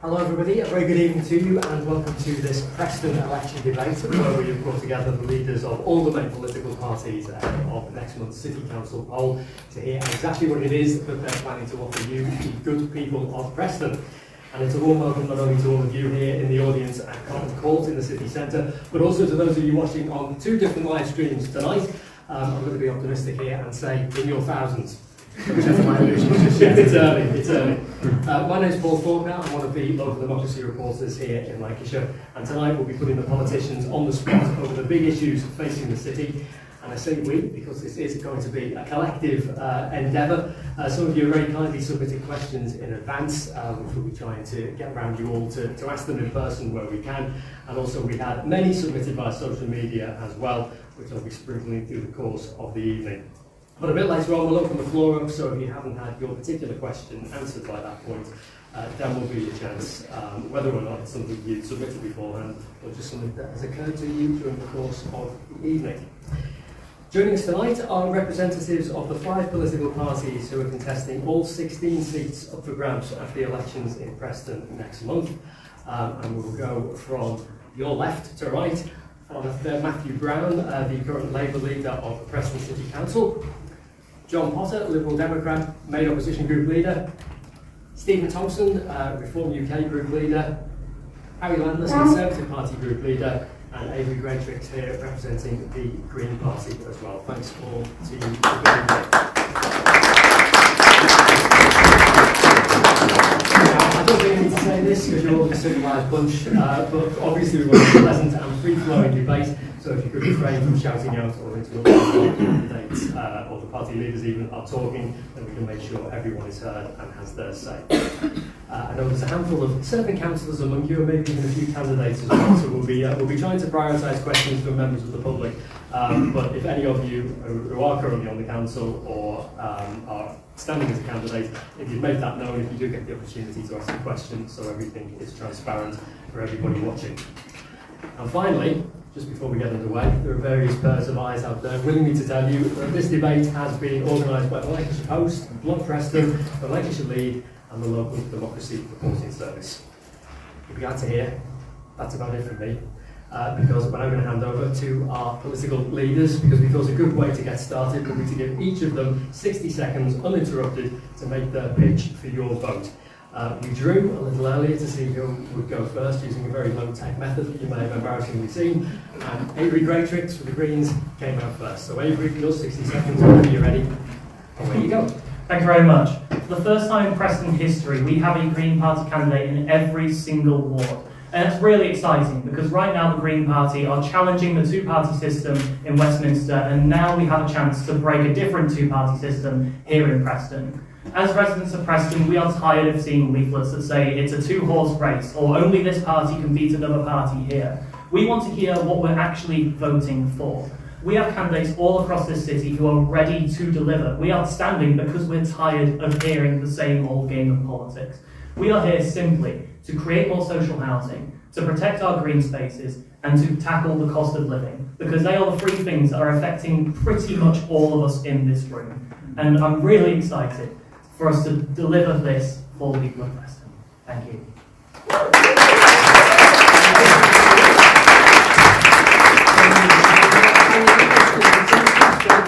Hello everybody, a very good evening to you and welcome to this Preston election debate where we have brought together the leaders of all the main political parties ahead of next month's City Council poll to hear exactly what it is that they're planning to offer you, the good people of Preston. And it's a warm welcome not only to all of you here in the audience at Cotton Court in the city centre, but also to those of you watching on two different live streams tonight. I'm going to be optimistic here and say in your thousands. Whichever my illusion is just yet. It's early. My name is Paul Faulkner. I'm one of the local democracy reporters here in Lancashire, and tonight we'll be putting the politicians on the spot over the big issues facing the city. And I say we because this is going to be a collective endeavour. Some of you very kindly submitted questions in advance, which we'll be trying to get around you all to ask them in person where we can. And also we had many submitted via social media as well, which I'll be sprinkling through the course of the evening. But a bit later on, we'll open the floor up, so if you haven't had your particular question answered by that point, then will be your chance, whether or not it's something you submitted beforehand, or just something that has occurred to you during the course of the evening. Joining us tonight are representatives of the 5 political parties who are contesting all 16 seats up for grabs at the elections in Preston next month. And we'll go from your left to right. On Matthew Brown, the current Labour leader of the Preston City Council. John Potter, Liberal Democrat, Main Opposition Group Leader. Stephen Thompson, Reform UK Group Leader. Harry Landless, Conservative Party Group Leader. And Avery Greatrix here representing the Green Party as well. Thanks all to you for being here. I don't think I need to say this because you're all a civilised bunch, but obviously we want a pleasant and free-flowing debate, so if you could refrain from shouting out or interrupting the candidates or the party leaders even are talking, then we can make sure everyone is heard and has their say. I know there's a handful of serving councillors among you, and maybe even a few candidates as well, so we'll be trying to prioritise questions from members of the public. But if any of you who are currently on the council or are standing as a candidate, if you've made that known, if you do get the opportunity to ask a question, so everything is transparent for everybody watching. And finally, just before we get underway, there are various pairs of eyes out there willing me to tell you that this debate has been organised by the Lancashire Post, Blood Preston, the Lancashire League and the local democracy reporting service. You'll be glad to hear that's about it from me. Because when I'm going to hand over to our political leaders, because we thought a good way to get started would be to give each of them 60 seconds uninterrupted to make their pitch for your vote. We drew a little earlier to see who would go first using a very low-tech method that you may have embarrassingly seen, and Avery Greatrix for the Greens came out first. So Avery, your 60 seconds, whenever you're ready, away you go. Thank you very much. For the first time in Preston history, we have a Green Party candidate in every single ward. And it's really exciting because right now the Green Party are challenging the two-party system in Westminster, and now we have a chance to break a different two-party system here in Preston. As residents of Preston, we are tired of seeing leaflets that say it's a two-horse race or only this party can beat another party here. We want to hear what we're actually voting for. We have candidates all across this city who are ready to deliver. We are standing because we're tired of hearing the same old game of politics. We are here simply to create more social housing, to protect our green spaces, and to tackle the cost of living, because they are the 3 things that are affecting pretty much all of us in this room. And I'm really excited for us to deliver this for the people of Preston. Thank you.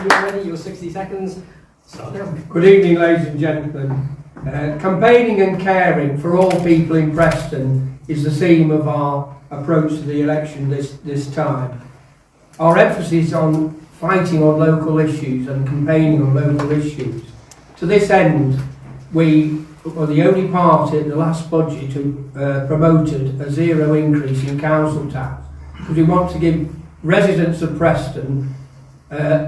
You ready? Your 60 seconds. Start now. Good evening, ladies and gentlemen. Campaigning and caring for all people in Preston is the theme of our approach to the election this time. Our emphasis on fighting on local issues and campaigning on local issues. To this end, we were the only party at the last budget who promoted a 0 increase in council tax, because we want to give residents of Preston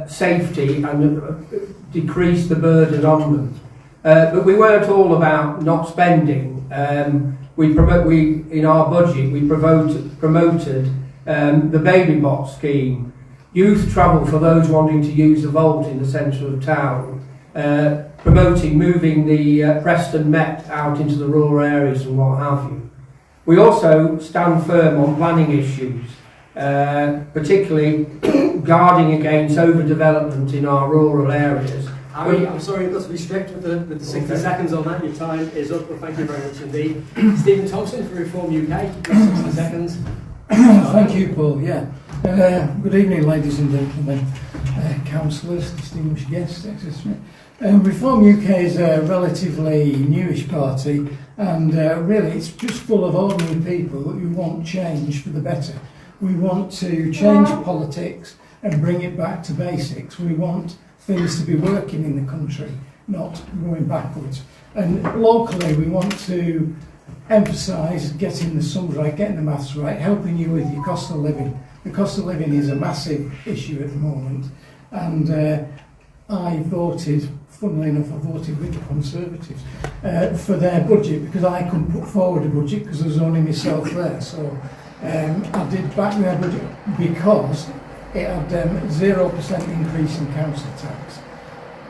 safety and decrease the burden on them. But we weren't all about not spending. In our budget we promoted the baby box scheme, youth travel for those wanting to use the vault in the centre of town, promoting moving the Preston Met out into the rural areas and what have you. We also stand firm on planning issues, particularly guarding against overdevelopment in our rural areas Harry, I'm sorry, I've got to be strict with the 60 seconds on that. Your time is up, but thank you very much indeed. Stephen Thompson for Reform UK, 60 seconds. Thank you, Paul. Yeah. Good evening, ladies and gentlemen, councillors, distinguished guests, etc. Reform UK is a relatively newish party, and really it's just full of ordinary people who want change for the better. We want to change politics and bring it back to basics. We want things to be working in the country, not going backwards. And locally we want to emphasise getting the sums right, getting the maths right, helping you with your cost of living. The cost of living is a massive issue at the moment, and I voted, funnily enough, I voted with the Conservatives for their budget, because I couldn't put forward a budget because there was only myself there. So I did back their budget because it had 0% increase in council tax.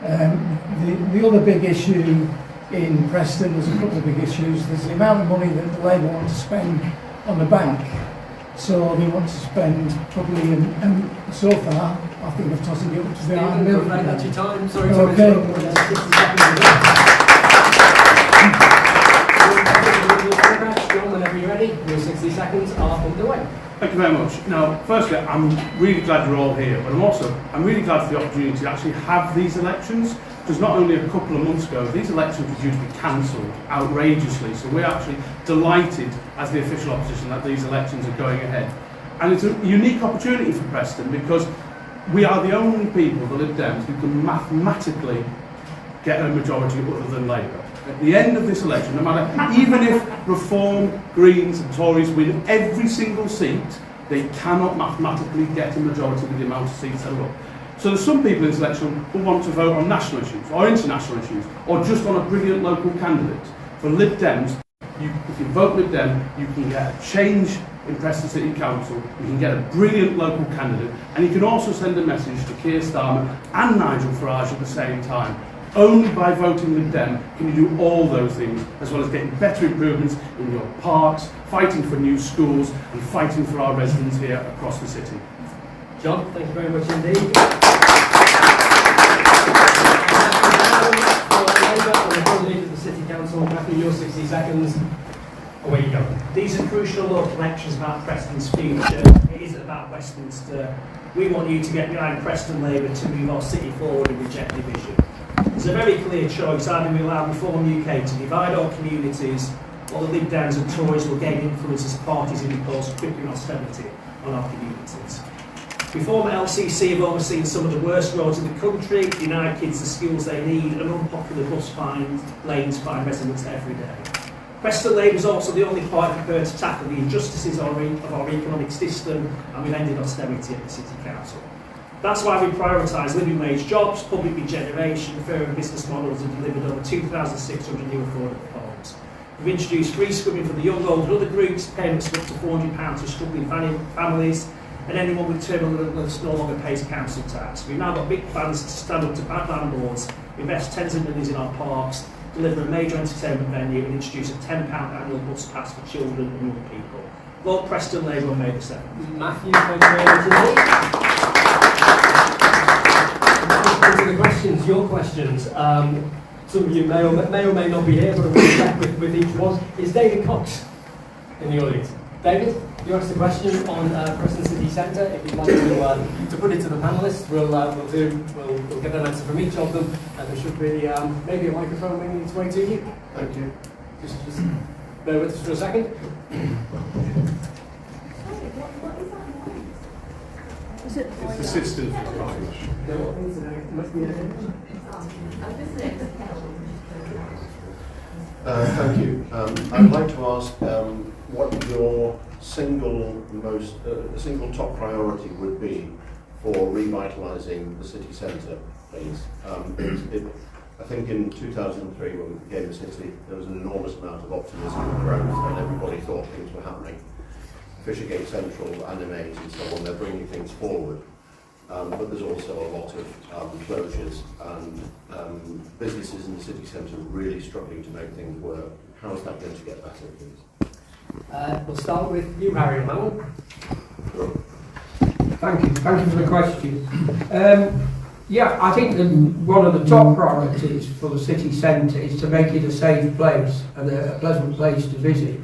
The other big issue in Preston, there's a couple of big issues. There's the amount of money that the Labour want to spend on the bank. So they want to spend probably, and so far, I think they're tossing it up to the Stephen, that's your time. Sorry to okay. interrupt. 60 seconds. John, whenever you're ready, your 60 seconds are underway. Thank you very much. Now, firstly, I'm really glad you're all here, but I'm really glad for the opportunity to actually have these elections, because not only a couple of months ago, these elections were due to be cancelled outrageously, so we're actually delighted as the official opposition that these elections are going ahead. And it's a unique opportunity for Preston, because we are the only people, the Lib Dems, who can mathematically get a majority other than Labour. At the end of this election, no matter, even if Reform, Greens and Tories win every single seat, they cannot mathematically get a majority with the amount of seats that are up. So there's some people in this election who want to vote on national issues, or international issues, or just on a brilliant local candidate. For Lib Dems, if you vote Lib Dem, you can get a change in Preston City Council, you can get a brilliant local candidate, and you can also send a message to Keir Starmer and Nigel Farage at the same time. Only by voting Lib Dem can you do all those things, as well as getting better improvements in your parks, fighting for new schools, and fighting for our residents here across the city. John, thank you very much indeed. For the City Council, Matthew, your 60 seconds. Away you go. These are crucial local elections about Preston's future. It isn't about Westminster. We want you to get behind Preston Labour to move our city forward and reject division. There's a very clear choice. Either we allow Reform UK to divide our communities, or the Lib Dems and Tories will gain influence as parties in impose crippling austerity on our communities. Reform LCC have overseen some of the worst roads in the country, denied kids the skills they need, and unpopular bus lanes find residents every day. Preston Labour is also the only party prepared to tackle the injustices of our economic system, and we've ended austerity at the City Council. That's why we prioritise living wage jobs, public regeneration, fairer business models, and delivered over 2,600 new affordable homes. We've introduced free scrubbing for the young, old and other groups, payments of up to £400 for struggling families, and anyone with terminal illness no longer pays council tax. We've now got big plans to stand up to bad landlords, invest tens of millions in our parks, deliver a major entertainment venue, and introduce a £10 annual bus pass for children and young people. Vote Preston Labour on May the 7th. Matthew, thank you very much indeed. To the questions, your questions. Some of you may or may not be here, but I'm going to check with each one. Is David Cox in the audience? David, you asked a question on Preston City Centre. If you'd like to put it to the panellists, we'll get an answer from each of them, and there should be maybe a microphone making its way to you. Thank you. Just bear with us for a second. It's assistant Rich. Thank you. I'd like to ask what your single top priority would be for revitalising the city centre, please. I think in 2003, when we became a city, there was an enormous amount of optimism and growth, and everybody thought things were happening. Fishergate Central, Animate, and so on, they're bringing things forward. But there's also a lot of closures, and businesses in the city centre are really struggling to make things work. How is that going to get better, please? We'll start with you, Harry, on that one. Thank you for the question. Yeah, I think that one of the top priorities for the city centre is to make it a safe place and a pleasant place to visit.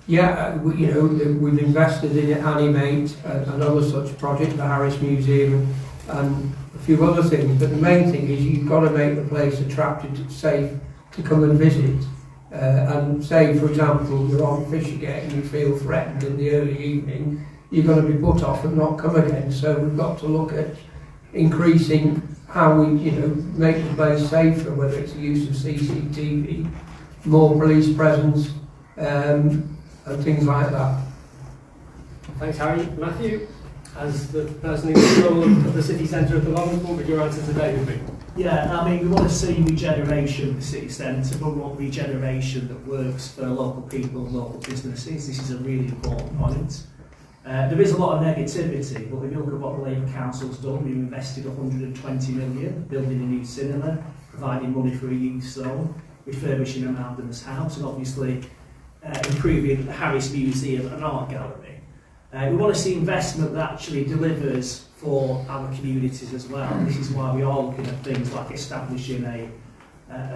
We've invested in Animate and other such projects, the Harris Museum and a few other things, but the main thing is you've got to make the place attractive, safe to come and visit. And say, for example, you're on Fishergate and you feel threatened in the early evening, you're going to be put off and not come again. So we've got to look at increasing how we, make the place safer, whether it's the use of CCTV, more police presence, and things like that. Thanks, Harry. Matthew, as the person in control of the city centre at the moment, what would your answer to David be? Yeah, I mean, we want to see regeneration of the city centre, but we want regeneration that works for local people and local businesses. This is a really important point. There is a lot of negativity, but if you look at what the Labour Council's done, we've invested 120 million building a new cinema, providing money for a youth zone, refurbishing Amalgama's house, and obviously improving the Harris Museum and Art Gallery. We want to see investment that actually delivers for our communities as well. This is why we are looking at things like establishing a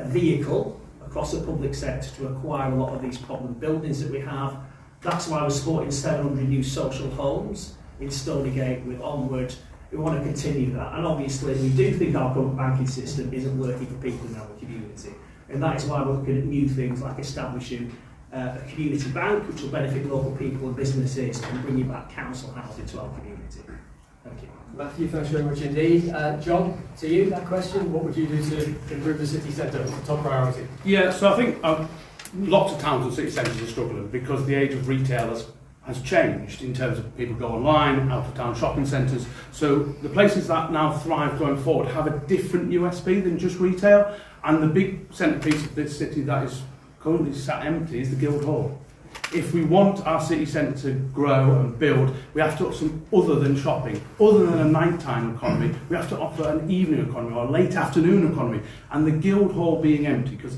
vehicle across the public sector to acquire a lot of these problem buildings that we have. That's why we're supporting 700 new social homes in Stonygate with Onward. We want to continue that. And obviously we do think our government banking system isn't working for people in our community. And that is why we're looking at new things like establishing a community bank, which will benefit local people and businesses and bringing back council housing to our community. Thank you. Matthew, thanks very much indeed. John, to you, that question, what would you do to improve the city centre? What's the top priority? Yeah, so I think lots of towns and city centres are struggling because the age of retailers has changed in terms of people go online, out of town shopping centres. So the places that now thrive going forward have a different USP than just retail. And the big centrepiece of this city that is currently sat empty is the Guildhall. If we want our city centre to grow and build, we have to offer some other than shopping, other than a nighttime economy. We have to offer an evening economy or a late afternoon economy. And the Guildhall being empty, because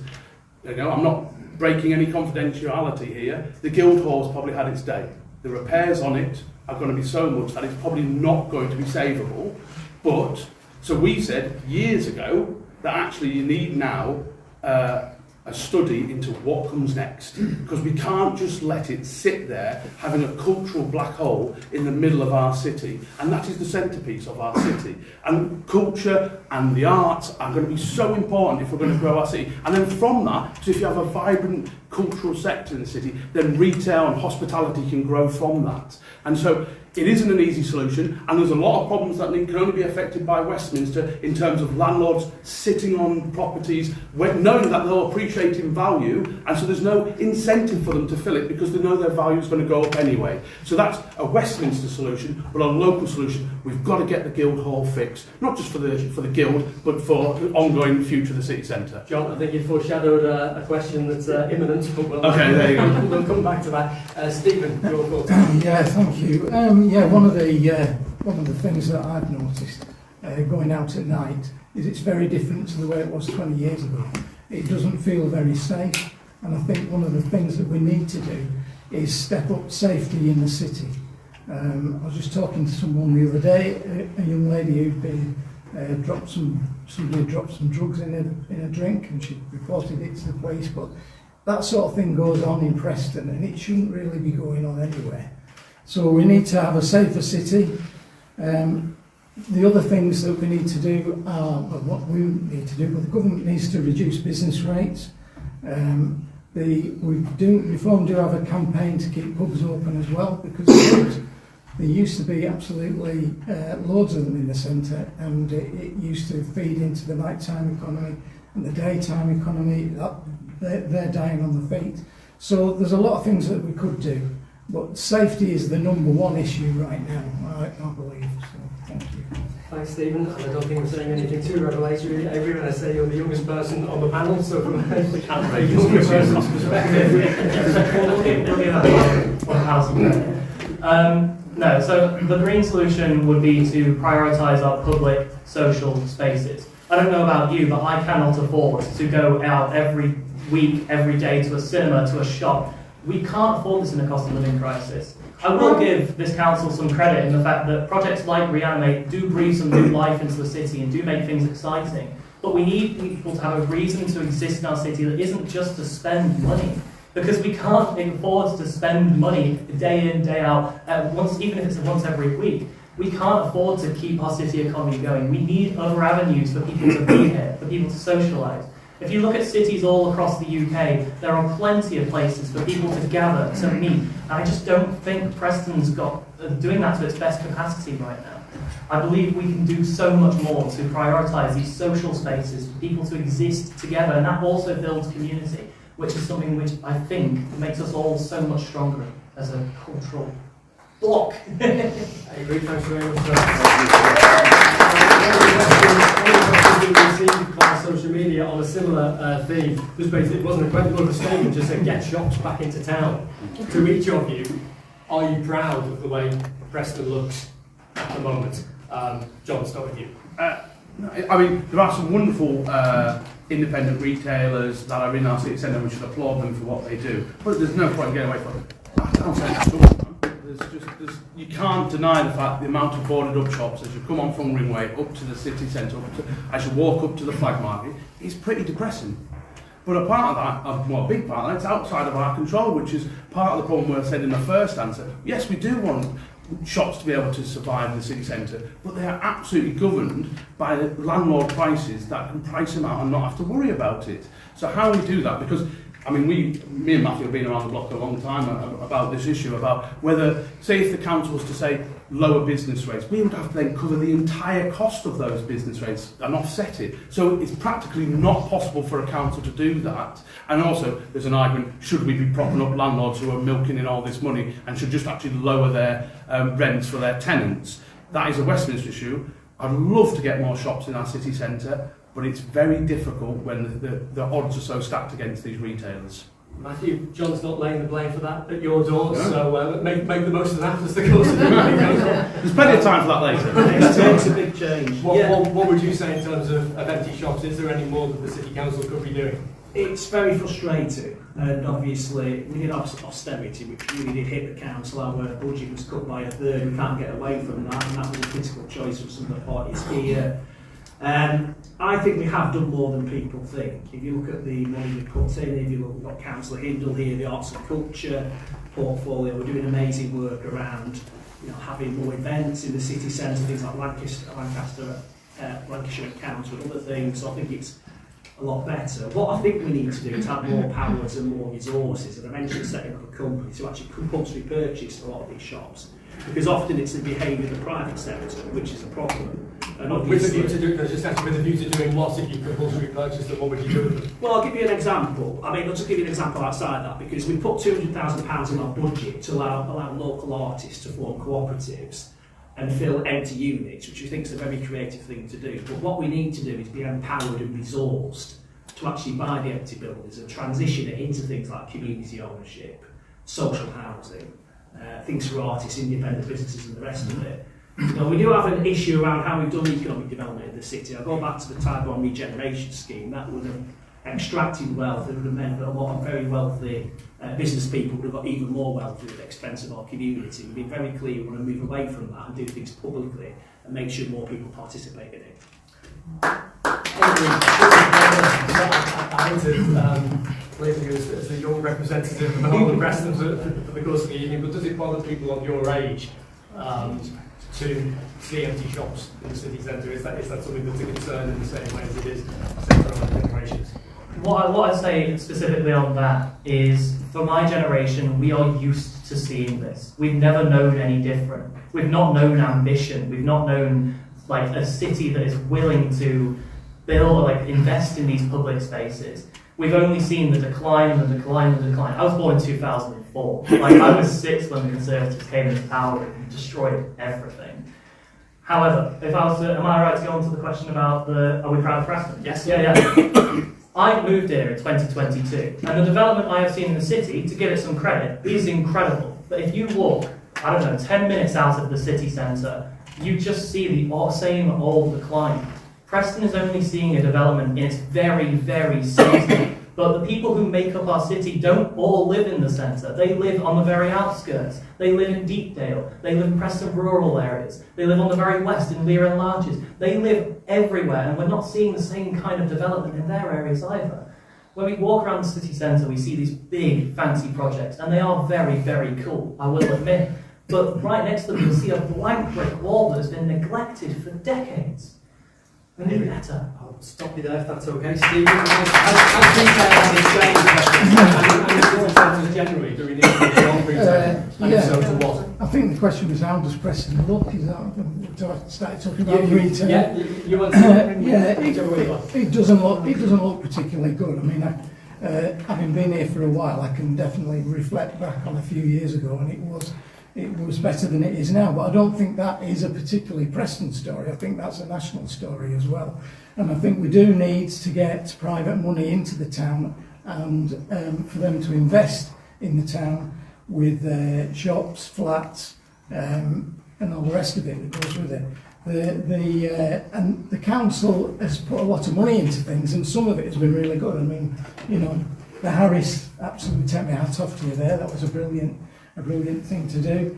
I'm not breaking any confidentiality here, the Guildhall's probably had its day. The repairs on it are going to be so much that it's probably not going to be savable. But, so we said years ago that actually you need now a study into what comes next, because we can't just let it sit there having a cultural black hole in the middle of our city, and that is the centrepiece of our city. And culture and the arts are going to be so important if we're going to grow our city. And then from that, so if you have a vibrant cultural sector in the city, then retail and hospitality can grow from that. And so it isn't an easy solution, and there's a lot of problems that can only be affected by Westminster in terms of landlords sitting on properties knowing that they'll appreciate in value, and so there's no incentive for them to fill it because they know their value is going to go up anyway. So that's a Westminster solution, but a local solution. We've got to get the Guildhall fixed, not just for the Guild, but for the ongoing future of the city centre. John, I think you foreshadowed a question that's imminent, but there you go. We'll come back to that. Stephen, your thoughts? Yeah, thank you. One of the things that I've noticed going out at night is it's very different to the way it was 20 years ago. It doesn't feel very safe, and I think one of the things that we need to do is step up safety in the city. I was just talking to someone the other day, a young lady who'd been somebody dropped some drugs in a drink, and she reported it to the police. But that sort of thing goes on in Preston, and it shouldn't really be going on anywhere. So we need to have a safer city. The other things that we need to do are, what we need to do, but the government needs to reduce business rates. Reform do have a campaign to keep pubs open as well, because there used to be absolutely loads of them in the centre, and it used to feed into the nighttime economy and the daytime economy. They're dying on the feet. So there's a lot of things that we could do. But safety is the number one issue right now, I believe. So, thank you. Thanks, Stephen. I don't think we're saying anything too revelatory. Adrian, I say you're the youngest person on the panel, so from a younger person's perspective, no, so the green solution would be to prioritise our public social spaces. I don't know about you, but I cannot afford to go out every week, every day to a cinema, to a shop, We can't afford this in a cost of living crisis. I will give this council some credit in the fact that projects like Reanimate do breathe some new life into the city and do make things exciting. But we need people to have a reason to exist in our city that isn't just to spend money. Because we can't afford to spend money day in, day out, even if it's once every week. We can't afford to keep our city economy going. We need other avenues for people to be here, for people to socialise. If you look at cities all across the UK, there are plenty of places for people to gather, to meet. And I just don't think Preston's got doing that to its best capacity right now. I believe we can do so much more to prioritise these social spaces for people to exist together, and that also builds community, which is something which I think makes us all so much stronger as a cultural block. I agree, thanks very much for that. One of the questions we received via social media on a similar theme was basically, it wasn't a question, but a statement, just said get shops back into town. To each of you, are you proud of the way Preston looks at the moment? John, start with you. I mean, there are some wonderful independent retailers that are in our city centre, and we should applaud them for what they do. But there's no point getting away from it. You can't deny the fact the amount of boarded up shops as you come on from Ringway up to the city centre, as you walk up to the flag market, is pretty depressing. But a part of that, well, a big part of that, it's outside of our control, which is part of the problem we said in the first answer. Yes, we do want shops to be able to survive in the city centre, but they are absolutely governed by the landlord prices that can price them out and not have to worry about it. So how we do that? Because I mean, me and Matthew have been around the block a long time about this issue, about whether, say if the council was to say lower business rates, we would have to then cover the entire cost of those business rates and offset it. So it's practically not possible for a council to do that. And also, there's an argument, should we be propping up landlords who are milking in all this money and should just actually lower their rents for their tenants? That is a Westminster issue. I'd love to get more shops in our city centre, but it's very difficult when the odds are so stacked against these retailers. Matthew, John's not laying the blame for that at your door, so make the most of that as the course of the meeting goes on. There's plenty of time for that later. It's a big change. What would you say in terms of empty shops? Is there any more that the City Council could be doing? It's very frustrating, and obviously we did austerity, which really did hit the council. Our budget was cut by a third. We can't get away from that, and that was a critical choice from some of the parties here. I think we have done more than people think. If you look at the money we put in, if you look, we've got Councillor Hindle here, the arts and culture portfolio, we're doing amazing work around, having more events in the city centre, things like Lancashire Council and other things. So I think it's a lot better. What I think we need to do is have more powers and more resources, and I mentioned setting up a company to actually compulsory purchase a lot of these shops, because often it's the behaviour of the private sector which is a problem. And with a view to doing what if you compulsory purchase them, what would you do with them? Well, I'll give you an example. I'll just give you an example outside that, because we put £200,000 in our budget to allow local artists to form cooperatives and fill empty units, which we think is a very creative thing to do. But what we need to do is be empowered and resourced to actually buy the empty buildings and transition it into things like community ownership, social housing, things for artists, independent businesses and the rest of it. We do have an issue around how we've done economic development in the city. I'll go back to the Type 1 regeneration scheme. That would have extracted wealth. It would have meant that a lot of very wealthy business people would have got even more wealthy at the expense of our community. We've been very clear we want to move away from that and do things publicly and make sure more people participate in it. I hate to place you as the young representative of the whole of Preston for the course of the evening, but does it bother people of your age to see empty shops in the city centre? Is that something that's a concern in the same way as it is for other generations? What I'd say specifically on that is, for my generation, we are used to seeing this. We've never known any different. We've not known ambition. We've not known a city that is willing to build or invest in these public spaces. We've only seen the decline and the decline and the decline. I was born in 2004. I was 6 when the Conservatives came into power and destroyed everything. However, am I right to go on to the question about are we proud of Preston? Yes. Yeah. I moved here in 2022, and the development I have seen in the city, to give it some credit, is incredible. But if you walk, 10 minutes out of the city centre, you just see the same old decline. Preston is only seeing a development in its very, very season. But the people who make up our city don't all live in the centre. They live on the very outskirts. They live in Deepdale. They live in Preston rural areas. They live on the very west in Lear and Larches. They live everywhere, and we're not seeing the same kind of development in their areas either. When we walk around the city centre, we see these big, fancy projects, and they are very, very cool, I will admit. But right next to them, you'll see a blank brick wall that has been neglected for decades. We need better. I'll stop you there if that's okay. Stephen, as retail has changed, generally, do we need to be beyond retail? And if so, to what? I think the question was, how does Preston look? Is that, do I start talking about retail? Yeah, you want to it doesn't look particularly good. I mean, having been here for a while, I can definitely reflect back on a few years ago, and it was better than it is now. But I don't think that is a particularly Preston story. I think that's a national story as well. And I think we do need to get private money into the town, and for them to invest in the town with shops, flats, and all the rest of it that goes with it. And the council has put a lot of money into things, and some of it has been really good. I mean, you know, the Harris, absolutely take my hat off to you there. That was a brilliant thing to do.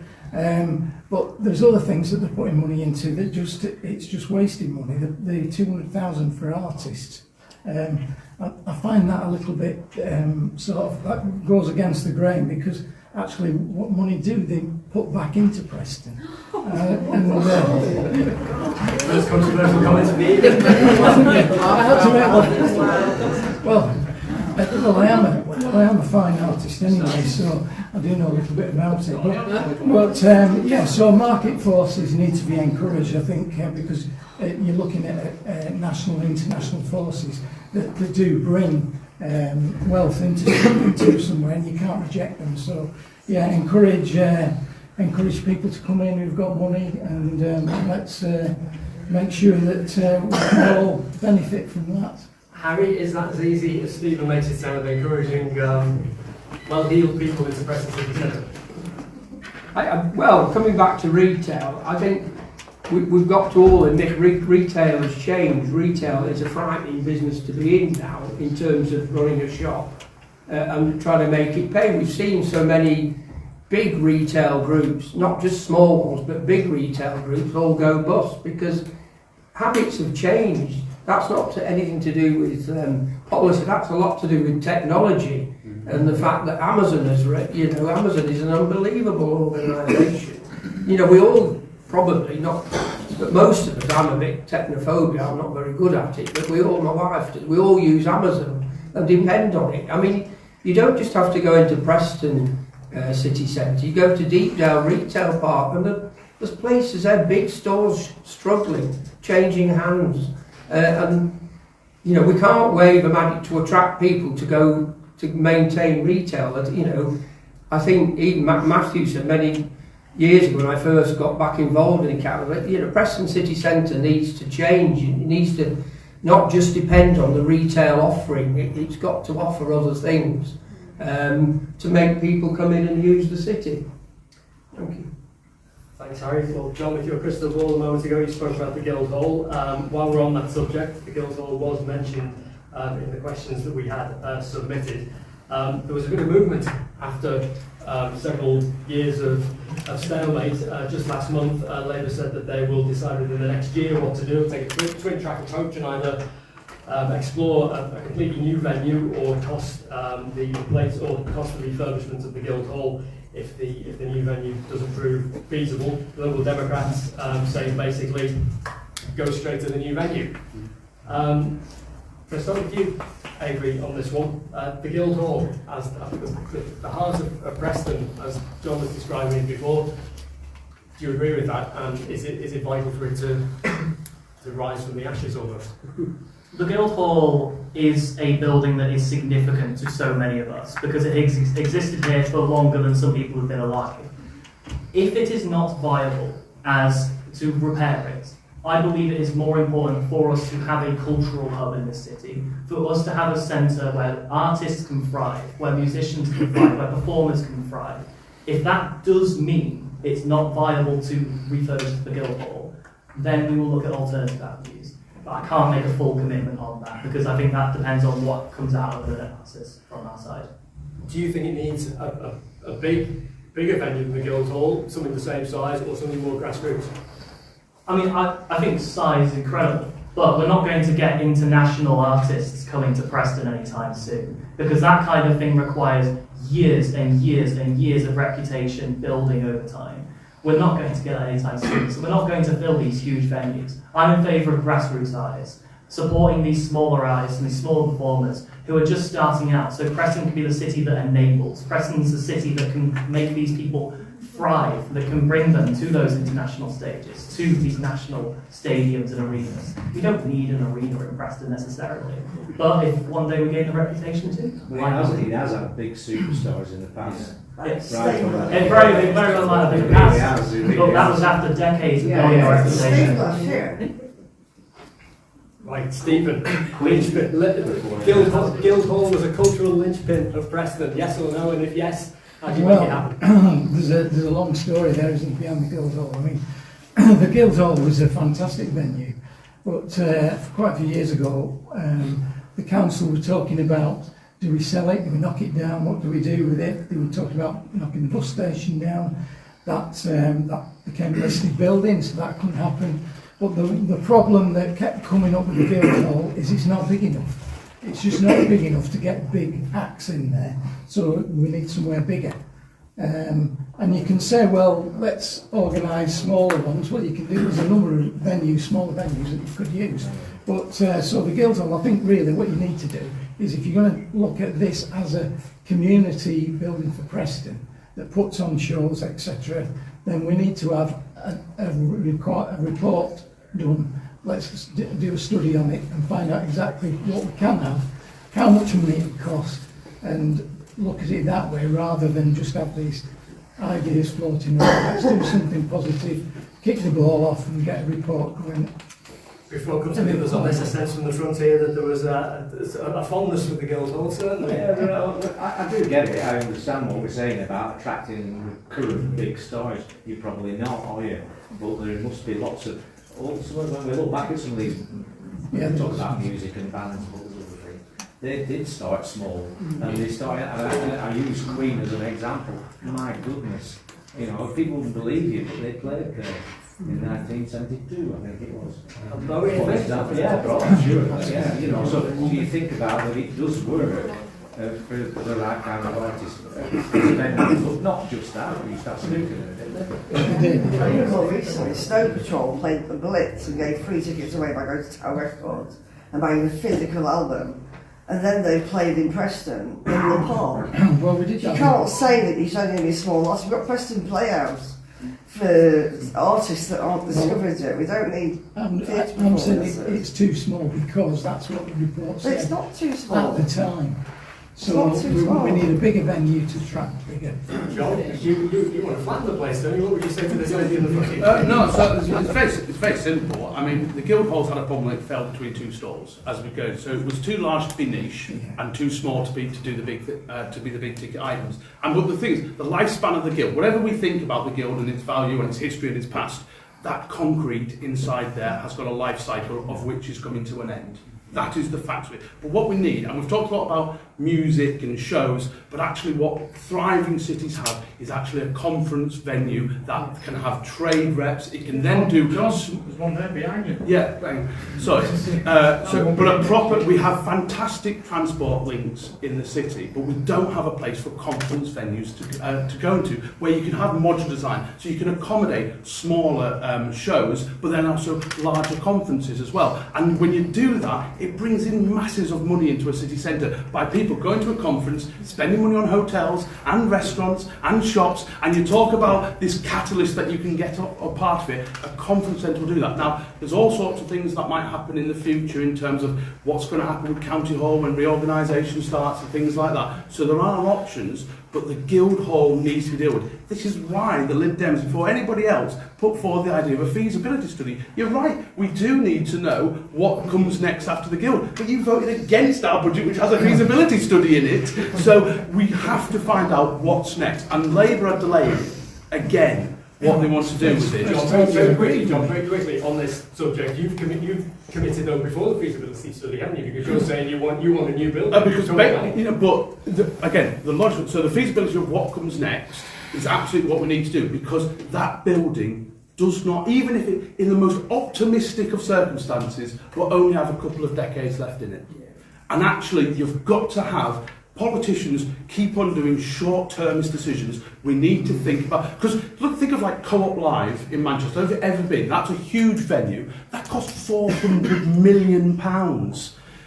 But there's other things that they're putting money into that it's just wasting money. The 200,000 for artists. I find that a little bit sort of that goes against the grain, because actually what money do they put back into Preston? First controversial comment of the evening. I had to make well, I am a fine artist anyway, so I do know a little bit about it. But yeah, so market forces need to be encouraged, I think, because you're looking at national and international forces that do bring wealth into somewhere, and you can't reject them. So yeah, encourage people to come in who've got money, and let's make sure that we can all benefit from that. Harry, is that as easy as Stephen makes it sound, encouraging well-heeled people into Preston City Centre? Well, coming back to retail, I think we've got to all admit retail has changed. Retail is a frightening business to be in now in terms of running a shop and trying to make it pay. We've seen so many big retail groups, not just small ones, but big retail groups all go bust because habits have changed. That's not anything to do with policy, that's a lot to do with technology and the fact that Amazon Amazon is an unbelievable organisation. You know, we all probably not, but most of us, I'm a bit technophobia, I'm not very good at it, but my wife does, we all use Amazon and depend on it. I mean, you don't just have to go into Preston city centre, you go to Deepdale Retail Park and there's places there, big stores struggling, changing hands. And you know, we can't wave a magic to attract people to go to maintain retail. You know, I think even Matthew said many years ago when I first got back involved in Canada, you know, Preston City Centre needs to change. It needs to not just depend on the retail offering. It's got to offer other things to make people come in and use the city. Thank you. Thanks, Harry. Well, John, with your crystal ball a moment ago, you spoke about the Guildhall. While we're on that subject, the Guildhall was mentioned in the questions that we had submitted. There was a bit of movement after several years of stalemate. Just last month, Labour said that they will decide within the next year what to do, take a twin-track approach and either explore a completely new venue or cost the refurbishment of the Guildhall. If the new venue doesn't prove feasible, Liberal Democrats say basically go straight to the new venue. For a start with you, Avery, on this one, the Guildhall as the heart of Preston, as John was describing it before. Do you agree with that? And is it vital for it to rise from the ashes almost? The Guildhall is a building that is significant to so many of us because it existed here for longer than some people have been alive. If it is not viable as to repair it, I believe it is more important for us to have a cultural hub in this city, for us to have a centre where artists can thrive, where musicians can thrive, where performers can thrive. If that does mean it's not viable to refurbish the Guildhall, then we will look at alternative avenues. I can't make a full commitment on that because I think that depends on what comes out of the analysis from our side. Do you think it needs a bigger venue than the Guildhall, something the same size, or something more grassroots? I mean, I think size is incredible, but we're not going to get international artists coming to Preston anytime soon because that kind of thing requires years and years and years of reputation building over time. We're not going to get that anytime soon, so we're not going to fill these huge venues. I'm in favour of grassroots artists, supporting these smaller artists and these smaller performers who are just starting out. So Preston can be the city that enables. Preston's the city that can make these people thrive, that can bring them to those international stages, to these national stadiums and arenas. We don't need an arena in Preston necessarily, but if one day we gain the reputation to, why not? It has had big superstars in the past. Yes. Right. It very well might have been past, but that was after decades of building a reputation. Right, Stephen, Guildhall was a cultural linchpin of Preston, yes or no, and if yes, how do you make it happen? There's a long story there, isn't it, behind the Guildhall. I mean, the Guildhall was a fantastic venue, but quite a few years ago, the council were talking about, do we sell it, do we knock it down, what do we do with it? They were talking about knocking the bus station down. That became a listed building, so that couldn't happen. But the problem that kept coming up with the Guildhall is it's not big enough. It's just not big enough to get big acts in there, so we need somewhere bigger. And you can say, well, let's organise smaller ones. What you can do is a number of venues, smaller venues that you could use. But so the Guildhall, I think really what you need to do is if you're going to look at this as a community building for Preston that puts on shows, etc., then we need to have a report done. Let's do a study on it and find out exactly what we can have, how much money it would cost, and look at it that way rather than just have these ideas floating around. Let's do something positive, kick the ball off and get a report going. Before coming to the others on this, a sense from the front here that there was a fondness for the Guildhall, certainly. I do get it. I understand what we're saying about attracting current big stars. You're probably not, are you? But there must be lots of. Also, when we look back at some of these, talk about music and bands, but other things, they did start small, and they started. I use Queen as an example. My goodness, you know, people wouldn't believe you, but they played there. In 1972, I think it was. Yeah, I'm sure. Yeah, you know. So you think about that, it does work for the right kind of artists. But not just that. We start speaking of it. I remember recently, Snow Patrol played the Blitz and gave free tickets away by going to Tower Records and buying a physical album. And then they played in Preston in the park. Well, we did. You can't say that it's only a small loss. We've got Preston Playhouse for artists that aren't discovered yet. We don't need I'm saying it's too small because that's what the report said. It's not too small. At the time. So we need a bigger venue to attract bigger. John, you want to flatten the place, don't you? What would you say to this idea in the front? No, so it's very simple. I mean, the Guildhall's had a problem that it fell between two stalls as we go. So it was too large to be niche and too small to be the big ticket items. And but the thing is, the lifespan of the Guild, whatever we think about the Guild and its value and its history and its past, that concrete inside there has got a life cycle of which is coming to an end. That is the fact of it. But what we need, and we've talked a lot about music and shows, but actually what thriving cities have is actually a conference venue that can have trade reps. It can then do. There's one there behind you. Yeah, sorry. We have fantastic transport links in the city, but we don't have a place for conference venues to go into where you can have modular design, so you can accommodate smaller shows, but then also larger conferences as well. And when you do that, it brings in masses of money into a city centre by people going to a conference, spending money on hotels and restaurants and shops, and you talk about this catalyst that you can get a part of it. A conference centre will do that. Now, there's all sorts of things that might happen in the future in terms of what's going to happen with County Hall when reorganisation starts and things like that. So there are options, but the Guildhall needs to be dealt with. This is why the Lib Dems, before anybody else, put forward the idea of a feasibility study. You're right, we do need to know what comes next after the Guild, but you voted against our budget, which has a feasibility study in it, so we have to find out what's next. And Labour are delaying it again. what they want to do with it. John, very quickly on this subject, you've committed though before the feasibility study, haven't you? Because you're saying you want a new building. Again, the logic. So the feasibility of what comes next is absolutely what we need to do, because that building does not, even if it, in the most optimistic of circumstances, will only have a couple of decades left in it. And actually, you've got to have politicians keep on doing short-termist decisions. We need to think about, because look, think of like Co-op Live in Manchester. Have you ever been? That's a huge venue. That cost £400 million.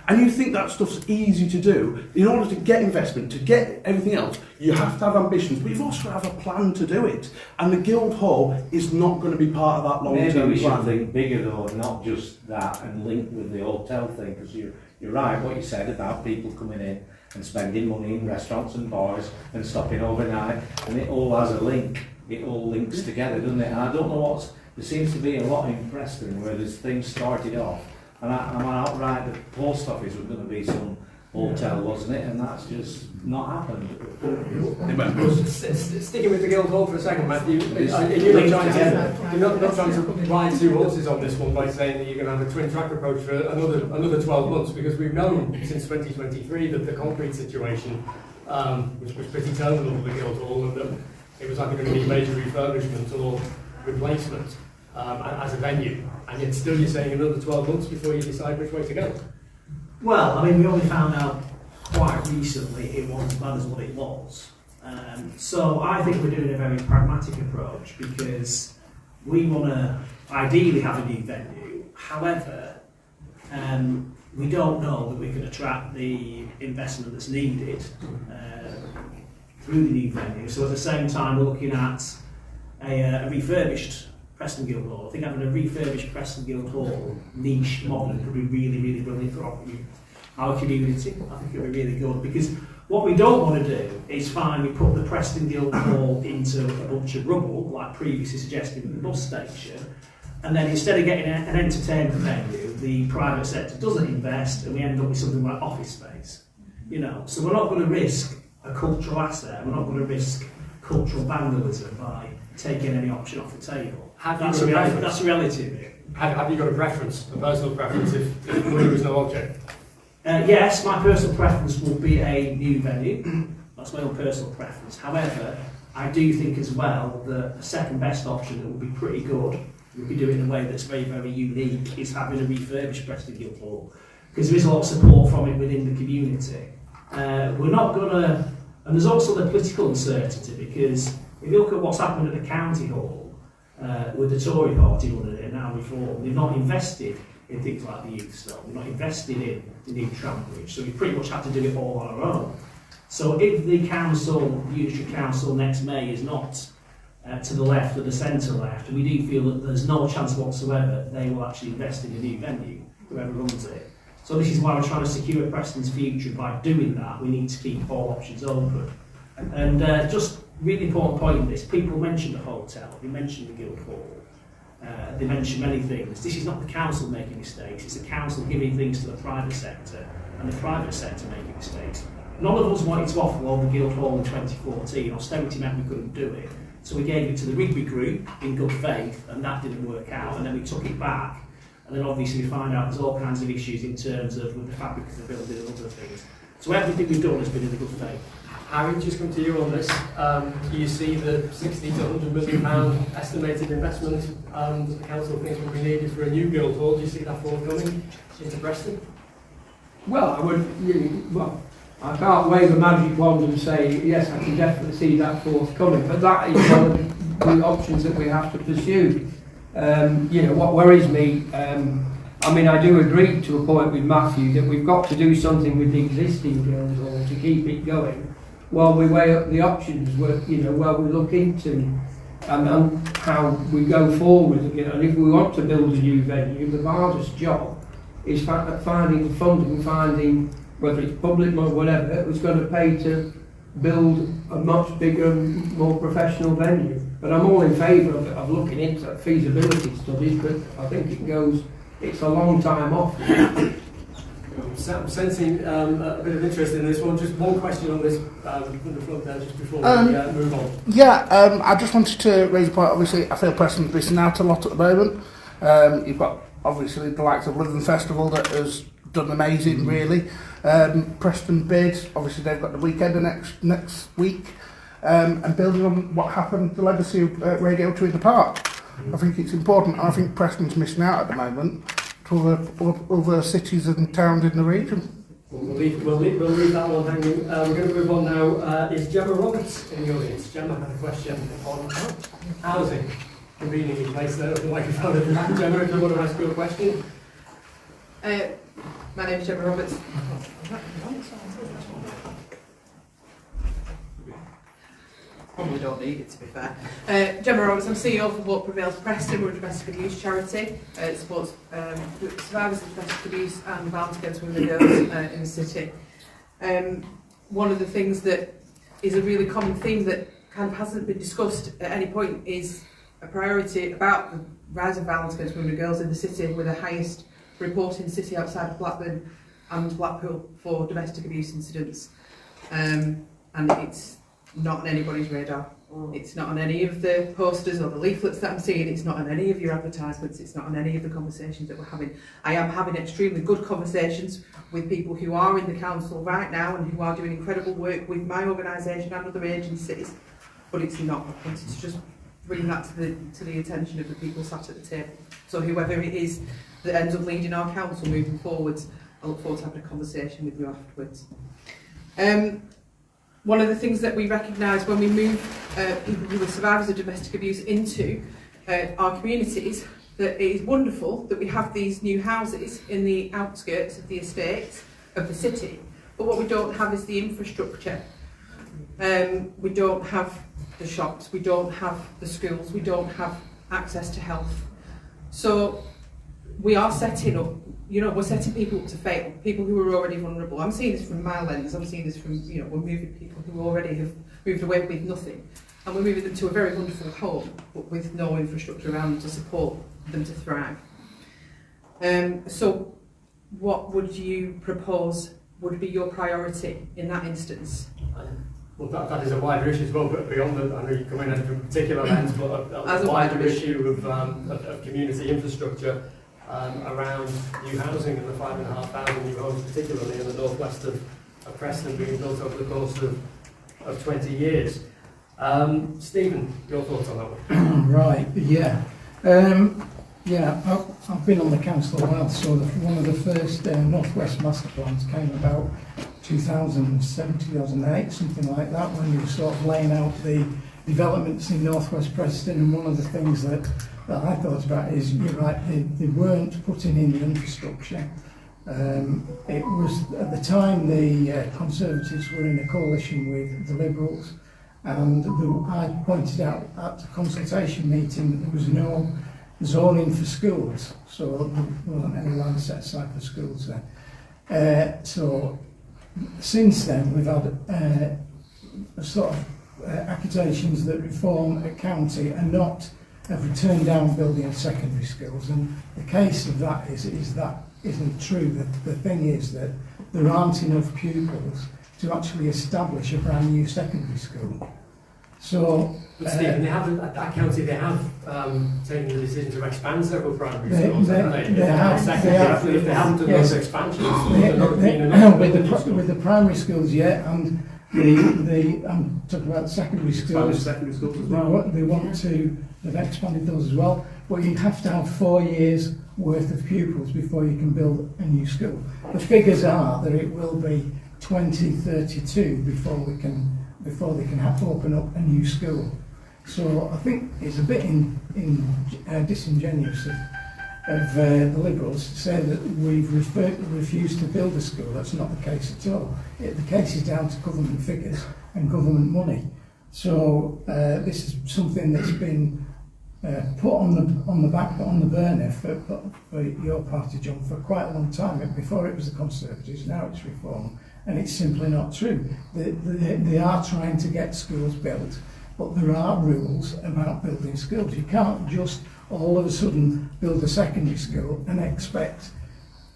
And you think that stuff's easy to do. In order to get investment, to get everything else, you have to have ambitions, but you've also got to have a plan to do it. And the Guildhall is not going to be part of that long-term plan. Maybe we should think bigger though, not just that, and link with the hotel thing, because you're right, what you said about people coming in and spending money in restaurants and bars and stopping overnight, and it all has a link. It all links together, doesn't it? And I don't know there seems to be a lot in Preston where there's things started off. And I'm outright, the post office was going to be some hotel, wasn't it? And that's just not happened. Sticking with the Guildhall for a second, Matthew, you're not trying to ride two horses on this one by saying that you're going to have a twin track approach for another 12 months, because we've known since 2023 that the concrete situation was pretty terminal for the Guildhall, and that it was either going to be major refurbishment or replacement as a venue, and yet still you're saying another 12 months before you decide which way to go. Well, I mean, we only found out quite recently it wasn't as bad as what it was. So I think we're doing a very pragmatic approach, because we want to ideally have a new venue. However, we don't know that we can attract the investment that's needed through the new venue. So at the same time, we're looking at a refurbished Preston Guildhall. I think having a refurbished Preston Guildhall, niche, modern, could be really, really brilliant for our community. I think it would be really good, because what we don't want to do is find we put the Preston Guildhall into a bunch of rubble, like previously suggested with the bus station, and then instead of getting an entertainment venue, the private sector doesn't invest, and we end up with something like office space. You know, so we're not going to risk a cultural asset. We're not going to risk cultural vandalism by taking any option off the table. That's a reality of it. Have you got a preference, a personal preference, if money was no object? Yes, my personal preference would be a new venue. That's my own personal preference. However, I do think as well that a second best option that would be pretty good, would be doing it in a way that's very, very unique, is having a refurbished Preston Guildhall, because there is a lot of support from it within the community. We're not going to, and there's also the political uncertainty, because if you look at what's happened at the county hall, with the Tory party running it and now Reform, they've not invested in things like the youth stone, they've not invested in the new tram bridge, so we pretty much had to do it all on our own. So if the council, the Unitary Council next May is not to the left or the centre left, we do feel that there's no chance whatsoever they will actually invest in a new venue, whoever runs it. So this is why we're trying to secure Preston's future. By doing that, we need to keep all options open. And just really important point in this, people mentioned the hotel, they mentioned the Guildhall, they mentioned many things. This is not the council making mistakes, it's the council giving things to the private sector and the private sector making mistakes. None of us wanted to offload the Guildhall in 2014, austerity meant we couldn't do it. So we gave it to the Rigby Group in good faith, and that didn't work out, and then we took it back, and then obviously we find out there's all kinds of issues in terms of with the fabric of the building and other things. So everything we've done has been in a good faith. Harry, just come to you on this. Do you see the £60 to £100 million estimated investment that the council thinks will be needed for a new Guildhall? Do you see that forthcoming into Preston? Well, I can't wave a magic wand and say, yes, I can definitely see that forthcoming, but that is one of the options that we have to pursue. What worries me, I do agree to a point with Matthew that we've got to do something with the existing Guildhall to keep it going, while we weigh up the options, while we look into and how we go forward. And if we want to build a new venue, the hardest job is finding the funding, finding whether it's public or whatever, who's going to pay to build a much bigger, more professional venue. But I'm all in favour of looking into feasibility studies, but I think it's a long time off. I'm sensing a bit of interest in this one. Just one question on this from the front there, just before we move on. Yeah, I just wanted to raise a point. Obviously, I feel Preston's missing out a lot at the moment. You've got obviously the likes of Living Festival that has done amazing, really. Preston Bid, obviously they've got the weekend next week, and building on what happened, the legacy of Radio 2 in the Park. I think it's important, and I think Preston's missing out at the moment to other cities and towns in the region. We'll leave that one hanging. We're going to move on now. Is Gemma Roberts in the audience? Gemma had a question on housing. Conveniently placed there at the microphone at the back. Gemma, if you want to ask your question. My name is Gemma Roberts. Probably don't need it, to be fair. Gemma Roberts, I'm CEO for What Prevails Preston. We're a domestic abuse charity. It supports survivors of domestic abuse and violence against women and girls in the city. One of the things that is a really common theme that kind of hasn't been discussed at any point is a priority about the rise of violence against women and girls in the city, with the highest reporting city outside of Blackburn and Blackpool for domestic abuse incidents. And it's not on anybody's radar. It's not on any of the posters or the leaflets that I'm seeing. It's not on any of your advertisements. It's not on any of the conversations that we're having. I am having extremely good conversations with people who are in the council right now and who are doing incredible work with my organisation and other agencies, but it's not. I wanted to just bring that to the attention of the people sat at the table. So whoever it is that ends up leading our council moving forwards, I look forward to having a conversation with you afterwards. One of the things that we recognise when we move people who are survivors of domestic abuse into our communities, that it is wonderful that we have these new houses in the outskirts of the estates of the city, but what we don't have is the infrastructure. We don't have the shops, we don't have the schools, we don't have access to health. So we are setting up, we're setting people up to fail, people who are already vulnerable. I'm seeing this from my lens, I'm seeing this from, we're moving people who already have moved away with nothing, and we're moving them to a very wonderful home, but with no infrastructure around them to support them to thrive. So what would you propose would be your priority in that instance? Well, that is a wider issue as well, but beyond that, I know you come in at a particular lens, but a wider issue of community infrastructure around new housing and the 5,500 new homes, particularly in the northwest of Preston, being built over the course of 20 years. Stephen, your thoughts on that one? Right, yeah. I've been on the council a while, so one of the first Northwest master plans came about 2007, 2008, something like that, when you were sort of laying out the developments in Northwest Preston, and one of the things that I thought about is, you're right, they weren't putting in the infrastructure. It was, at the time, the Conservatives were in a coalition with the Liberals, and I pointed out at the consultation meeting that there was no zoning for schools, so there wasn't any land set aside for schools then. So since then we've had sort of accusations that Reform at County have turned down building of secondary schools, and the case of that is that isn't true. The thing is that there aren't enough pupils to actually establish a brand new secondary school. So, but Stephen, at that county they have taken the decision to expand several primary schools, haven't they? If they haven't done those expansions, with the primary schools, and I'm talking about the secondary schools. Secondary schools as well. They've expanded those as well, but you have to have 4 years worth of pupils before you can build a new school. The figures are that it will be 2032 before they can open up a new school. So I think it's a bit disingenuous of the Liberals to say that we've refused to build a school. That's not the case at all. The case is down to government figures and government money. So this is something that's been put on the burner for your party, John, for quite a long time. Before it was the Conservatives, now it's Reform, and it's simply not true. They are trying to get schools built, but there are rules about building schools. You can't just all of a sudden build a secondary school and expect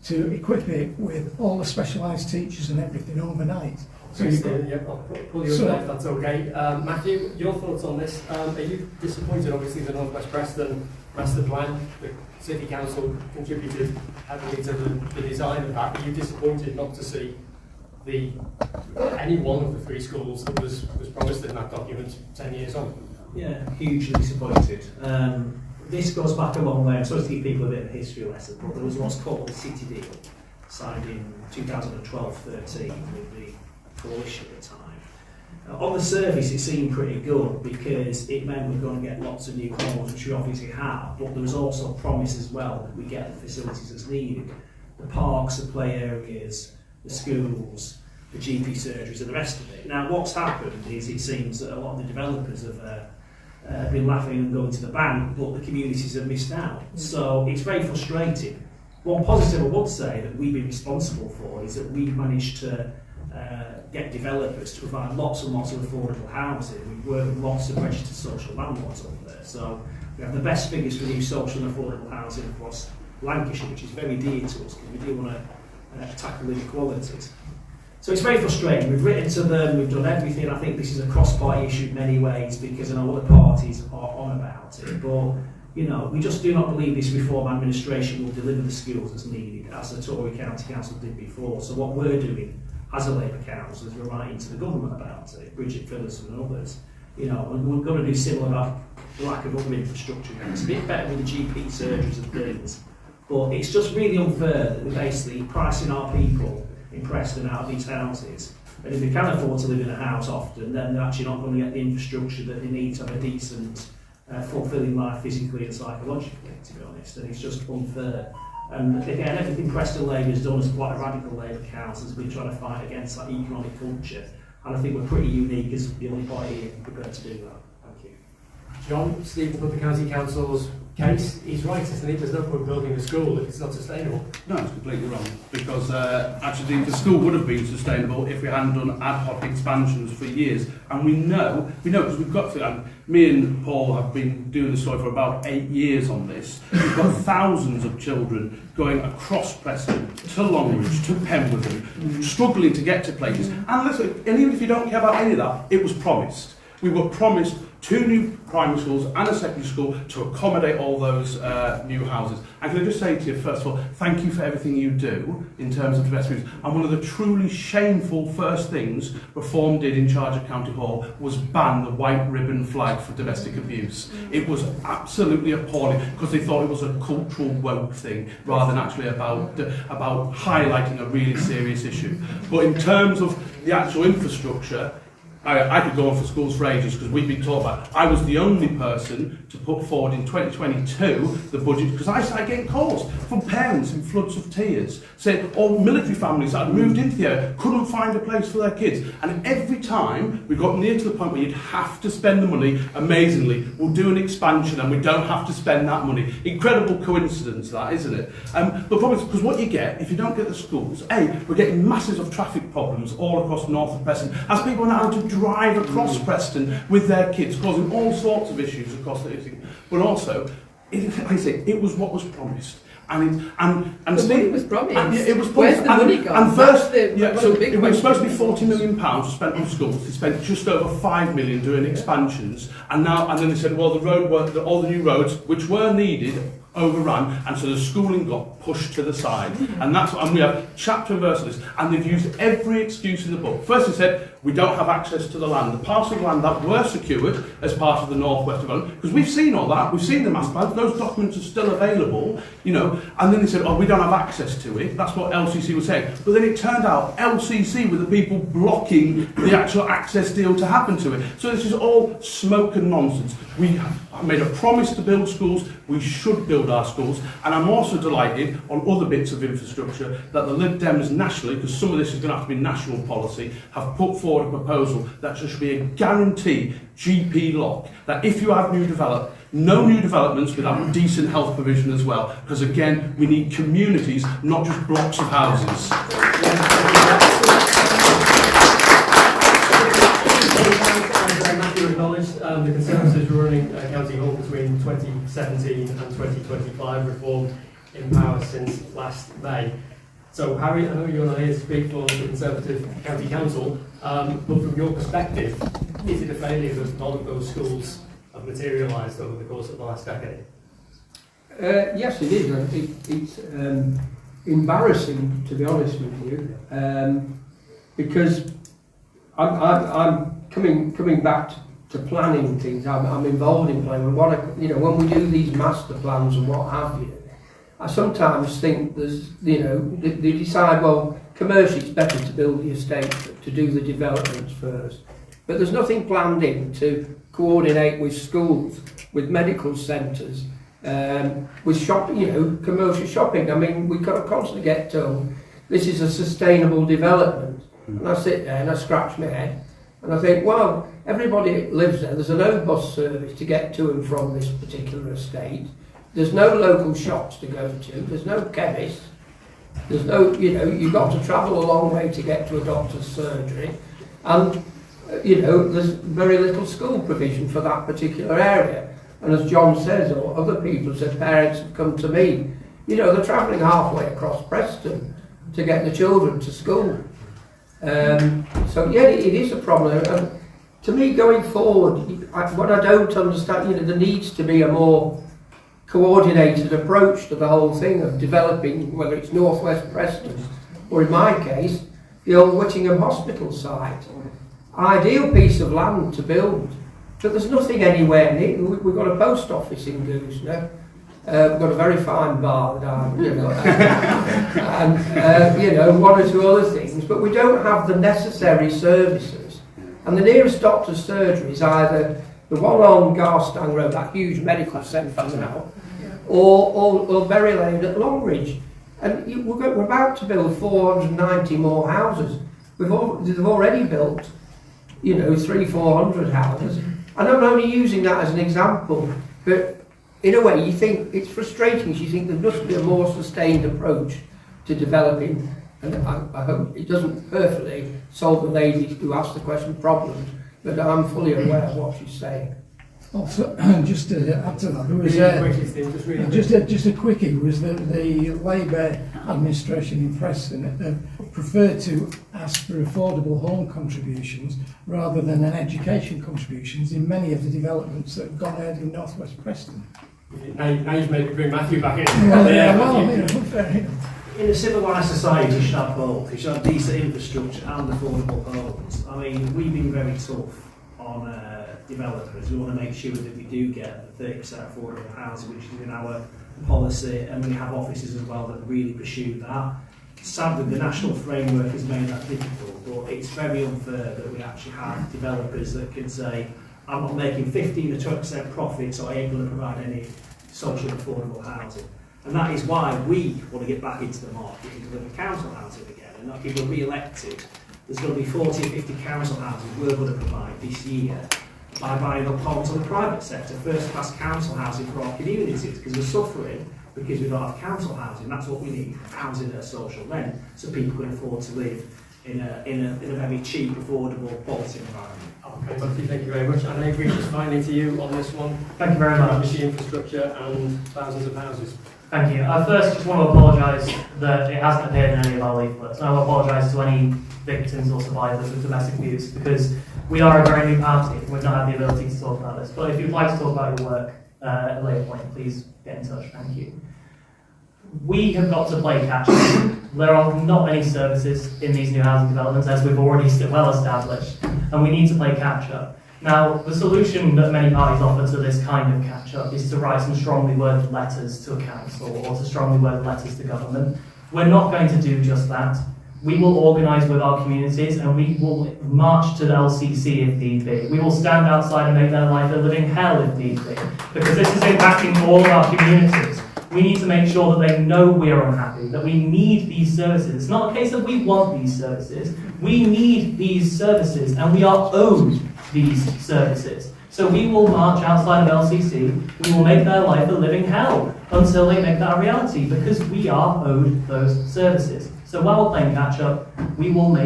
to equip it with all the specialised teachers and everything overnight. So you've got, Yeah, I'll pull you up if that's okay. Matthew, your thoughts on this? Are you disappointed? Obviously, the North West Preston master plan, the City Council contributed heavily to the design of that. Are you disappointed not to see any one of the 3 schools that was promised in that document 10 years on? Yeah, hugely disappointed. This goes back a long way. I'm supposed to give people a bit of a history lesson, but there was what's called the City Deal, signed in 2012-13 with the coalition at the time. On the surface, it seemed pretty good because it meant we're going to get lots of new homes, which we obviously have, but there was also a promise as well that we get the facilities that's needed. The parks, the play areas, the schools, the GP surgeries and the rest of it. Now, what's happened is it seems that a lot of the developers have been laughing and going to the bank, but the communities have missed out. So it's very frustrating. One positive I would say that we've been responsible for is that we've managed to get developers to provide lots and lots of affordable housing. We've worked with lots of registered social landlords up there. So we have the best figures for new social and affordable housing across Lancashire, which is very dear to us because we do want to tackle inequalities. So it's very frustrating. We've written to them, we've done everything. I think this is a cross-party issue in many ways because I know other parties are on about it. But, you know, we just do not believe this reform administration will deliver the skills as needed, as the Tory County Council did before. So what we're doing as a Labour Council is we're writing to the government about it, Bridget Phillipson and others. You know, and we're going to do similar about the lack of other infrastructure. It's a bit better with the GP surgeries and things. But it's just really unfair that we're basically pricing our people in Preston out of these houses, and if they can afford to live in a house often, then they're actually not going to get the infrastructure that they need to have a decent, fulfilling life physically and psychologically, to be honest, and it's just unfair. And again, everything Preston Labour has done as quite a radical Labour council has been trying to fight against that economic culture, and I think we're pretty unique as the only party here prepared to do that. Thank you. John, Steve, put the County Council's case. He's right, isn't he? There's no point building a school if it's not sustainable. No, it's completely wrong, because actually the school would have been sustainable if we hadn't done ad hoc expansions for years. And we know because we've got to, me and Paul have been doing this story for about 8 years on this. We've got thousands of children going across Preston to Longridge, to Penwortham, struggling to get to places. And listen, and even if you don't care about any of that, it was promised. We were promised 2 new primary schools and a secondary school to accommodate all those new houses. And can I just say to you, first of all, thank you for everything you do in terms of domestic abuse. And one of the truly shameful first things Reform did in charge of County Hall was ban the white ribbon flag for domestic abuse. It was absolutely appalling because they thought it was a cultural woke thing rather than actually about highlighting a really serious issue. But in terms of the actual infrastructure, I could go on for schools for ages because we've been taught about. I was the only person to put forward in 2022 the budget because I started getting calls from parents in floods of tears saying all military families that had moved into the area couldn't find a place for their kids. And every time we got near to the point where you'd have to spend the money, amazingly, we'll do an expansion and we don't have to spend that money. Incredible coincidence that, isn't it? But probably because what you get, if you don't get the schools, we're getting masses of traffic problems all across north of Preston as people are now to drive across Preston with their kids, causing all sorts of issues across the city. But also, like I say, it was what was promised. And the money was promised. It was promised. Where's the money gone? And first, so it was supposed to be £40 million spent on schools. They spent just over £5 million doing expansions, and then they said, well, all the new roads, which were needed, overrun, and so the schooling got pushed to the side. And we have chapter and verse on this, and they've used every excuse in the book. First they said, we don't have access to the land. The parcel of land that were secured as part of the North West development, because we've seen all that, we've seen the master plans, those documents are still available, and then they said, we don't have access to it. That's what LCC was saying. But then it turned out LCC were the people blocking the actual access deal to happen to it. So this is all smoke and nonsense. We have made a promise to build schools, we should build our schools, and I'm also delighted on other bits of infrastructure that the Lib Dems nationally, because some of this is going to have to be national policy, have put forward a proposal that there should be a guaranteed GP lock, that if you have no new developments without decent health provision as well, because again, we need communities, not just blocks of houses. Matthew acknowledged the Conservatives were running County Hall between 2017 and 2025, Reform in power since last May. So Harry, I know you're not here to speak for the Conservative County Council, but from your perspective, is it a failure that none of those schools have materialised over the course of the last decade? Yes, it is. It's embarrassing, to be honest with you, because I'm coming back to planning things. I'm involved in planning. When we do these master plans and what have you, I sometimes think they decide, well, commercially it's better to build the estate, to do the developments first. But there's nothing planned in to coordinate with schools, with medical centres, with shopping, commercial shopping. I mean, we constantly get told this is a sustainable development. And I sit there and I scratch my head and I think, well, everybody lives there. There's a no bus service to get to and from this particular estate. There's no local shops to go to. There's no chemist. There's no, you've got to travel a long way to get to a doctor's surgery. And, there's very little school provision for that particular area. And as John says, or other people said, parents have come to me, they're travelling halfway across Preston to get the children to school. So yeah, it is a problem. And to me, going forward, what I don't understand, there needs to be a more coordinated approach to the whole thing of developing, whether it's northwest Preston or in my case, the old Whittingham Hospital site. Ideal piece of land to build, but there's nothing anywhere near. We've got a post office in Goosner. We've got a very fine bar that and one or two other things, but we don't have the necessary services. And the nearest doctor's surgery is either the one on Garstang Road, that huge medical centre now, or Berry Lane at Longridge. And we're about to build 490 more houses. They've already built, 300-400 houses. And I'm only using that as an example, but in a way you think it's frustrating. You think there must be a more sustained approach to developing, and I hope it doesn't perfectly solve the lady who asked the question problems, but I'm fully aware of what she's saying. Also, just to add to that, there was just a quickie, was that the Labour administration in Preston preferred to ask for affordable home contributions rather than an education contributions in many of the developments that have gone ahead in northwest Preston. Now you've made me bring Matthew back in. Fair enough. In a civilised society, you should have both. You should have decent infrastructure and affordable homes. I mean, we've been very tough on developers. We want to make sure that we do get the 30% affordable housing, which is in our policy, and we have offices as well that really pursue that. Sadly, the national framework has made that difficult, but it's very unfair that we actually have developers that can say, I'm not making 15 or 20% profit, so I ain't going to provide any social affordable housing. And that is why we want to get back into the market and deliver council housing again. And if we're re-elected, there's going to be 40 or 50 council houses we're going to provide this year by buying up homes on the private sector, first-class council housing for our communities, because we're suffering because we don't have council housing. That's what we need, housing at a social rent, so people can afford to live in a very cheap, affordable, quality environment. Okay, Matthew, thank you very much. And I agree just finally to you on this one. Thank you very much. The infrastructure and thousands of houses. Thank you. I first just want to apologise that it hasn't appeared in any of our leaflets. And I will apologise to any victims or survivors of domestic abuse, because we are a very new party. We've not had the ability to talk about this. But if you'd like to talk about your work at a later point, please get in touch. Thank you. We have got to play catch up. There are not many services in these new housing developments, as we've already well established, and we need to play catch up. Now, the solution that many parties offer to this kind of catch up is to write some strongly worded letters to a council or to strongly worded letters to government. We're not going to do just that. We will organise with our communities and we will march to the LCC if need be. We will stand outside and make their life a living hell if need be, because this is impacting all of our communities. We need to make sure that they know we are unhappy, that we need these services. It's not a case of we want these services. We need these services and we are owed these services. So we will march outside of LCC, we will make their life a living hell until they make that a reality, because we are owed those services. So while we're playing catch up, we will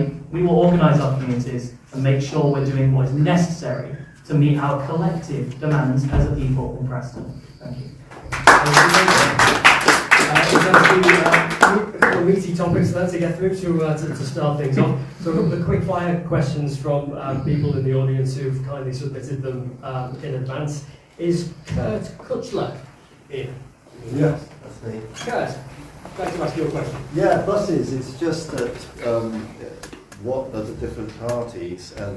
organise our communities and make sure we're doing what is necessary to meet our collective demands as a people in Preston. Thank you. It's a meaty topics then to get through to start things off. So a couple of quick fire questions from people in the audience who've kindly submitted them in advance. Is Kurt Kutchler here? Yes, that's me. Kurt, I'd like to ask you a question. Yeah, buses. It's just that what are the different parties are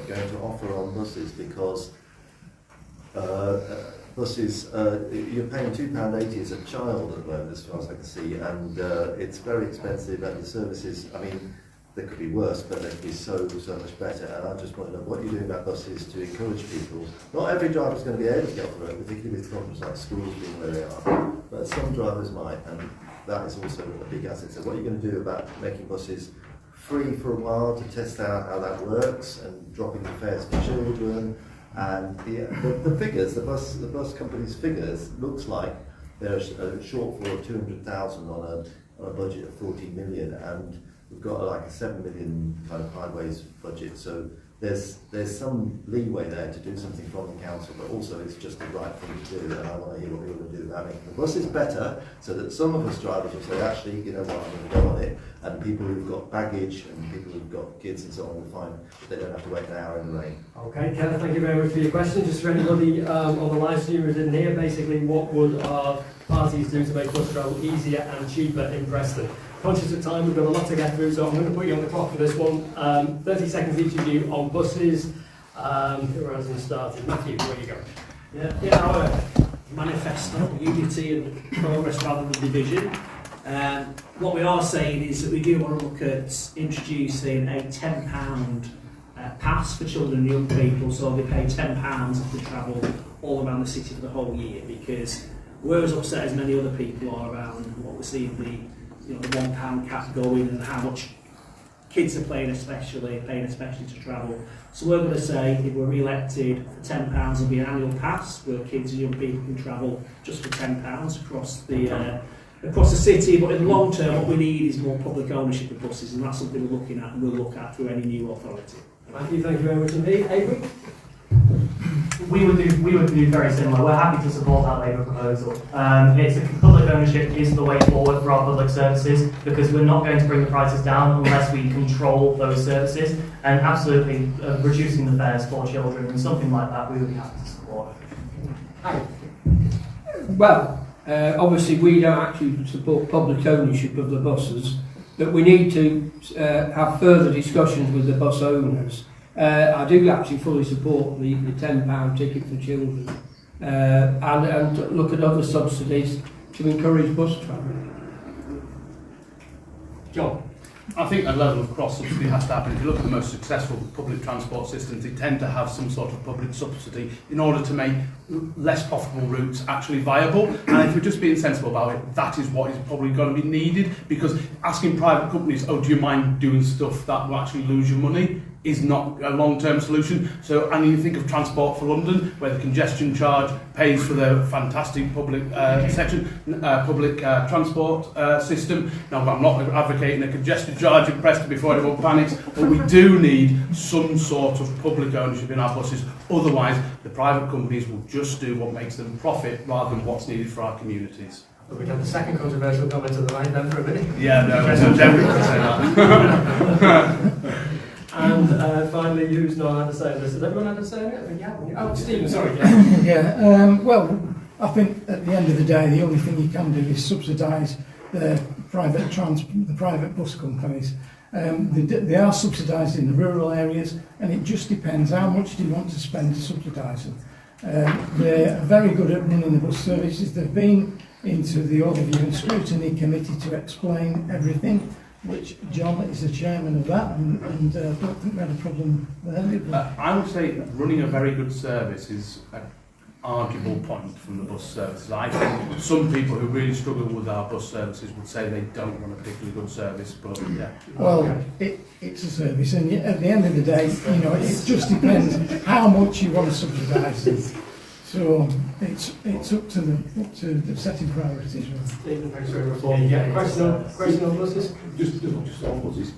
going to offer on buses, because buses, you're paying £2.80 as a child at the moment, as far as I can see, and it's very expensive, and the services, I mean, they could be worse, but they could be so much better. And I just want to know what you're doing about buses to encourage people. Not every driver is going to be able to get off the road, particularly with problems like schools being where they are, but some drivers might, and that is also a big asset. So what are you going to do about making buses free for a while to test out how that works, and dropping the fares for children? And the figures, the bus company's figures, looks like there's a shortfall of 200,000 on a budget of 40 million, and we've got like a 7 million kind of highways budget. So there's some leeway there to do something from the council, but also it's just the right thing to do. And I want to hear what you're going to do about making the buses better, so that some of us drivers will say, actually, you know what, I'm going to go on it. And people who've got baggage and people who've got kids and so on will find that they don't have to wait an hour in the rain. Okay, Kenneth, thank you very much for your question. Just for anybody on the live stream who didn't hear, basically what would our parties do to make bus travel easier and cheaper in Preston? Conscious of time, we've got a lot to get through, so I'm going to put you on the clock for this one. 30 seconds each of you on buses. Who hasn't started? Matthew, where you go? Yeah, our manifesto, unity and progress rather than division. What we are saying is that we do want to look at introducing a £10 pass for children and young people, so they pay £10 to travel all around the city for the whole year, because we're as upset as many other people are around what we're seeing the £1 cap going and how much kids are paying especially to travel. So we're going to say if we're re-elected, for £10 there'll be an annual pass where kids and young people can travel just for £10 across the city. But in the long term, what we need is more public ownership of buses, and that's something we're looking at and we'll look at through any new authority. Matthew, thank you very much indeed. Avery? We would do very similar. We're happy to support that Labour proposal. Public ownership is the way forward for our public services, because we're not going to bring the prices down unless we control those services, and absolutely reducing the fares for children and something like that we would be happy to support. Well, obviously we don't actually support public ownership of the buses, but we need to have further discussions with the bus owners. I do actually fully support the £10 ticket for children, and look at other subsidies to encourage bus travel. John? I think a level of cross-subsidy has to happen. If you look at the most successful public transport systems, they tend to have some sort of public subsidy in order to make less profitable routes actually viable. And if we're just being sensible about it, that is what is probably going to be needed, because asking private companies, oh, do you mind doing stuff that will actually lose you money, is not a long-term solution. So, and you think of Transport for London, where the congestion charge pays for the fantastic public transport system. Now, I'm not advocating a congestion charge in Preston before everyone panics, but we do need some sort of public ownership in our buses. Otherwise, the private companies will just do what makes them profit rather than what's needed for our communities. We have the second controversial comment to the right then for a minute. Yeah, no, definitely can say that. And finally, who's not had a say in this? Has everyone had a say in it? Yeah. Oh, Stephen, sorry. Well, I think at the end of the day, the only thing you can do is subsidise the private bus companies. They are subsidised in the rural areas, and it just depends how much do you want to spend to subsidise them. They're very good at running the bus services. They've been into the overview and scrutiny committee to explain everything, which John is the chairman of that, and I don't think we had a problem there. I would say running a very good service is an arguable point from the bus services. I think some people who really struggle with our bus services would say they don't want a particularly good service, but yeah. Well, it's a service, and at the end of the day, it just depends how much you want to subsidise it. So it's up to the setting priorities. Stephen, thanks very much. Yeah, question on buses? Just on buses.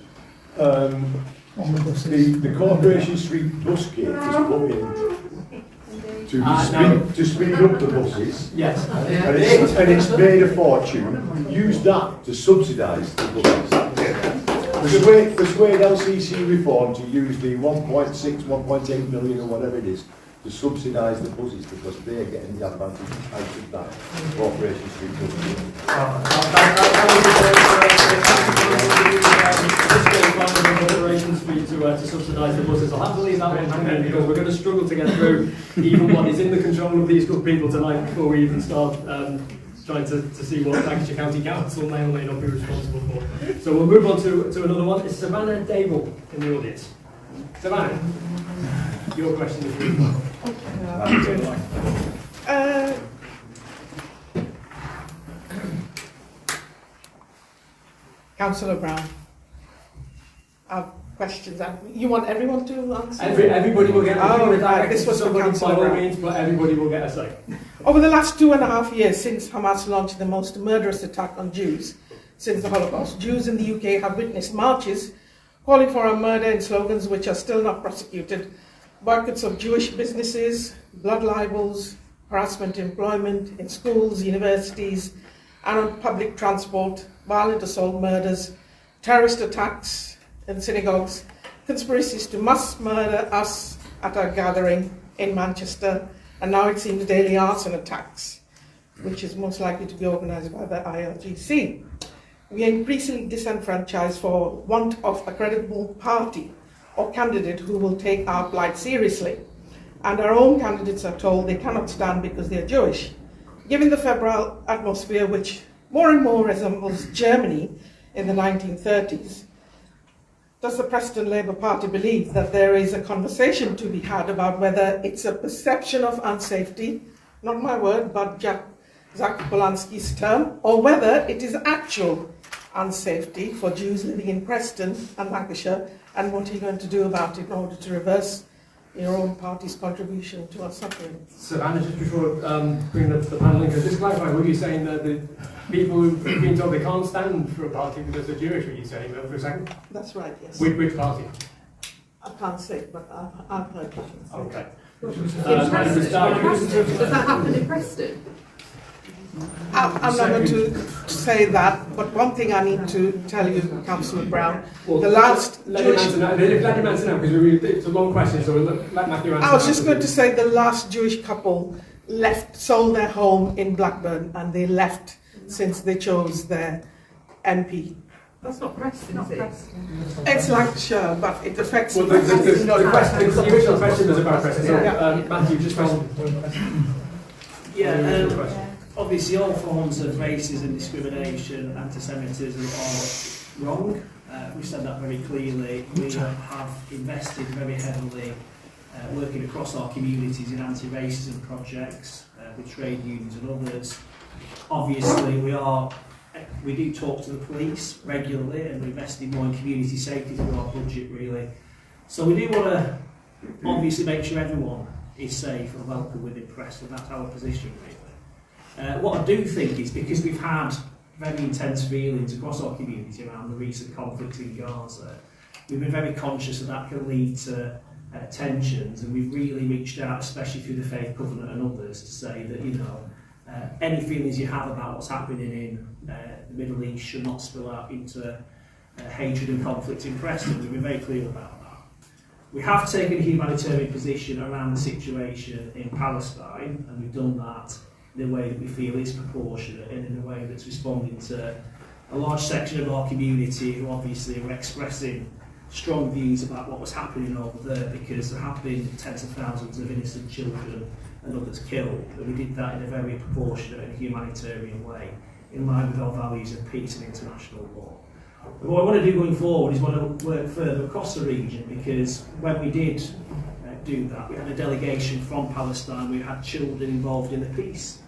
On the buses. The Corporation Street bus gate is put in to speed up the buses. Yes. And it's made a fortune. Use that to subsidise the buses. Persuade LCC reform to use the 1.6, 1.8 million or whatever it is to subsidise the buses because they're getting the advantage out of that Corporation Street to subsidise the buses. I'll have to leave that one hanging because we're going to struggle to get through even what is in the control of these good people tonight before we even start trying to see what Lancashire County Council may or may not be responsible for. So we'll move on to another one. It's Savannah Dable in the audience. Savannah, your question is really well. Councillor Brown, I have questions. You want everyone to answer? Everybody will get a right. This was for Councillor Brown. Means, but everybody will get a say. Over the last 2.5 years since Hamas launched the most murderous attack on Jews since the Holocaust, Jews in the UK have witnessed marches calling for a murder and slogans which are still not prosecuted, boycotts of Jewish businesses, blood libels, harassment employment in schools, universities, and on public transport, violent assault murders, terrorist attacks in synagogues, conspiracies to mass murder us at a gathering in Manchester, and now it seems daily arson attacks, which is most likely to be organised by the IRGC. We are increasingly disenfranchised for want of a credible party or candidate who will take our plight seriously. And our own candidates are told they cannot stand because they are Jewish. Given the febrile atmosphere which more and more resembles Germany in the 1930s, does the Preston Labour Party believe that there is a conversation to be had about whether it's a perception of unsafety, not my word, but Zach Polanski's term, or whether it is actual unsafety for Jews living in Preston and Lancashire, and what are you going to do about it in order to reverse your own party's contribution to our suffering? Savannah, just before bringing up to the panel, just clarify, were you saying that the people who've been told they can't stand for a party because they're Jewish, were you saying that for a second? That's right, yes. Which party? I can't say, but I've heard that. Okay. Does that happen in Preston? I'm not going to say that, but one thing I need to tell you, Councillor Brown, well, the last let him answer now, because it's a long question, so we'll let Matthew answer. I was just going to say the last Jewish couple sold their home in Blackburn, and they left since they chose their MP. That's not Preston, is it? It's Lancashire, but it affects the original question was about Preston, so Matthew, just question. Obviously all forms of racism, discrimination, anti-Semitism are wrong. We've said that very clearly. We have invested very heavily working across our communities in anti-racism projects with trade unions and others. Obviously we do talk to the police regularly, and we're investing more in community safety through our budget really. So we do want to obviously make sure everyone is safe and welcome within Preston. That's our position really. What I do think is, because we've had very intense feelings across our community around the recent conflict in Gaza, we've been very conscious that can lead to tensions, and we've really reached out, especially through the Faith Covenant and others, to say that any feelings you have about what's happening in the Middle East should not spill out into hatred and conflict in Preston. We've been very clear about that. We have taken a humanitarian position around the situation in Palestine, and we've done that in a way that we feel is proportionate and in a way that's responding to a large section of our community who obviously were expressing strong views about what was happening over there, because there have been tens of thousands of innocent children and others killed, and we did that in a very proportionate and humanitarian way, in line with our values of peace and international law. But what I want to do going forward is want to work further across the region, because when we did do that, we had a delegation from Palestine, we had children involved in the peace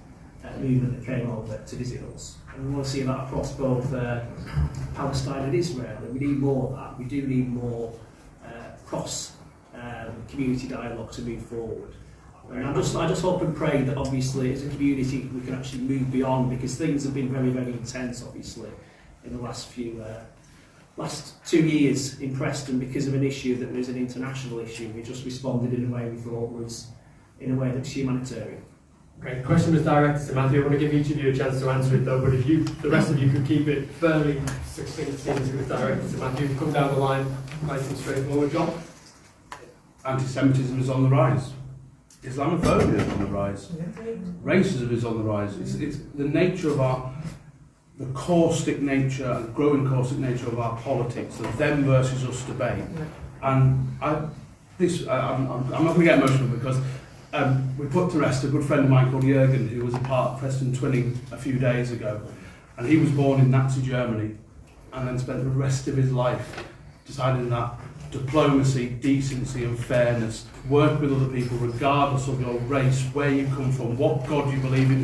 movement that came over to visit us. And we want to see that across both Palestine and Israel. And we need more of that. We do need more cross-community dialogue to move forward. And I just hope and pray that obviously as a community we can actually move beyond, because things have been very, very intense obviously in the last 2 years in Preston because of an issue that was an international issue. We just responded in a way we thought was in a way that's humanitarian. Great. The question was directed to Matthew. I want to give each of you a chance to answer it though, but if the rest of you could keep it fairly succinct, seeing as it was directed to Matthew. Come down the line, nice and straightforward. John? Anti-Semitism is on the rise. Islamophobia is on the rise. Racism is on the rise. It's the nature of the caustic nature, growing caustic nature of our politics, the them versus us debate. And I'm not going to get emotional because we put to rest a good friend of mine called Jürgen, who was a part of Preston Twinning a few days ago. And he was born in Nazi Germany and then spent the rest of his life deciding that diplomacy, decency and fairness, work with other people regardless of your race, where you come from, what God you believe in,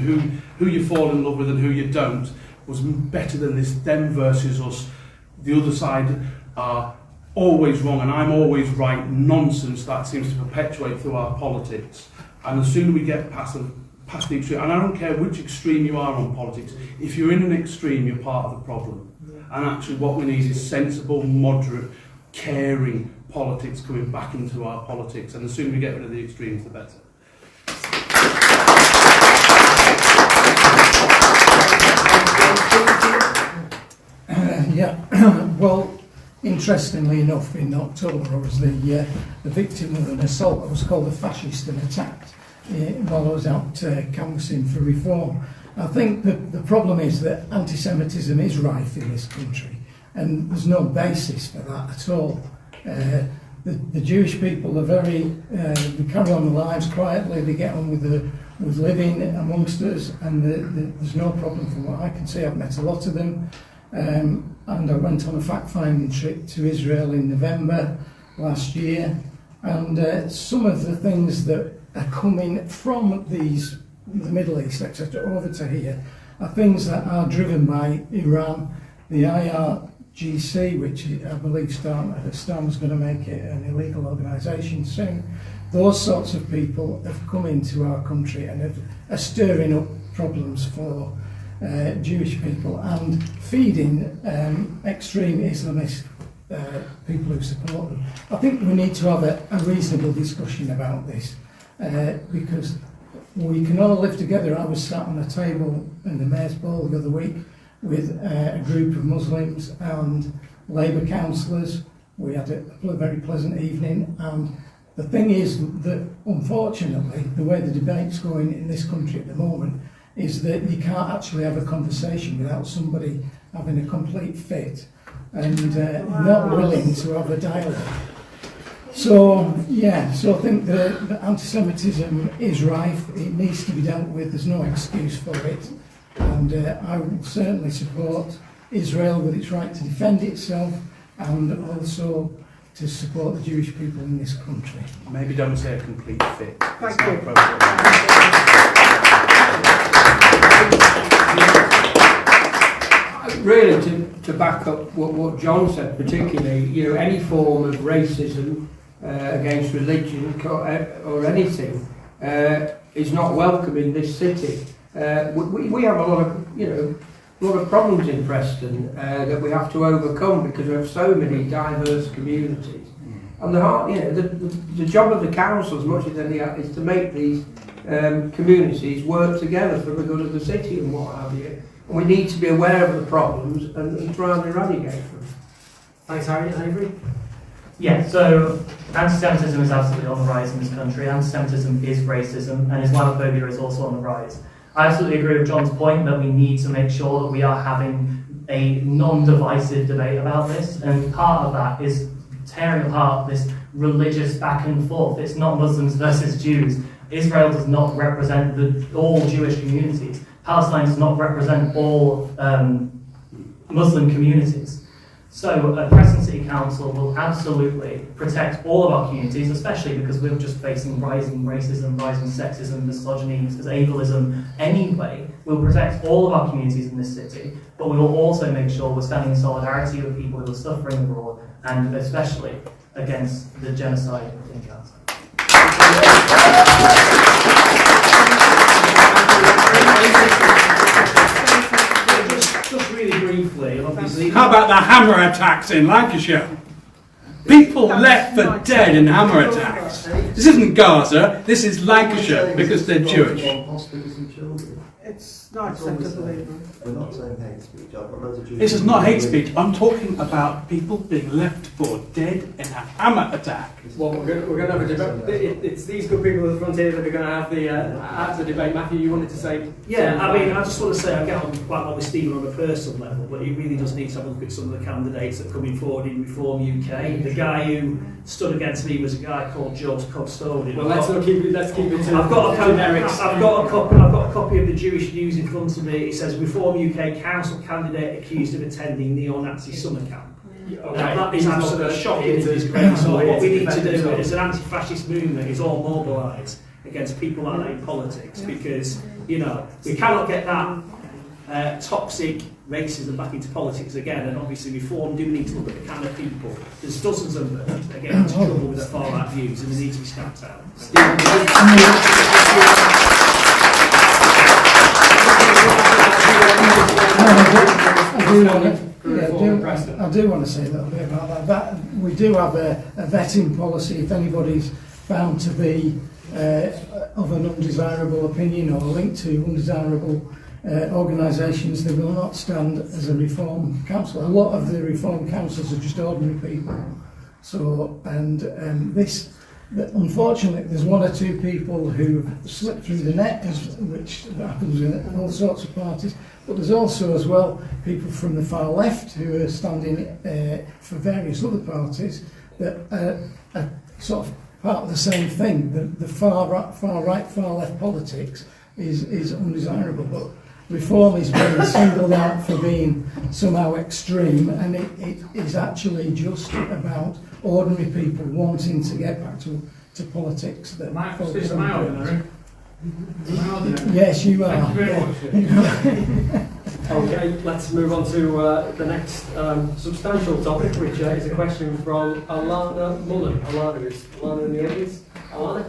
who you fall in love with and who you don't, was better than this them versus us. The other side are always wrong and I'm always right nonsense that seems to perpetuate through our politics. And the sooner we get past the extreme, and I don't care which extreme you are on politics, if you're in an extreme, you're part of the problem. And actually what we need is sensible, moderate, caring politics coming back into our politics, and the sooner we get rid of the extremes, the better. Well, interestingly enough, in October I was the victim of an assault that was called a fascist and attacked while I was out canvassing for reform. I think the problem is that anti-Semitism is rife in this country, and there's no basis for that at all. The Jewish people are very, they carry on their lives quietly, they get on with living amongst us, and there's no problem from what I can see. I've met a lot of them, and I went on a fact-finding trip to Israel in November last year, and some of the things that are coming from the Middle East, etc., over to here, are things that are driven by Iran, the IRGC, which I believe Starmer's going to make it an illegal organisation soon. Those sorts of people have come into our country and are stirring up problems for Jewish people and feeding extreme Islamist people who support them. I think we need to have a reasonable discussion about this because we can all live together. I was sat on a table in the Mayor's Ball the other week with a group of Muslims and Labour councillors. We had a very pleasant evening, and the thing is that unfortunately the way the debate's going in this country at the moment is that you can't actually have a conversation without somebody having a complete fit and not willing to have a dialogue. So I think that anti-Semitism is rife, it needs to be dealt with, there's no excuse for it, and I will certainly support Israel with its right to defend itself and also to support the Jewish people in this country. Maybe don't say a complete fit. Thank you. Really, to back up what John said, particularly, any form of racism against religion or anything is not welcome in this city. We have a lot of problems in Preston that we have to overcome because we have so many diverse communities. And the job of the council, as much as any, is to make these communities work together for the good of the city and what have you. And we need to be aware of the problems and try and eradicate them. Thanks, Harry. Avery? Yeah, so anti-Semitism is absolutely on the rise in this country. Anti-Semitism is racism, and Islamophobia is also on the rise. I absolutely agree with John's point that we need to make sure that we are having a non-divisive debate about this, and part of that is tearing apart this religious back and forth. It's not Muslims versus Jews. Israel does not represent all Jewish communities. Palestine does not represent all Muslim communities. So Preston City Council will absolutely protect all of our communities, especially because we're just facing rising racism, rising sexism, misogyny, ableism anyway. We'll protect all of our communities in this city, but we will also make sure we're standing in solidarity with people who are suffering abroad, and especially against the genocide in Gaza. Just really briefly, obviously. How about the hammer attacks in Lancashire? People left for dead in hammer attacks. This isn't Gaza, this is Lancashire because they're Jewish. It's not acceptable. We're not saying hate speech. I've got loads of Jews. This is not hate speech. I'm talking about people being left for dead in a hammer attack. Well, we're going to have a debate. It's these good people at the front here that are going to have the debate. Matthew, you wanted to say? Yeah, I mean, I just want to say I get on quite well with Stephen on a personal level, but he really does need to have a look at some of the candidates that are coming forward in Reform UK. The guy who stood against me was a guy called George Codstone. Well, let's keep it to I've got a copy of the Jewish News in front of me. It says Reform UK council candidate accused of attending neo-Nazi summer camp. Now, that is absolutely shocking and disgraceful. What we need to do as an anti-fascist movement is all mobilise against people like that in politics, because we cannot get that toxic racism back into politics again, and obviously Reform do need to look at the kind of people. There's dozens of them that get into trouble with their far-right views, and they need to be stamped out. I do want to say a little bit about that. We do have a vetting policy. If anybody's found to be of an undesirable opinion or linked to undesirable organisations, they will not stand as a Reform council. A lot of the Reform councils are just ordinary people. So, unfortunately, there's one or two people who slip through the net, which happens in all sorts of parties. But there's also, as well, people from the far left who are standing for various other parties that are sort of part of the same thing. The far right, far left politics is undesirable. But Reform is being singled out for being somehow extreme, and it is actually just about ordinary people wanting to get back to politics. That focus on yes, you are. Okay, let's move on to the next substantial topic, which is a question from Alana Mullen. Alana, is Alana in the audience? Alana?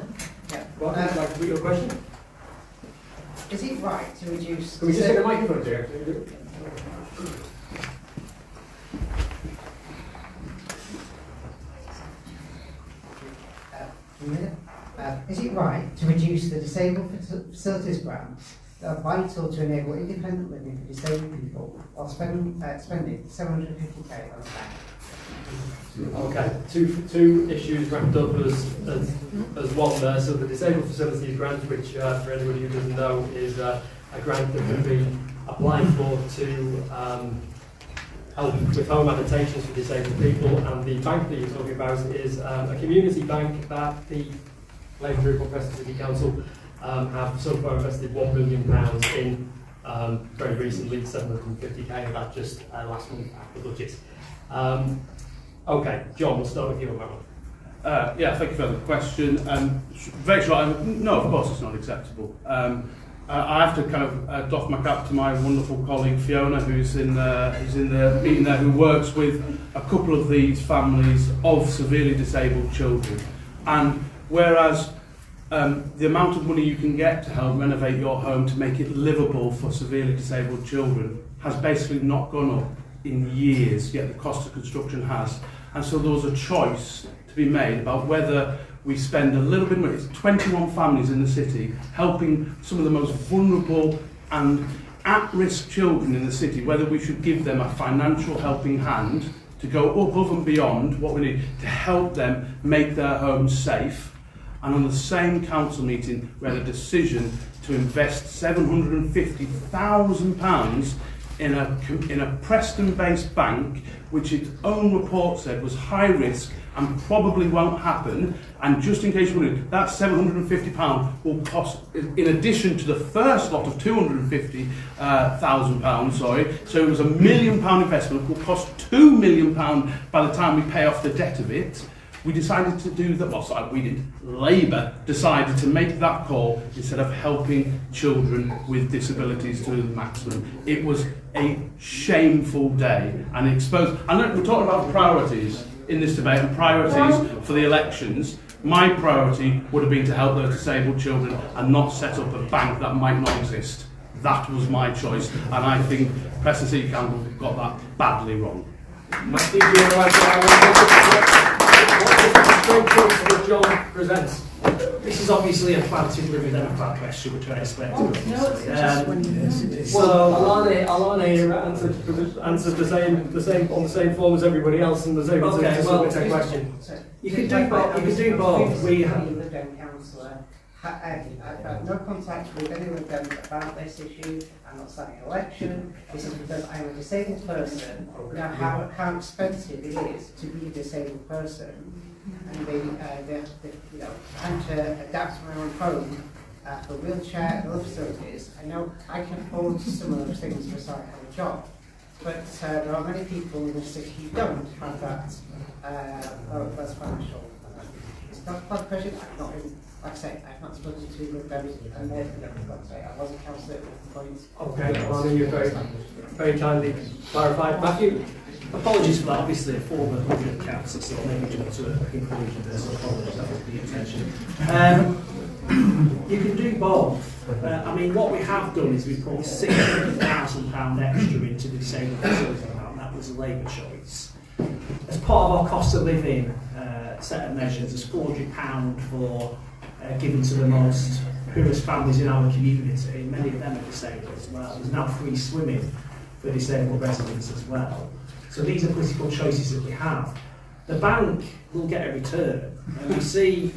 Yeah. What would you like to read your question? Is it right to reduce... Can we just get a microphone to you? Is it right to reduce the disabled facilities grants that are vital to enable independent living for disabled people while spending $750k on a bank? Okay, two issues wrapped up as one there. So the disabled facilities grant, which for anybody who doesn't know, is a grant that can be applied for to help with home adaptations for disabled people. And the bank that you're talking about is a community bank that the Labour Group of Preston City Council have so far invested £1 million in very recently, 750k of that just last month after the budget. Okay, John, we'll start with you on that one. Yeah, thank you for the question. Very short, no, of course it's not acceptable. I have to kind of doff my cap to my wonderful colleague Fiona, who's in the meeting there, who works with a couple of these families of severely disabled children. And whereas the amount of money you can get to help renovate your home to make it livable for severely disabled children has basically not gone up in years, yet the cost of construction has. And so there was a choice to be made about whether we spend a little bit more. It's 21 families in the city helping some of the most vulnerable and at-risk children in the city, whether we should give them a financial helping hand to go above and beyond what we need to help them make their homes safe. And on the same council meeting, we had a decision to invest £750,000 in a Preston-based bank, which its own report said was high risk and probably won't happen. And just in case you're wondering, that £750 will cost, in addition to the first lot of £250,000, so it was £1 million investment, will cost £2 million by the time we pay off the debt of it. We decided to do that, well, sorry, we did. Labour decided to make that call instead of helping children with disabilities to the maximum. It was a shameful day and exposed. And look, we're talking about priorities in this debate and priorities for the elections. My priority would have been to help those disabled children and not set up a bank that might not exist. That was my choice, and I think Preston City Council got that badly wrong. Matthew, do you want to answer that one? What's the constraint choice that John presents? This is obviously a planted Lib Democrat question, which I expect. No, it's Well, Alana answered the same on the same form as everybody else, and was able to submit a question. You can do both. You can do both. We have. Lib Dem councillor. I've had no contact with any Lib Dems about this issue. I'm not standing an election. This is because I'm a disabled person. Now, how expensive it is to be a disabled person, and trying to adapt my own home for wheelchair and other facilities. I know I can afford some of those things because I have a job, but there are many people in the city who don't have that that's financial. It's not blood pressure. I've not been, like I say, I've not spoken to Lib Dems, and I was a councillor at the point. Okay, well, you very kindly clarified. Matthew? Apologies for that, obviously a former Lib councillor, so maybe jump to a conclusion there, so apologies, that was the intention. You can do both. I mean, what we have done is we've put £600,000 extra into the disabled facility account. That was a Labour choice. As part of our cost of living set of measures, there's £400 for given to the most poorest families in our community. Many of them are disabled as well. There's now free swimming for disabled residents as well. So these are political choices that we have. The bank will get a return, and we see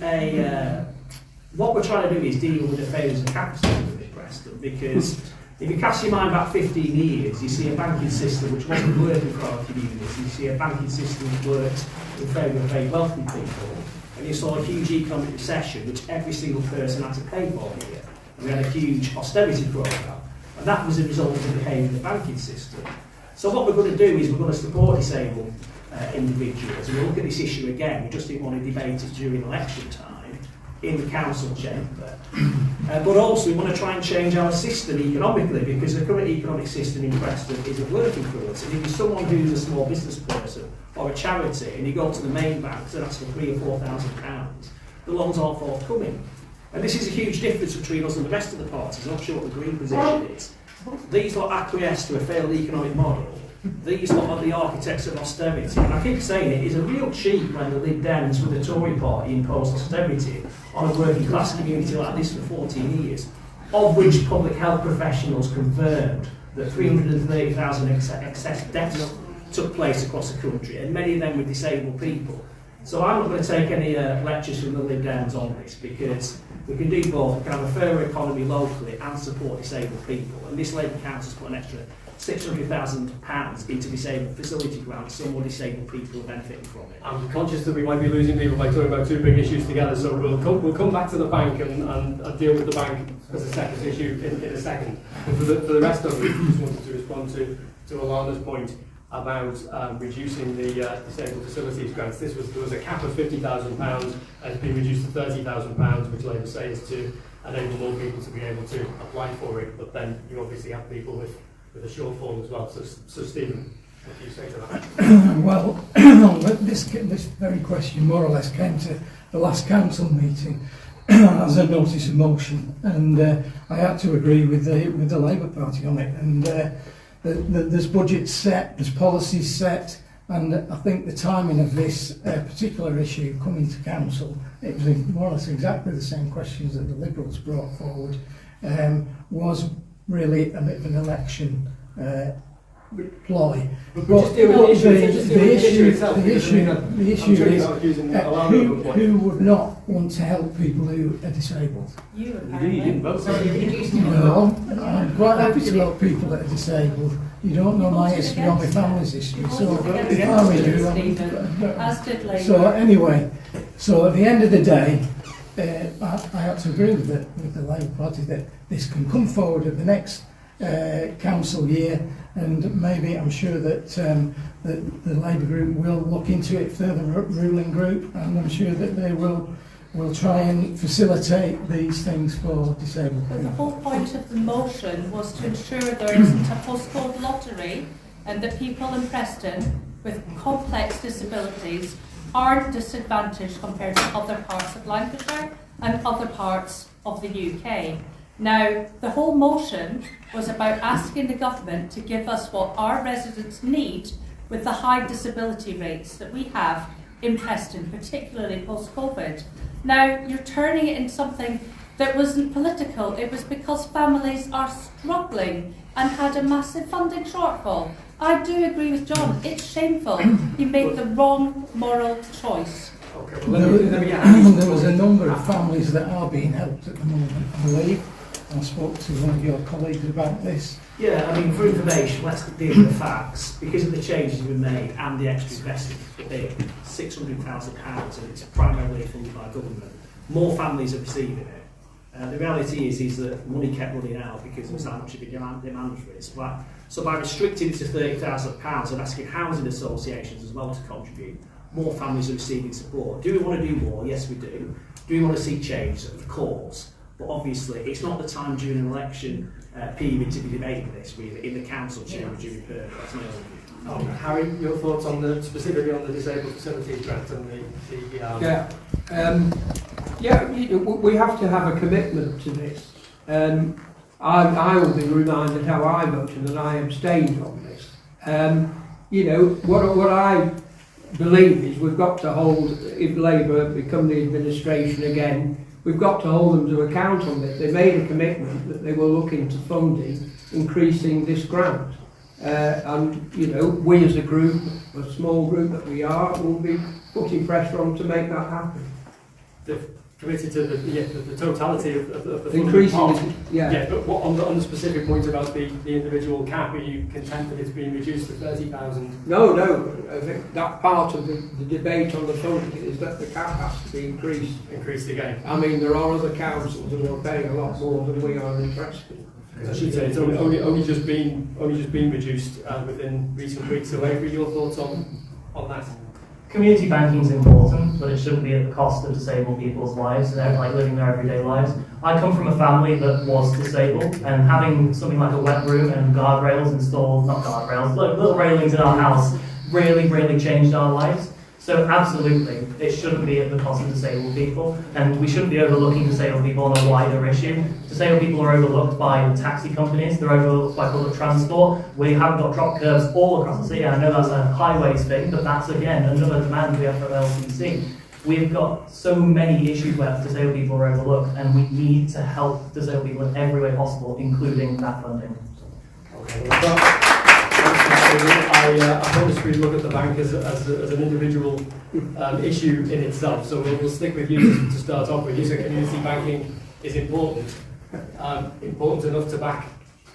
what we're trying to do is deal with the failures of capitalism in Preston, because if you cast your mind back 15 years, you see a banking system which wasn't working for our communities. You see a banking system which worked in favour of very wealthy people, and you saw a huge economic recession which every single person had to pay for here. And we had a huge austerity programme, and that was a result of the behaviour of the banking system. So what we're going to do is we're going to support disabled individuals, and we'll look at this issue again. We just didn't want to debate it during election time in the council chamber. But also we want to try and change our system economically, because the current economic system in Preston isn't working for us. And if you're someone who's a small business person or a charity and you go to the main banks and ask for £3,000 or £4,000, the loans aren't forthcoming. And this is a huge difference between us and the rest of the parties. I'm not sure what the Green position is. These lot acquiesce to a failed economic model. These lot are the architects of austerity. And I keep saying it is a real cheat when the Lib Dems with the Tory party imposed austerity on a working class community like this for 14 years, of which public health professionals confirmed that 330,000 excess deaths took place across the country, and many of them were disabled people. So I'm not going to take any lectures from the Lib Dems on this, because we can do both. We can have a fairer economy locally and support disabled people. And this Labour Council's put an extra £600,000 into disabled facility grants, so more disabled people are benefiting from it. I'm conscious that we might be losing people by talking about two big issues together, so we'll come back to the bank and deal with the bank as a separate issue in a second. But for the rest of it, I just wanted to respond to Alana's point about reducing the disabled facilities grants. There was a cap of £50,000, and it's been reduced to £30,000, which Labour say is to enable more people to be able to apply for it. But then you obviously have people with a shortfall as well. So Stephen, what do you say to that? Well, this very question more or less came to the last council meeting as a notice of motion, and I had to agree with the Labour Party on it. And there's budgets set, there's policies set, and I think the timing of this particular issue coming to council, it was more or less exactly the same questions that the Liberals brought forward, was really a bit of an election ploy. But the issue is who would not want to help people who are disabled? You No, I'm quite happy to help people that are disabled. You don't know my history or my family's history, so so anyway, so at the end of the day, I have to agree with the Labour Party that this can come forward at the next council year, and maybe I'm sure that the Labour group will look into it further, ruling group, and I'm sure that they will try and facilitate these things for disabled people. But the whole point of the motion was to ensure there isn't a postcode lottery, and that people in Preston with complex disabilities aren't disadvantaged compared to other parts of Lancashire and other parts of the UK. Now, the whole motion was about asking the government to give us what our residents need with the high disability rates that we have in Preston, particularly post-COVID. Now, you're turning it into something that wasn't political. It was because families are struggling and had a massive funding shortfall. I do agree with John. It's shameful. He made the wrong moral choice. Okay, well, there was a number of families that are being helped at the moment, I believe. I spoke to one of your colleagues about this. Yeah, I mean, for information, let's deal with the facts. Because of the changes we've made and the extra investment, £600,000, and it's primarily funded by government, more families are receiving it. The reality is that money kept running out because there was that much of a demand for it. So by restricting it to £30,000 and asking housing associations as well to contribute, more families are receiving support. Do we want to do more? Yes, we do. Do we want to see change? Of course. But obviously, it's not the time during an election period to be debating this, really, in the council chamber during Perth. That's my own view. Harry, your thoughts on specifically on the disabled facilities grant and we have to have a commitment to this. I will be reminded how I voted and I abstained on this. What I believe is we've got to hold, if Labour become the administration again, we've got to hold them to account on this. They made a commitment that they were looking to funding increasing this grant. We as a group, a small group that we are, will be putting pressure on to make that happen. They've committed to the totality of the increasing part. But what on the specific point about the individual cap, are you content that it's being reduced to 30,000? No. I think that part of the debate on the funding is that the cap has to be increased again. I mean, there are other councils who are paying a lot more than we are in Preston. I should say it's only just been reduced within recent weeks. So, Avery, your thoughts on that? Community banking is important, but it shouldn't be at the cost of disabled people's lives and like living their everyday lives. I come from a family that was disabled, and having something like a wet room and guardrails installed, not guardrails, little railings in our house really changed our lives. So absolutely, it shouldn't be at the cost of disabled people, and we shouldn't be overlooking disabled people on a wider issue. Disabled people are overlooked by taxi companies, they're overlooked by public transport. We haven't got drop curbs all across the city. I know that's a highways thing, but that's again another demand we have from LCC. We've got so many issues where disabled people are overlooked, and we need to help disabled people in every way possible, including that funding. Okay, well, I promise we look at the bank as an individual issue in itself. So we'll stick with you to start off with. You said community banking is important enough to back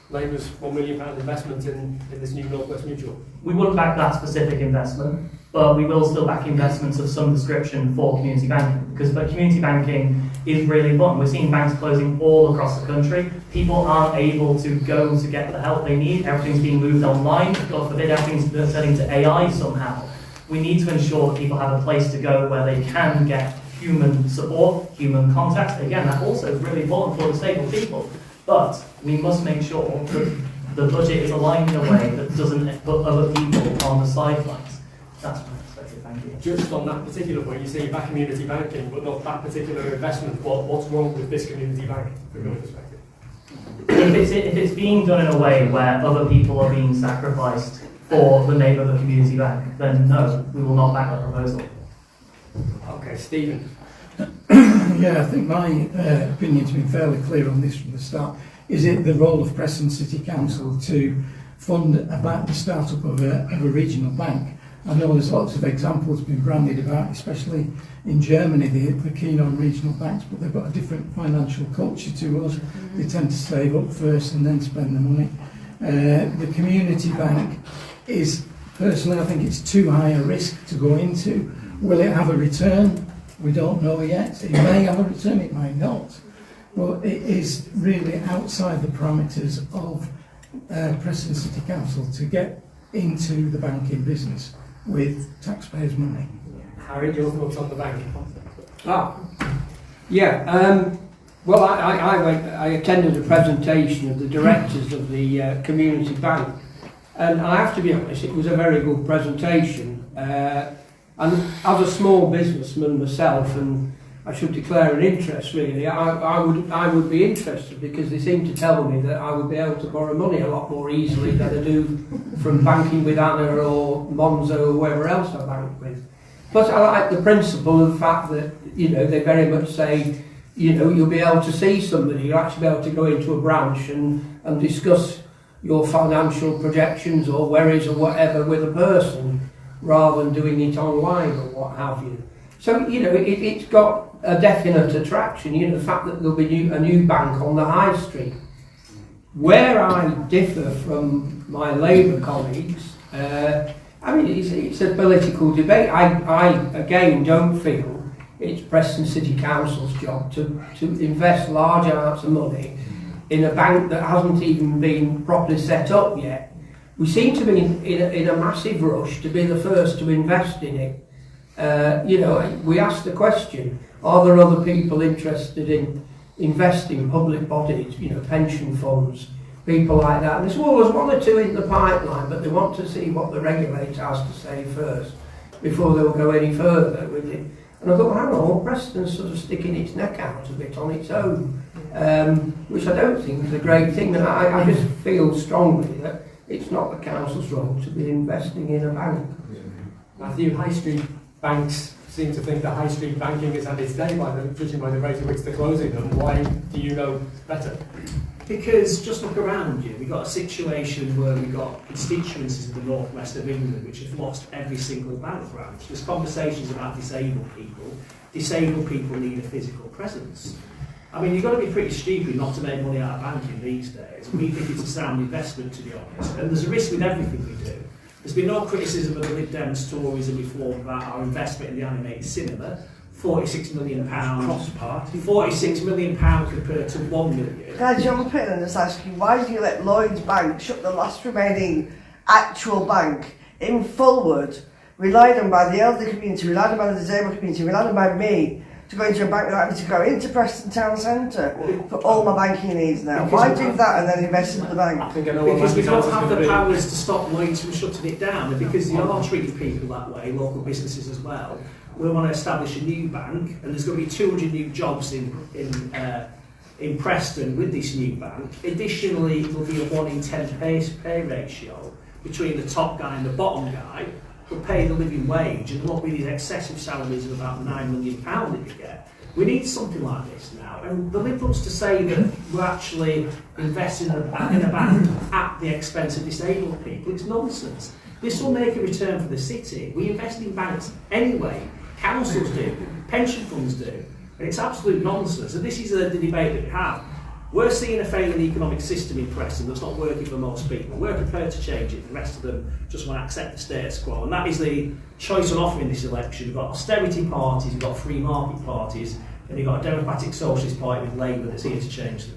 Labour's £1 million investment in this new North West Mutual. We wouldn't back that specific investment, but we will still back investments of some description for community banking, because community banking is really important. We're seeing banks closing all across the country. People aren't able to go to get the help they need. Everything's being moved online. God forbid, everything's turning to AI somehow. We need to ensure that people have a place to go where they can get human support, human contact. Again, that also is really important for disabled people. But we must make sure that the budget is aligned in a way that doesn't put other people on the sidelines. That's my perspective, thank you. Just on that particular point, you say you back community banking, but not that particular investment. What's wrong with this community bank from your perspective? If it's being done in a way where other people are being sacrificed for the name of a community bank, then no, we will not back that proposal. Okay, Stephen. Yeah, I think my opinion's been fairly clear on this from the start. Is it the role of Preston City Council to fund about the start-up of a regional bank? I know there's lots of examples been branded about, especially in Germany, they're keen on regional banks, but they've got a different financial culture to us. They tend to save up first and then spend the money. The community bank is, personally, I think it's too high a risk to go into. Will it have a return? We don't know yet. It may have a return, it might not. Well, it is really outside the parameters of Preston City Council to get into the banking business with taxpayers' money. Harry, your thoughts on the bank? Well, I attended a presentation of the directors of the community bank, and I have to be honest, it was a very good presentation. And as a small businessman myself, and I should declare an interest really. I would be interested because they seem to tell me that I would be able to borrow money a lot more easily than I do from banking with Anna or Monzo or whoever else I bank with. But I like the principle of the fact that, you know, they very much say, you know, you'll be able to see somebody, you'll actually be able to go into a branch and discuss your financial projections or worries or whatever with a person rather than doing it online or what have you. So, you know, it's got a definite attraction, you know, the fact that there'll be a new bank on the high street. Where I differ from my Labour colleagues, I mean, it's a political debate. I again, don't feel it's Preston City Council's job to invest large amounts of money in a bank that hasn't even been properly set up yet. We seem to be in a massive rush to be the first to invest in it. You know, we asked the question, are there other people interested in investing, public bodies, you know, pension funds, people like that? And there's always one or two in the pipeline, but they want to see what the regulator has to say first before they'll go any further with it. And I thought, hang on, Preston's sort of sticking its neck out a bit on its own, which I don't think is a great thing. And I just feel strongly that it's not the council's role to be investing in a bank. Matthew, high street banks seem to think that high street banking has had its day, judging by the rate at which they're closing them. Why do you know better? Because just look around you, we've got a situation where we've got constituencies in the northwest of England which have lost every single bank branch. There's conversations about disabled people. Disabled people need a physical presence. I mean, you've got to be pretty stupid not to make money out of banking these days. We think it's a sound investment, to be honest. And there's a risk with everything we do. There's been no criticism of the Lib Dems, Tories and Reform about our investment in the animated cinema. £46 million. Cross-party. £46 million compared to £1 million. Can I jump in and just ask you, why do you let Lloyds Bank shut the last remaining actual bank in Fulwood, relied on by the elderly community, relied on by the disabled community, relied on by me, to go into a bank without having to go into Preston Town Centre for all my banking needs now? Why do that and then invest in the bank? Because we don't have the powers to stop Lloyds from shutting it down, and because they are treating people that way, local businesses as well. We want to establish a new bank, and there's going to be 200 new jobs in Preston with this new bank. Additionally, there'll be a 1 in 10 pay ratio between the top guy and the bottom guy. Will pay the living wage, and there won't be these excessive salaries of about £9 million that you get. We need something like this now, and the Liberals to say that we're actually investing in a bank at the expense of disabled people, it's nonsense. This will make a return for the city. We invest in banks anyway. Councils do, pension funds do, and it's absolute nonsense. And this is the debate that we have. We're seeing a failing economic system in Preston that's not working for most people. We're prepared to change it. The rest of them just want to accept the status quo. And that is the choice on offer in this election. We've got austerity parties, we've got free market parties, and you've got a democratic socialist party with Labour that's here to change them.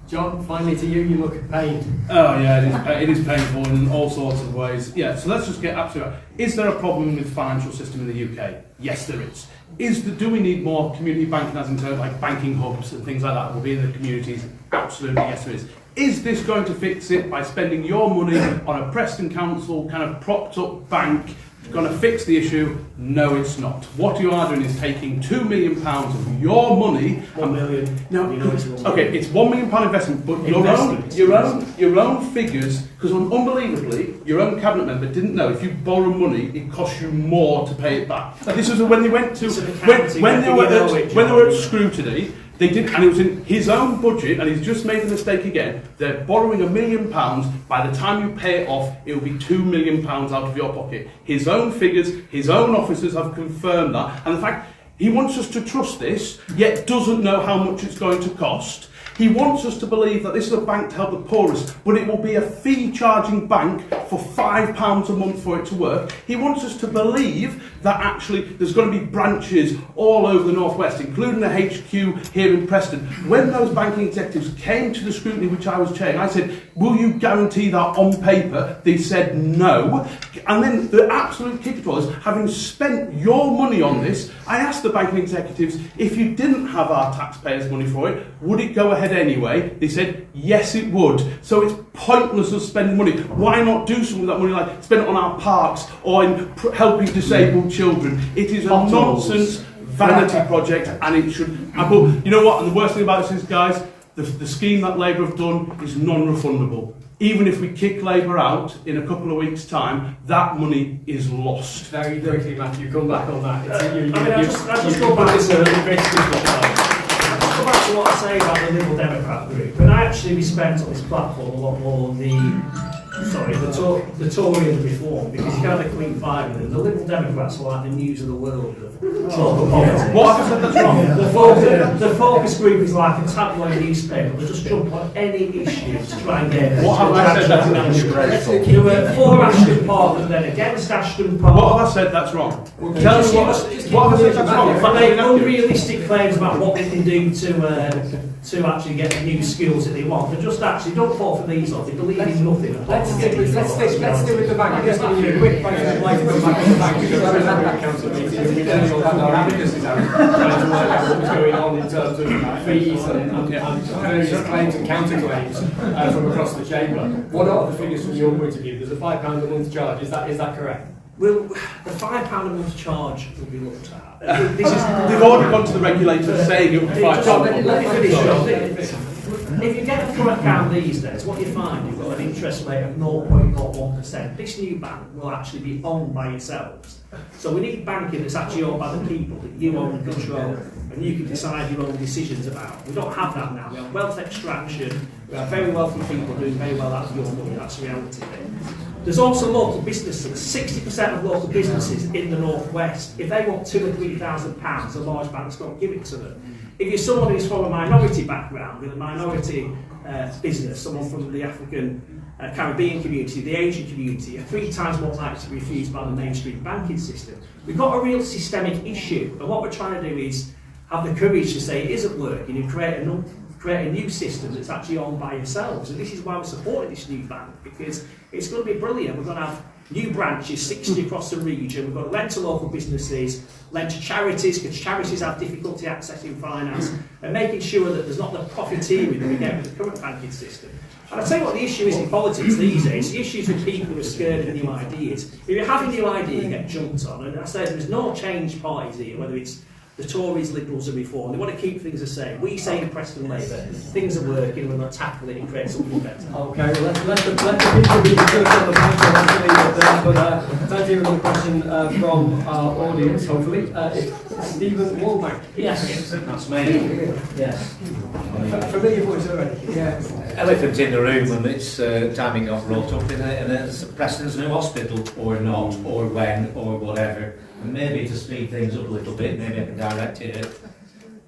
John, finally to you, you look at pain. Oh yeah, it is painful in all sorts of ways. Yeah, so let's just get absolutely right. Is there a problem with the financial system in the UK? Yes, there is. Do we need more community banking, as in terms of like banking hubs and things like that will be in the communities? Absolutely, yes there is. Is this going to fix it by spending your money on a Preston Council kind of propped up bank? Going to fix the issue? No, it's not. What you are doing is taking £2 million of your money. £1 million. No, okay, it's £1 million investment, but your own figures. Because unbelievably, your own cabinet member didn't know if you borrow money, it costs you more to pay it back. This was when they went to when they were at scrutiny. They did, and it was in his own budget, and he's just made the mistake again. They're borrowing £1 million. By the time you pay it off, it will be £2 million out of your pocket. His own figures, his own officers have confirmed that. And the fact he wants us to trust this, yet doesn't know how much it's going to cost. He wants us to believe that this is a bank to help the poorest, but it will be a fee-charging bank for £5 a month for it to work. He wants us to believe that actually there's going to be branches all over the northwest, including the HQ here in Preston. When those banking executives came to the scrutiny which I was chairing, I said, will you guarantee that on paper? They said no. And then the absolute kicker was, having spent your money on this, I asked the banking executives, if you didn't have our taxpayers' money for it, would it go ahead anyway? They said, yes it would. So it's pointless of spending money. Why not do something with that money, like spend it on our parks or in helping disabled children? It is a nonsense, vanity project, and it should. But you know what? And the worst thing about this is, guys, the scheme that Labour have done is non-refundable. Even if we kick Labour out in a couple of weeks' time, that money is lost. Very quickly, Matthew, come back on that. I just go back to what I say about the Liberal Democrat group. And I actually respect on this platform a lot more the Tory and the Reform, because you can't have a clean fight with them. The Liberal Democrats are like the news of the world of local politics. What have I said that's wrong? The focus group is like a tabloid newspaper. They just jump on any issue to try and get. What have I said that's disgraceful? You were for Ashton Park and then against Ashton Park. What have I said that's wrong? Tell me what have I said that's wrong? But they make unrealistic claims about what they can do to actually get the new skills that they want. They just actually don't fall for these ones. They believe in nothing. Let's stick with the bank. I'm just giving you a quick point of light to come back to the bank, because I was at that council meeting and we then all had our advocacies out trying to work out what was going on in terms of fees and various claims and counterclaims from across the chamber. What are the figures from your point of view? There's a £5 a month charge. Is that correct? Well, the £5 a month charge will be looked at. They've already gone to the regulator saying it will be £5. Let me finish. If you get a current account these days, what you find, you've got an interest rate of 0.01%. This new bank will actually be owned by yourselves. So we need banking that's actually owned by the people, that you own and control, and you can decide your own decisions about. We don't have that now. We have wealth extraction, we have very wealthy people doing very well out of your money. That's the reality of it. There's also local businesses. 60% of local businesses in the northwest, if they want £2,000 or £3,000, the large banks don't give it to them. If you're someone who's from a minority background, with a minority business, someone from the African Caribbean community, the Asian community, are 3 times more likely to be refused by the mainstream banking system. We've got a real systemic issue, and what we're trying to do is have the courage to say it isn't working and create a new system that's actually owned by yourselves. And this is why we're supporting this new bank, because it's going to be brilliant. We're going to have new branches, 60 across the region. We've got to lend to local businesses, lend to charities, because charities have difficulty accessing finance, and making sure that there's not the profiteering that we get with the current banking system. And I'll tell you what the issue is in politics these days. The issue is with people who are scared of new ideas. If you have a new idea, you get jumped on. And I say there's no change parties here, whether it's the Tories, Liberals and Reform. They want to keep things the same. We say in Preston Labour, things are working, we're going to tackle it and create something better. Okay, well, let the people be good on the bank, so let's leave it there. But time to hear another question from our audience, hopefully. Stephen Wallbank. Yes. That's me. Yes. Familiar voice already. Yeah. Elephant in the room, and it's timing got brought up in it's Preston's new hospital, or not, or when, or whatever. And maybe to speed things up a little bit, maybe I can direct it at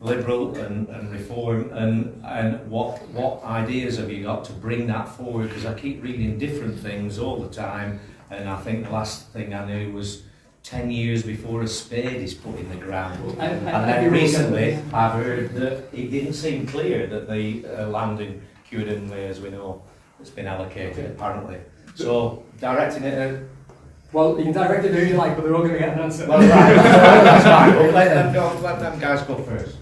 Liberal and Reform, and what ideas have you got to bring that forward? Because I keep reading different things all the time, and I think the last thing I knew was 10 years before a spade is put in the ground. And then recently I've heard that it didn't seem clear that the land in Curedon, as we know, has been allocated apparently. So directing it at... Well, you can direct it who you like, but they're all going to get an answer. Well, right, that's fine. Well, let them guys go first.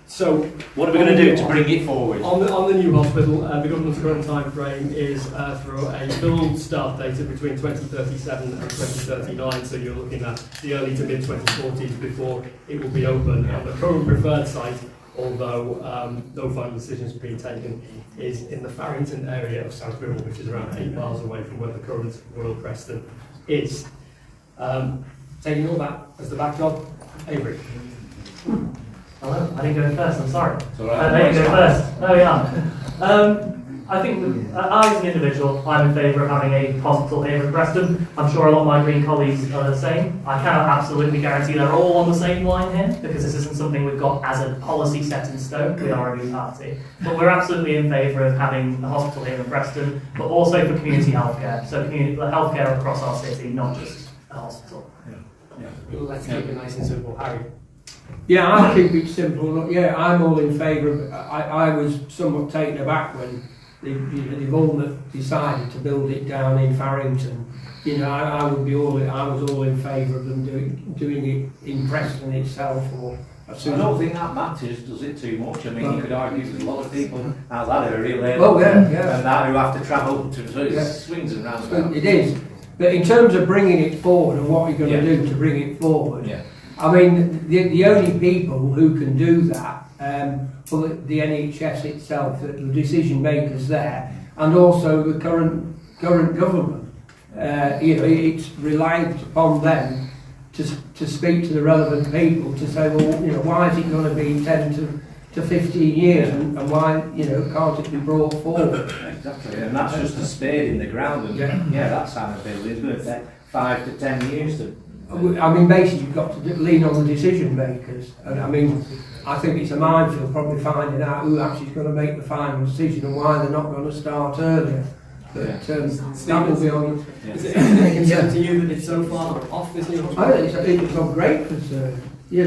So, what are we going to do to bring it forward? On the new hospital, the government's current time frame is for a build start date of between 2037 and 2039. So you're looking at the early to mid 2040s before it will be open. And the current preferred site, although no final decisions have been taken, is in the Farrington area of South Wirral, which is around 8 miles away from where the current Royal Preston is. Taking all that as the backdrop, Avery. Hello, I didn't go first, I'm sorry. It's all right. There you go first. There we are. I think I, as an individual, I'm in favour of having a hospital here in Preston. I'm sure a lot of my Green colleagues are the same. I cannot absolutely guarantee they're all on the same line here, because this isn't something we've got as a policy set in stone. We are a new party. But we're absolutely in favour of having a hospital here in Preston, but also for community healthcare. So community healthcare across our city, not just a hospital. Let's keep it nice and simple. Harry. Yeah, I'll keep it simple. Yeah, I'm all in favour of it. I was somewhat taken aback when they've all decided to build it down in Farrington. You know, I was all in favour of them doing it in Preston itself. I don't think that matters, does it, too much? I mean, you could argue there's a lot of people out that area, and that who have to travel to swings and roundabouts. It is. But in terms of bringing it forward and what you're going to do to bring it forward, I mean, the only people who can do that for the NHS itself, the decision makers there, and also the current government. It's reliant upon them to speak to the relevant people to say, well, why is it going to be 10 to 15 years, and why, can't it be brought forward? Exactly, and that's just a spade in the ground, and that's how it is. It's going to take 5 to 10 years to. I mean, basically, you've got to lean on the decision makers, and I mean, I think it's a minefield probably finding out who actually is going to make the final decision and why they're not going to start earlier. But that will be on. Is it anything concern to you that it's so far off this new hospital? I think it's of great concern. You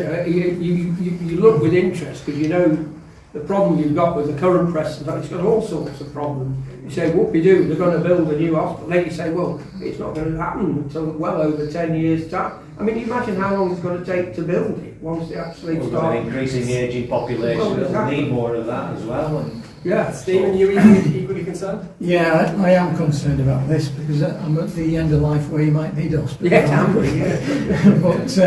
look with interest because the problem you've got with the current Preston, it's got all sorts of problems. You say, whoop-de-doo, they're going to build a new hospital. Then you say, well, it's not going to happen until well over 10 years' time. I mean, you imagine how long it's going to take to build it once they actually start. An increasing ageing population, we'll need more of that as well. And Stephen, you equally concerned? Yeah, I am concerned about this because I'm at the end of life where you might need a hospital. But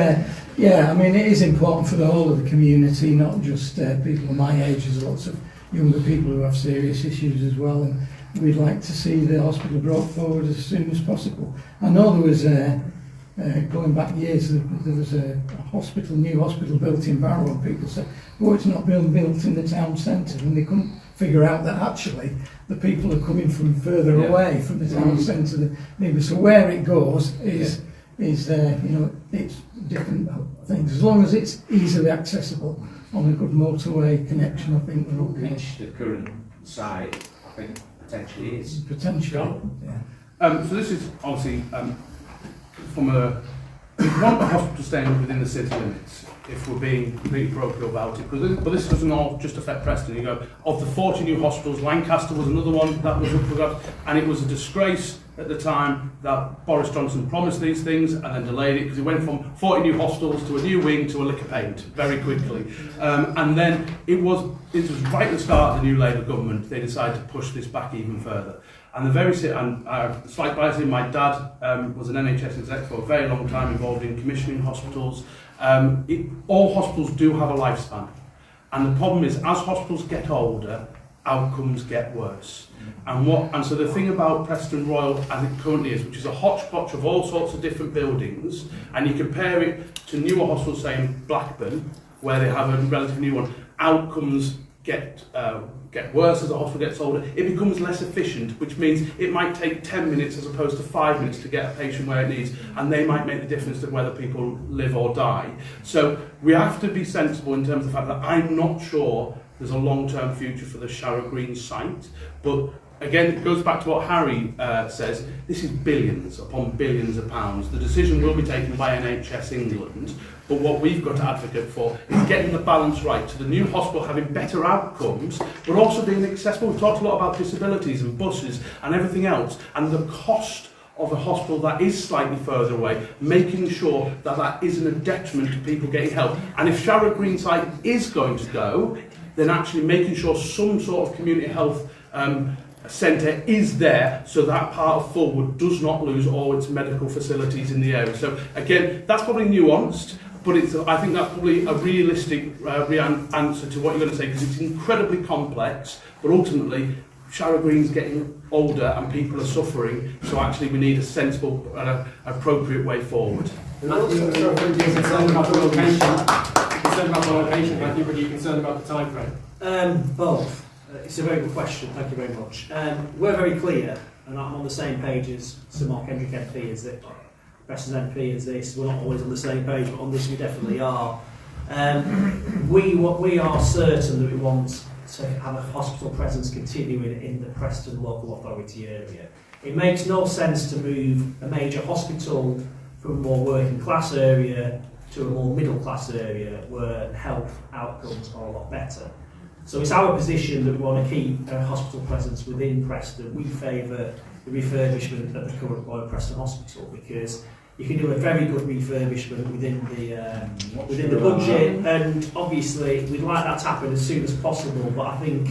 I mean, it is important for the whole of the community, not just people of my age. There's lots of younger people who have serious issues as well, and we'd like to see the hospital brought forward as soon as possible. I know there was, going back years, there was a new hospital built in Barrow, and people said, oh, it's not being built in the town centre, and they couldn't figure out that actually the people are coming from further away from the town centre. So where it goes is it's different things. As long as it's easily accessible on a good motorway connection, I think we're okay. Which the current site, I think, potentially is. Potentially, So this is obviously from we want the hospital staying within the city limits, if we're being completely parochial about it, but this doesn't all just affect Preston. You go, of the 40 new hospitals, Lancaster was another one that was up for grabs, and it was a disgrace at the time that Boris Johnson promised these things and then delayed it, because it went from 40 new hospitals to a new wing to a lick of paint very quickly. And then it was right at the start of the new Labour government, they decided to push this back even further. And slight bias in, my dad was an NHS exec for a very long time, involved in commissioning hospitals. All hospitals do have a lifespan. And the problem is, as hospitals get older, outcomes get worse. And so the thing about Preston Royal as it currently is, which is a hodgepodge of all sorts of different buildings, and you compare it to newer hospitals, say in Blackburn, where they have a relatively new one, outcomes get worse as the hospital gets older. It becomes less efficient, which means it might take 10 minutes as opposed to 5 minutes to get a patient where it needs, and they might make the difference to whether people live or die. So we have to be sensible in terms of the fact that I'm not sure there's a long-term future for the Sharrow Green site, but again, it goes back to what Harry says. This is billions upon billions of pounds. The decision will be taken by NHS England, but what we've got to advocate for is getting the balance right to the new hospital having better outcomes, but also being accessible. We've talked a lot about disabilities and buses and everything else, and the cost of a hospital that is slightly further away, making sure that that isn't a detriment to people getting help. And if Sharrow Green site is going to go, then actually making sure some sort of community health centre is there, so that part of Fulwood does not lose all its medical facilities in the area. So again, that's probably nuanced, but I think that's probably a realistic answer to what you're going to say, because it's incredibly complex, but ultimately Sharrow Green's getting older and people are suffering, so actually we need a sensible and appropriate way forward. Matthew, you're concerned about the location. Concerned about the location, Matthew, but you're concerned about the time frame? Both. It's a very good question, thank you very much. We're very clear, and I'm on the same page as Sir Mark Hendrick MP, as it, Preston MP as this. We're not always on the same page, but on this we definitely are. We are certain that we want to have a hospital presence continuing in the Preston local authority area. It makes no sense to move a major hospital from a more working class area to a more middle class area where health outcomes are a lot better. So it's our position that we want to keep a hospital presence within Preston. We favour the refurbishment of the current Royal Preston Hospital, because you can do a very good refurbishment within the budget, and obviously we'd like that to happen as soon as possible, but I think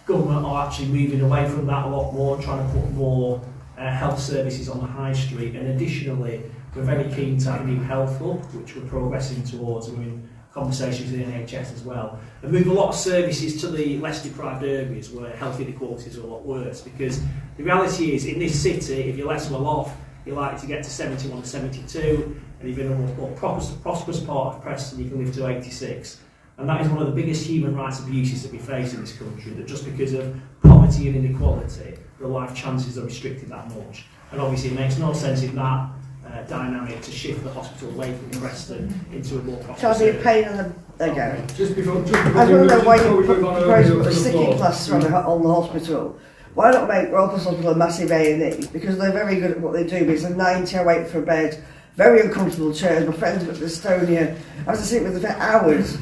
government are actually moving away from that a lot more, trying to put more health services on the high street, and additionally we're very keen to have a new health hub, which we're progressing towards, and we're in conversations with the NHS as well, and move a lot of services to the less deprived areas where health inequalities are a lot worse, because the reality is in this city, if you're less well off, you're likely to get to 71 to 72, and if you're in a more prosperous part of Preston, you can live to 86. And that is one of the biggest human rights abuses that we face in this country, that just because of poverty and inequality, the life chances are restricted that much. And obviously it makes no sense in that dynamic to shift the hospital away from Preston into a more prosperous Shall I be a area. pain in the again? Just before I don't know why you put the the sticking plaster on the hospital. Why not make Roper's Hospital a massive A&E? Because they're very good at what they do. It's a 90-hour wait for a bed, very uncomfortable chairs. My friend at Estonia has to sit with her for hours,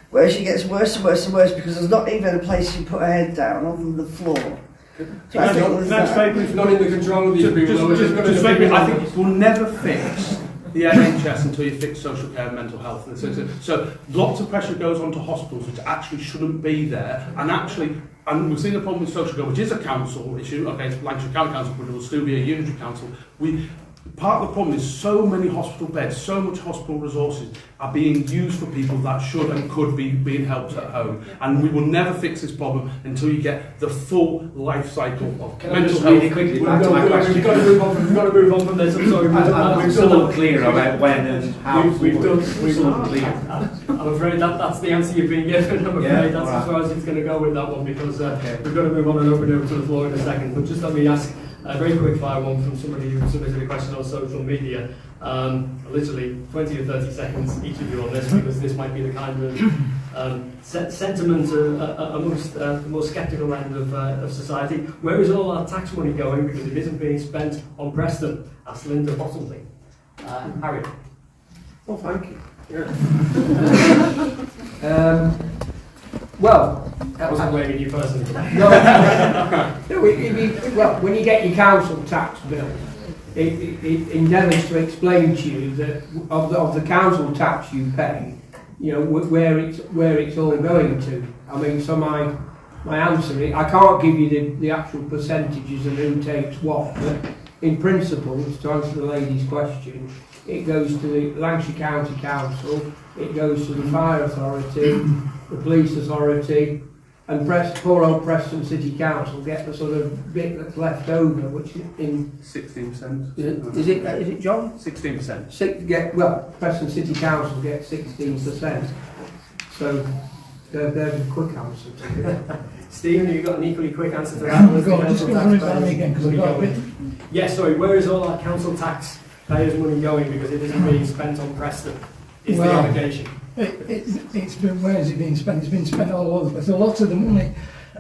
where she gets worse and worse and worse because there's not even a place she put her head down other than the floor. So I think not in the control of these people. I think it will never fix the NHS until you fix social care and mental health. So lots of pressure goes onto hospitals which actually shouldn't be there, and we've seen the problem with social care, which is a council issue. Okay, it's Lancashire County Council, but it will still be a unitary council. Part of the problem is so many hospital beds, so much hospital resources are being used for people that should and could be being helped at home. And we will never fix this problem until you get the full life cycle of mental health. Really quickly back to my question. We've got to move on from this. I'm sorry. I'm still unclear about when and how. We've done clear. I'm afraid that's the answer you've been given. I'm afraid that's as far as it's going to go with that one, because we've got to move on and open over to the floor in a second. But just let me ask a very quick fire one from somebody who submitted a question on social media. Literally 20 or 30 seconds each of you on this, because this might be the kind of sentiment amongst the more sceptical end of society. Where is all our tax money going? Because it isn't being spent on Preston. Asked Linda Bottomley. Harry. Well, thank you. Well, I wasn't blaming you personally. Well, when you get your council tax bill, it endeavours to explain to you that of the council tax you pay, you know, where it's all going to. I mean, so my answer, I can't give you the actual percentages of who takes what, but in principle, to answer the lady's question, it goes to the Lancashire County Council, it goes to the Fire Authority, the Police Authority, and poor old Preston City Council get the sort of bit that's left over, which is in 16%. Is it John? 16%. Preston City Council gets 16%. So they're the quick answer to it. Stephen, have you got an equally quick answer to that? Just go through that again, because I've got a bit. Yes, sorry, where is all our council tax payers' money going? Because it isn't being spent on Preston, is the allegation. It's been, where has it been spent? It's been spent all over. But a lot of the money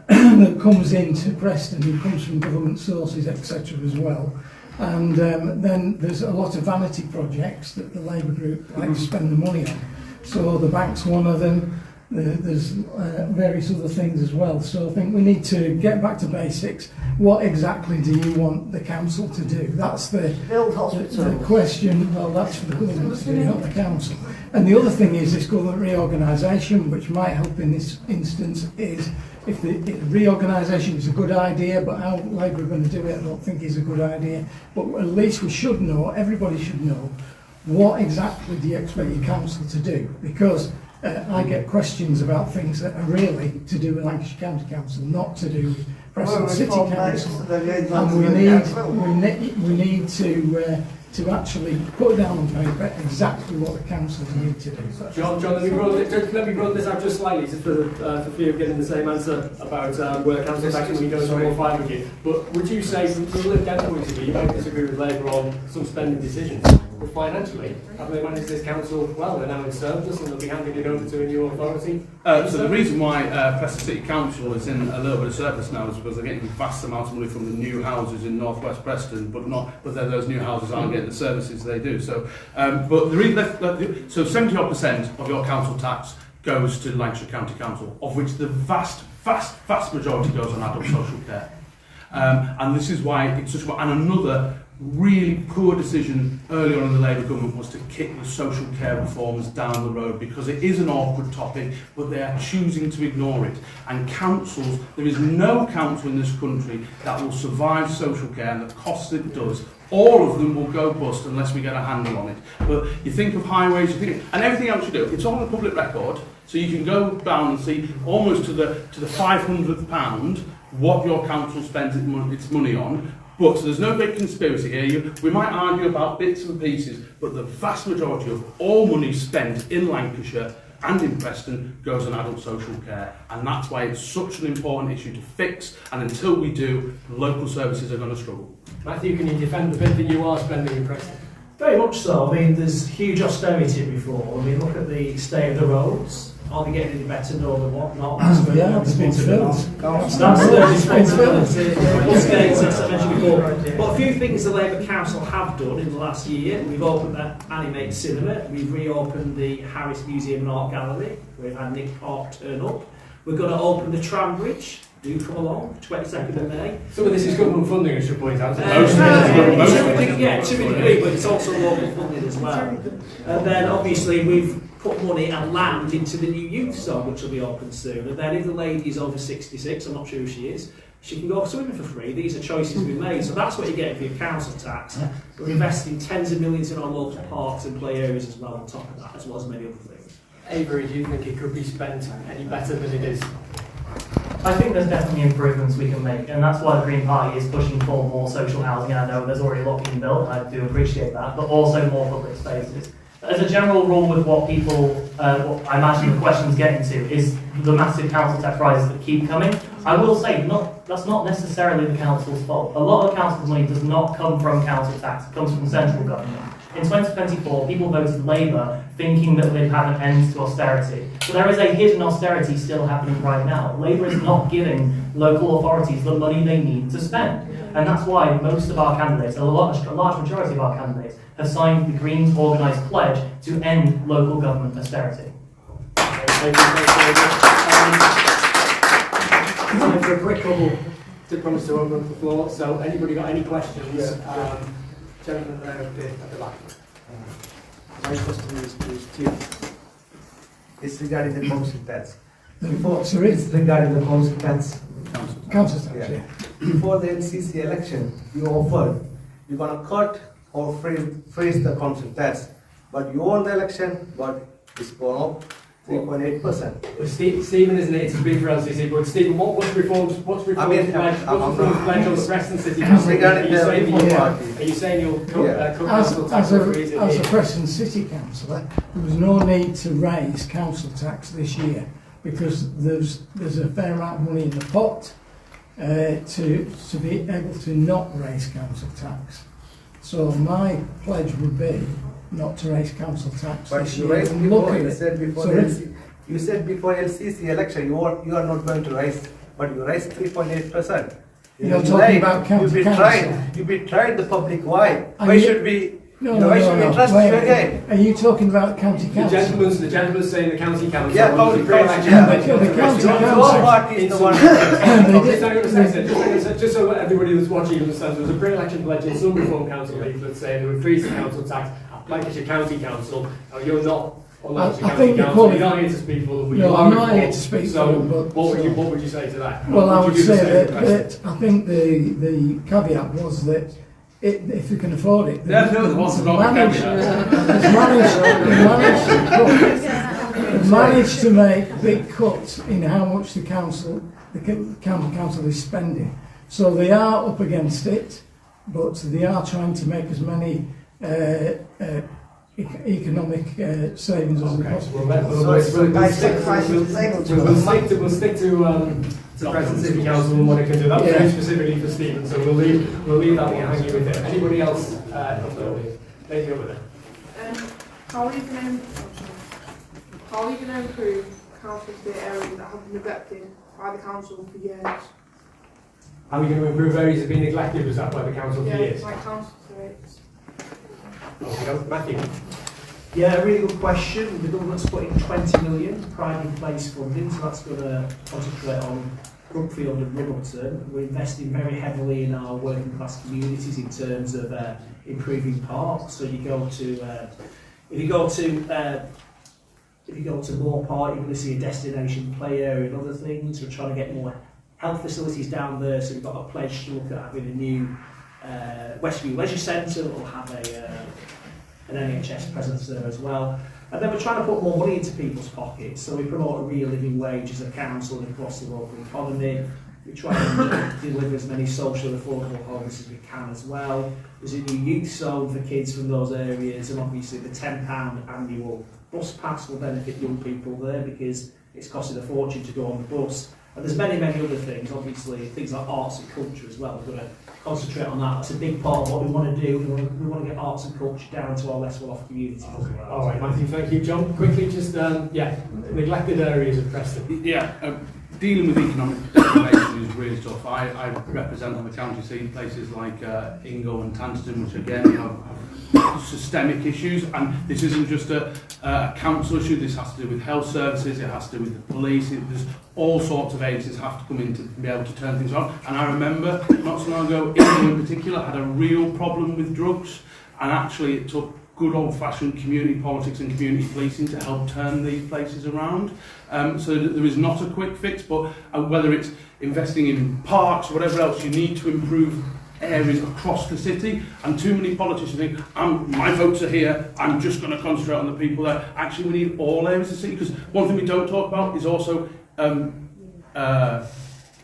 that comes into Preston, it comes from government sources, etc. as well. And then there's a lot of vanity projects that the Labour group like to spend the money on. So the bank's one of them. There's various other things as well. So I think we need to get back to basics. What exactly do you want the council to do? That's the question. Well, that's for the government to do, not the council. And the other thing is this government reorganisation, which might help in this instance, is if the reorganisation is a good idea, but how Labour are going to do it, I don't think is a good idea. But at least we should know, everybody should know, what exactly do you expect your council to do? Because I get questions about things that are really to do with Lancashire County Council, not to do with Preston City Council. And we need to actually put down on paper exactly what the councils need to do. John, let me broaden this out just slightly, just for fear of getting the same answer about where council tax money goes. I'm all fine with you. But would you say, from the Lib Dems point of view, you might disagree with Labour on some spending decisions? But financially, have they managed this council well? They're now in surplus and they'll be handing it over to a new authority. So the reason why Preston City Council is in a little bit of surplus now is because they're getting vast amounts of money from the new houses in North West Preston, but then those new houses aren't getting the services they do. So, but the reason, so 70% of your council tax goes to Lancashire County Council, of which the vast majority goes on adult social care. And this is why it's such. And another really poor decision early on in the Labour government was to kick the social care reforms down the road, because it is an awkward topic, but they are choosing to ignore it. And councils, there is no council in this country that will survive social care and the costs it does. All of them will go bust unless we get a handle on it. But you think of highways, and everything else you do, it's on the public record, so you can go down and see almost to the 500th pound what your council spends its money on. But so there's no big conspiracy here. We might argue about bits and pieces, but the vast majority of all money spent in Lancashire and in Preston goes on adult social care, and that's why it's such an important issue to fix, and until we do, local services are going to struggle. Matthew, can you defend the bit that you are spending in Preston? Very much so. I mean, there's huge austerity before. I mean, look at the state of the roads. Are they getting any better? No, they're not. That's their responsibility. That's their responsibility. As I mentioned before. But a few things the Labour Council have done in the last year. We've opened that Animate Cinema. We've reopened the Harris Museum and Art Gallery. We've had Nick Park turn up. We're going to open the tram bridge. Do come along, 22nd of May. Some of this is government funding, I should point out. Yeah, to a degree, but it's also local funding as well. And then obviously we've put money and land into the new youth zone, which will be open soon. And then if the lady is over 66, I'm not sure who she is, she can go swimming for free. These are choices we've made. So that's what you get for your council tax. We're investing tens of millions in our local parks and play areas as well on top of that, as well as many other things. Avery, do you think it could be spent any better than it is? I think there's definitely improvements we can make, and that's why the Green Party is pushing for more social housing. I know there's already a lot being built, and I do appreciate that, but also more public spaces. As a general rule with what people, what I imagine the question's getting to, is the massive council tax rises that keep coming. I will say, that's not necessarily the council's fault. A lot of the council's money does not come from council tax, it comes from central government. In 2024, people voted Labour thinking that they'd have an end to austerity. But there is a hidden austerity still happening right now. Labour is not giving local authorities the money they need to spend. And that's why most of our candidates, a large majority of our candidates, have signed the Greens organised pledge to end local government austerity. Time for a quick couple to promise to open up the floor. So, anybody got any questions? Gentleman there at the back. My question is to it's regarding the council tax. Sorry? It's regarding the council tax. Council tax, yeah. Before the LCC election, you offered you're going to cut or freeze the council tax. But you won the election, but it's gone up 3.8%. Stephen isn't it to speak for LCC, but Stephen, what's reformed pledge on the Preston City Council? Are you saying you'll cut council tax or freeze it? As a Preston City Councillor, there was no need to raise council tax this year because there's a fair amount of money in the pot to be able to not raise council tax. So my pledge would be not to raise council tax but this you year. raised before, you said before LCC election you are not going to raise, but you raised 3.8%. You're talking about county council. You betrayed the public. Why? Why should we? No, why should we trust you again? Are you talking about county council? The gentleman's saying the county council. Yeah, county council. The county council. Just so everybody that's watching understands, there was a pre-election pledge in some reform council leaflet saying they would freeze the council tax at Lancashire County Council. You're not on Lancashire County Council. You're not here to speak for them. No, I'm not here to speak for them. But what would you say to that? Well, I would say that I think the caveat was that if you can afford it, managed to make big cuts in how much the county council is spending. So they are up against it, but they are trying to make as many economic savings as possible. We'll stick to Preston City Council and what it can do. That was very specifically for Stephen, so we'll leave that one hanging with it. Anybody else? Lady over there. How are you going to improve council estate areas that have been neglected by the council for years? How are we going to improve areas that have been neglected, was that by the council for years? Like council estates. Matthew. Yeah, really good question. The government's putting 20 million pride in place funding, so that's going to concentrate on Brookfield and Ruggleton, we're investing very heavily in our working class communities in terms of improving parks. So you go to if you go to Moore Park, you're going to see a destination play area and other things. We're trying to get more health facilities down there, so we've got a pledge to look at having a new Westview Leisure Centre that will have an NHS presence there as well. And then we're trying to put more money into people's pockets, so we promote a real living wage as a council and across the local economy. We try and deliver as many social and affordable homes as we can as well. There's a new youth zone for kids from those areas, and obviously the £10 annual bus pass will benefit young people there because it's costing a fortune to go on the bus. And there's many, many other things, obviously things like arts and culture as well. We've got to concentrate on that. That's a big part of what we want to do. We want to get arts and culture down to our less well-off communities as well. All right, Matthew, thank you. John, quickly, just, neglected areas of Preston. Dealing with economic deprivation is really tough. I represent on the county seat places like Ingo and Tanstone, which again have systemic issues, and this isn't just a council issue. This has to do with health services, it has to do with the police. There's all sorts of agencies have to come in to be able to turn things on. And I remember not so long ago, Ingo in particular had a real problem with drugs, and actually it took good old-fashioned community politics and community policing to help turn these places around. So there is not a quick fix, but whether it's investing in parks or whatever else, you need to improve areas across the city. And too many politicians think, my votes are here, I'm just going to concentrate on the people there. Actually, we need all areas of the city, because one thing we don't talk about is also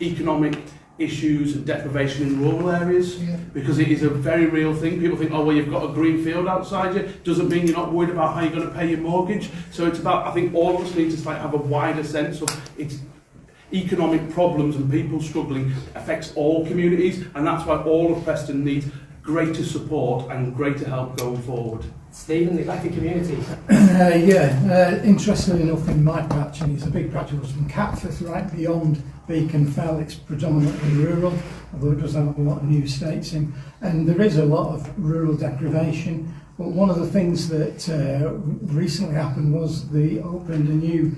economic issues and deprivation in rural areas, because it is a very real thing. People think, oh well, you've got a green field outside you, doesn't mean you're not worried about how you're going to pay your mortgage. So it's about, I think all of us need to have a wider sense of it's economic problems and people struggling affects all communities, and that's why all of Preston needs greater support and greater help going forward. Stephen, neglected communities. Interestingly enough, in my patch, and it's a big patch, it was from Catford right beyond Beacon Fell. It's predominantly rural, although it does have a lot of new estates in, and there is a lot of rural deprivation. But one of the things that recently happened was they opened a new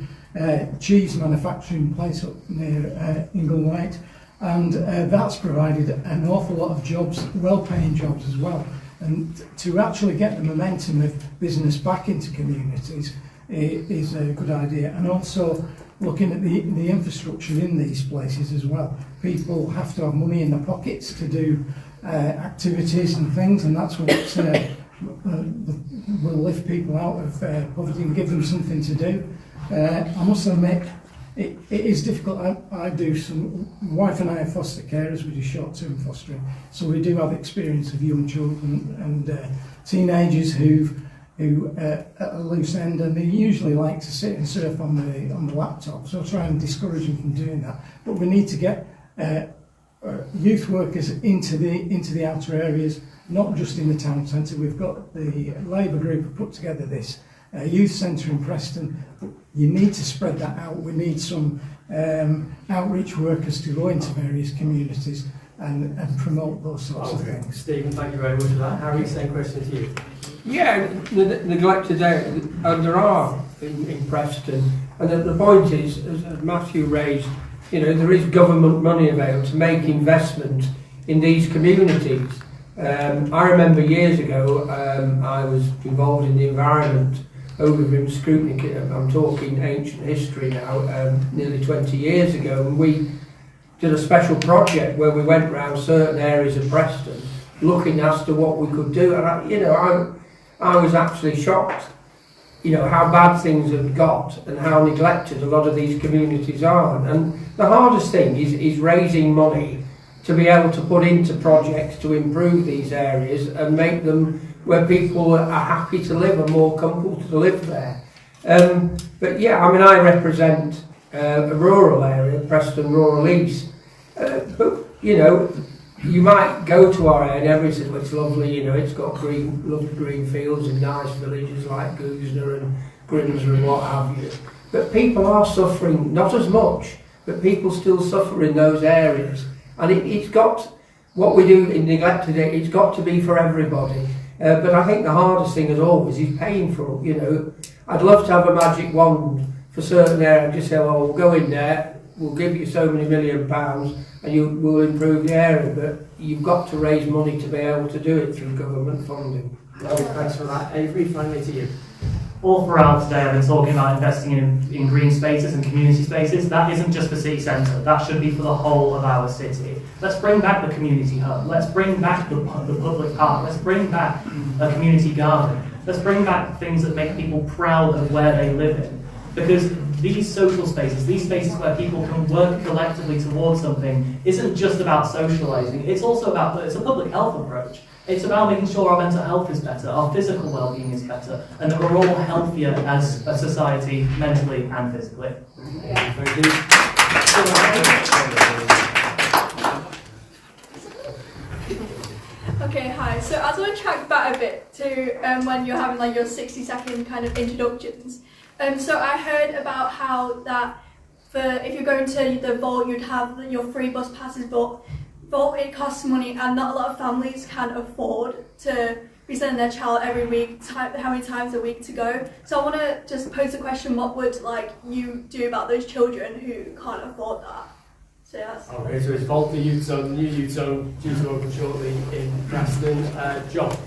cheese manufacturing place up near Inglewhite, and that's provided an awful lot of jobs, well-paying jobs as well. And to actually get the momentum of business back into communities is a good idea. And also looking at the infrastructure in these places as well. People have to have money in their pockets to do activities and things, and that's what will lift people out of poverty and give them something to do. I must admit, it is difficult. I do some, my wife and I are foster carers, we do short-term fostering, so we do have experience of young children and teenagers who at a loose end, and they usually like to sit and surf on the laptop, so I try and discourage them from doing that. But we need to get youth workers into the outer areas, not just in the town centre. We've got the Labour group have put together this youth centre in Preston. You need to spread that out. We need some outreach workers to go into various communities and promote those sorts of things. Stephen, thank you very much for that. Harry, same question to you. Yeah, the neglected areas, and there are in Preston, and the point is, as Matthew raised, there is government money available to make investment in these communities. I remember years ago, I was involved in the environment overview scrutiny. I'm talking ancient history now, nearly 20 years ago, and we did a special project where we went around certain areas of Preston looking as to what we could do, and I was actually shocked, how bad things have got and how neglected a lot of these communities are. And the hardest thing is raising money to be able to put into projects to improve these areas and make them where people are happy to live and more comfortable to live there. But yeah, I represent a rural area, Preston Rural East. But you might go to our area and everybody says, well, it's lovely, it's got lovely green fields and nice villages like Goosner and Grimsby and what have you. But people are suffering, not as much, but people still suffer in those areas. And it's got, what we do in neglected areas, it's got to be for everybody. But I think the hardest thing as always is paying for it. I'd love to have a magic wand for certain areas, just say, well, we'll go in there, we'll give you so many £1 million and you will improve the area, but you've got to raise money to be able to do it through government funding. No, thanks for that. Avery, finally to you. All throughout today I've been talking about investing in green spaces and community spaces. That isn't just for city centre, that should be for the whole of our city. Let's bring back the community hub, let's bring back the public park, let's bring back a community garden, let's bring back things that make people proud of where they live in. Because these social spaces, these spaces where people can work collectively towards something, isn't just about socialising, it's also about, it's a public health approach. It's about making sure our mental health is better, our physical well-being is better, and that we're all healthier as a society, mentally and physically. Yeah. Thank you. Okay, hi. So as I track back a bit to when you're having like your 60-second kind of introductions, so I heard about how that if you're going to the vault, you'd have your free bus passes, but vault, it costs money, and not a lot of families can afford to be sending their child every week, how many times a week to go. So I want to just pose the question: what would you do about those children who can't afford that? So that's okay. So it's vault the youth zone, the new youth zone due to open shortly in Preston. John.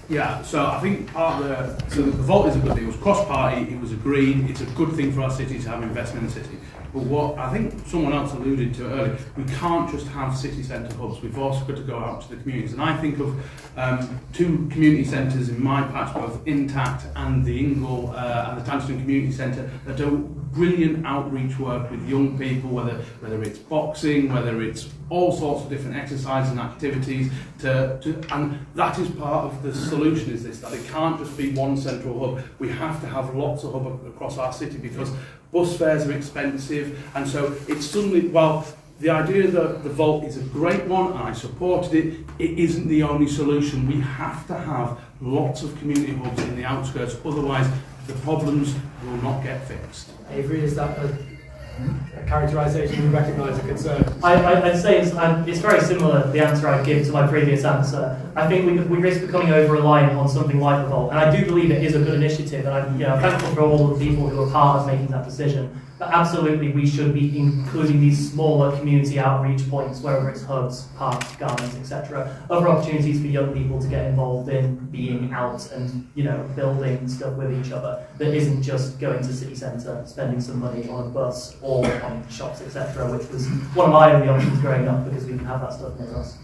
Yeah, so I think part of the vault is a good thing. It was cross-party, it was agreed, it's a good thing for our city to have investment in the city. But what I think someone else alluded to earlier, we can't just have city centre hubs, we've also got to go out to the communities. And I think of 2 community centres in my patch, both Intact and the Ingle and the Tangerton Community Centre, that do brilliant outreach work with young people, whether it's boxing, whether it's all sorts of different exercises and activities, and that is part of the solution, is this, that it can't just be one central hub. We have to have lots of hubs across our city because bus fares are expensive, and so it's suddenly, well, the idea that the vault is a great one and I supported it, it isn't the only solution. We have to have lots of community hubs in the outskirts, otherwise the problems will not get fixed. Avery, is that a characterisation you recognise a concern? I'd say it's very similar, the answer I'd give to my previous answer. I think we risk becoming over-reliant on something like the vault, and I do believe it is a good initiative, and I'm thankful for all the people who are part of making that decision. But absolutely, we should be including these smaller community outreach points, wherever it's hubs, parks, gardens, etc. Other opportunities for young people to get involved in being out and building stuff with each other. That isn't just going to city centre, spending some money on a bus or on shops, etc. Which was one of my only options growing up because we didn't have that stuff near us.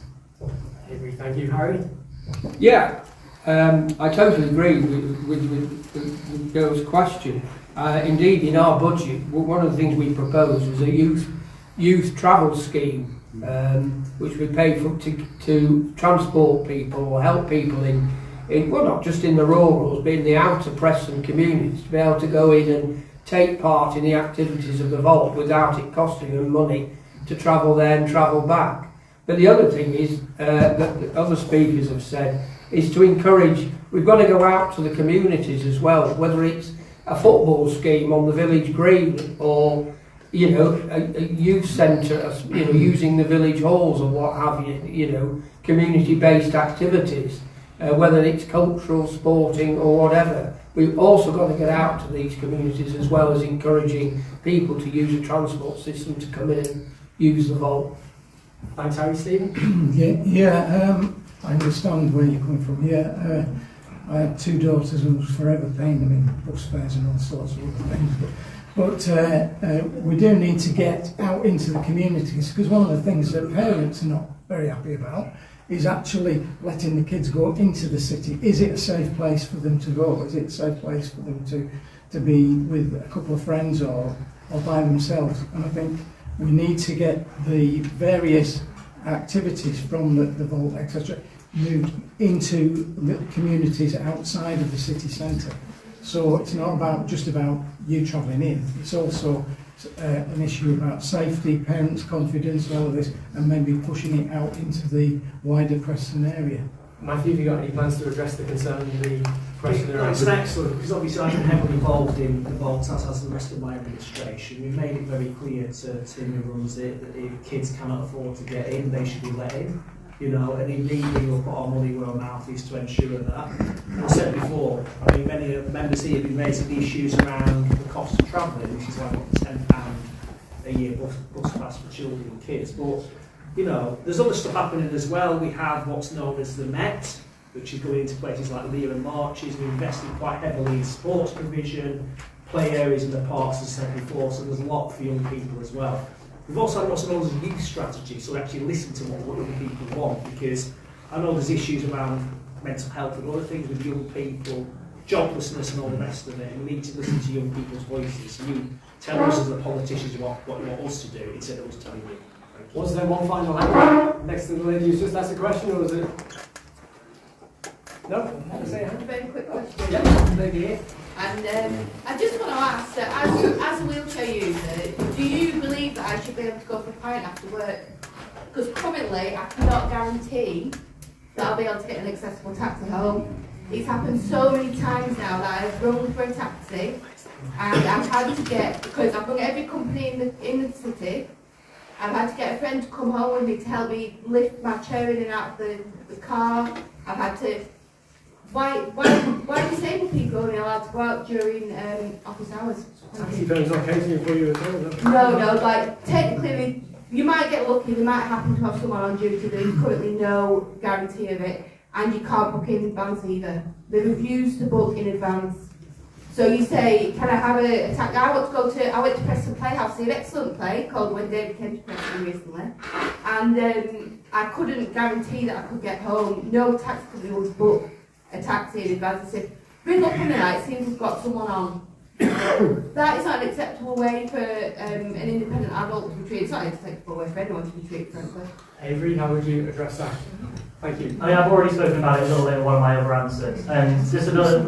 Avery, thank you. Harry? Yeah, I totally agree with Bill's question. Indeed, in our budget, one of the things we proposed was a youth travel scheme, which we pay for to transport people or help people in well, not just in the rurals, but in the outer Preston communities, to be able to go in and take part in the activities of the vault without it costing them money to travel there and travel back. But the other thing is, that the other speakers have said, is to encourage, we've got to go out to the communities as well, whether it's a football scheme on the village green or a youth centre, using the village halls or what have you, community-based activities, whether it's cultural, sporting or whatever. We've also got to get out to these communities as well as encouraging people to use a transport system to come in and use the vault. Thanks, Harry. Stephen? I understand where you're coming from. I had 2 daughters and was forever paying them in bus fares and all sorts of other things. But we do need to get out into the communities, because one of the things that parents are not very happy about is actually letting the kids go into the city. Is it a safe place for them to go? Is it a safe place for them to be with a couple of friends or by themselves? And I think we need to get the various activities from the vault, etc., moved into the communities outside of the city centre. So it's not just about you travelling in, it's also an issue about safety, parents' confidence, all of this, and maybe pushing it out into the wider Preston area. Matthew, have you got any plans to address the concern in the Preston area? It's excellent, because obviously I've been heavily involved in the vault, as has the rest of my administration. We've made it very clear to Tim who runs it that if kids cannot afford to get in, they should be let in. And indeed we will put our money where our mouth is to ensure that. I said before, many of the members here have been raising the issues around the cost of travelling, which is why I got the £10 a year bus pass for children and kids. But, you know, there's other stuff happening as well. We have what's known as the Met, which is going into places like Lear and Marches. We're investing quite heavily in sports provision, play areas in the parks, as I said before, so there's a lot for young people as well. We've also had what's known as a youth strategy, so we actually listen to what other people want, because I know there's issues around mental health and other things with young people, joblessness and all the rest of it, and we need to listen to young people's voices. So you tell us as the politicians what you want us to do, instead of us telling you. Was there one final hand next to the lady who's just asked a question, or was it? No? Say A very quick question. Yeah, lady here. And I just want to ask that as a wheelchair user, do you believe that I should be able to go for a pint after work? Because currently I cannot guarantee that I'll be able to get an accessible taxi home. It's happened so many times now that I've rung for a taxi and I've had to get, because I've rung every company in the city, I've had to get a friend to come home with me to help me lift my chair in and out of the car. I've had to. Why disabled people only allowed to work during office hours? Taxi phone's not catering for you at all, No, like technically, you might get lucky, they might happen to have someone on duty, there's currently no guarantee of it, and you can't book in advance either. They refuse to book in advance. So you say, can I have a taxi? I went to Preston Playhouse, see an excellent play called When David Came to Preston recently, and I couldn't guarantee that I could get home. No taxi company would book a taxi in advance. I said, ring up on the night, see if we've got someone on. That is not an acceptable way for an independent adult to be treated. It's not an acceptable way for anyone to be treated, frankly. Avery, how would you address that? Thank you. I mean, I've already spoken about it a little bit in one of my other answers.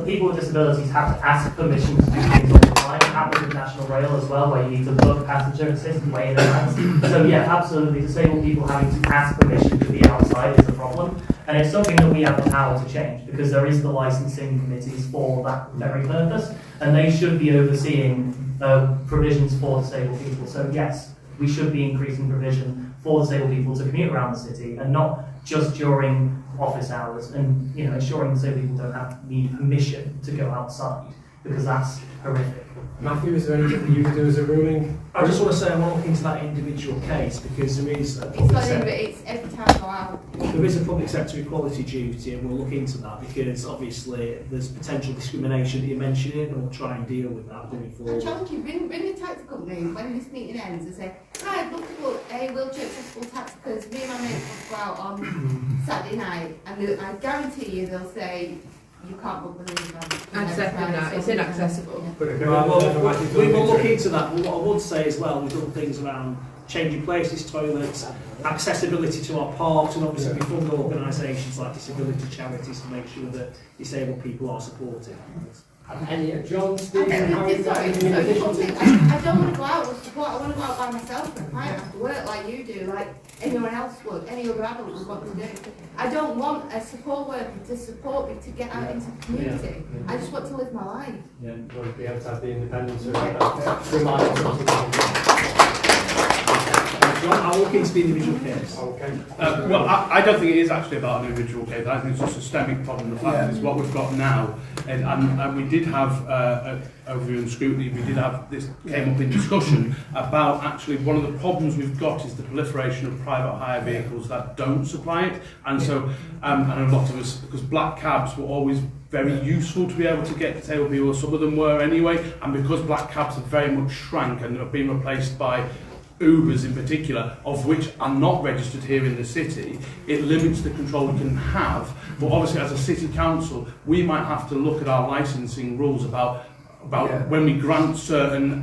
People with disabilities have to ask permission to do things all the time. It happens with National Rail as well, where you need to book passenger assist way in advance. So yeah, absolutely, disabled people having to ask permission to be outside is a problem. And it's something that we have the power to change, because there is the licensing committees for that very purpose, and they should be overseeing provisions for disabled people. So yes, we should be increasing provision for disabled people to commute around the city, and not just during office hours, and ensuring disabled people don't need permission to go outside, because that's horrific. Matthew, is there anything that you could do as a ruling? I just want to say I want to look into that individual case, because there is a It's every time I go out. There is a public sector equality duty, and we'll look into that, because obviously there's potential discrimination that you're mentioning, and we'll try and deal with that going I forward. challenge you, ring the taxi company when this meeting ends and say, hi, I'd love to book a wheelchair accessible taxi because me and my mate want to go out on Saturday night, and I guarantee you they'll say, you can't book with anyone. I'm second that, it's inaccessible. We will look into that, but what I would say as well, we've done things around changing places, toilets, accessibility to our parks, and obviously we fund organisations like disability charities to make sure that disabled people are supported. John, Stephen, how is that? I don't want to go out with support, I want to go out by myself for a pint after work like you do, like anyone else would, any other adult would want to do. I don't want a support worker to support me to get out into the community. I just want to live my life. Yeah, you want to be able to have the independence of that. I'll look into the individual case. Okay. Well, I don't think it is actually about an individual case. I think it's a systemic problem. The fact is what we've got now, and we did have overview and scrutiny. We did have this came up in discussion about actually one of the problems we've got is the proliferation of private hire vehicles that don't supply it, and so and a lot of us, because black cabs were always very useful to be able to get disabled people. Some of them were anyway, and because black cabs have very much shrank and have been replaced by Ubers in particular, of which are not registered here in the city, it limits the control we can have. But obviously as a city council, we might have to look at our licensing rules about when we grant certain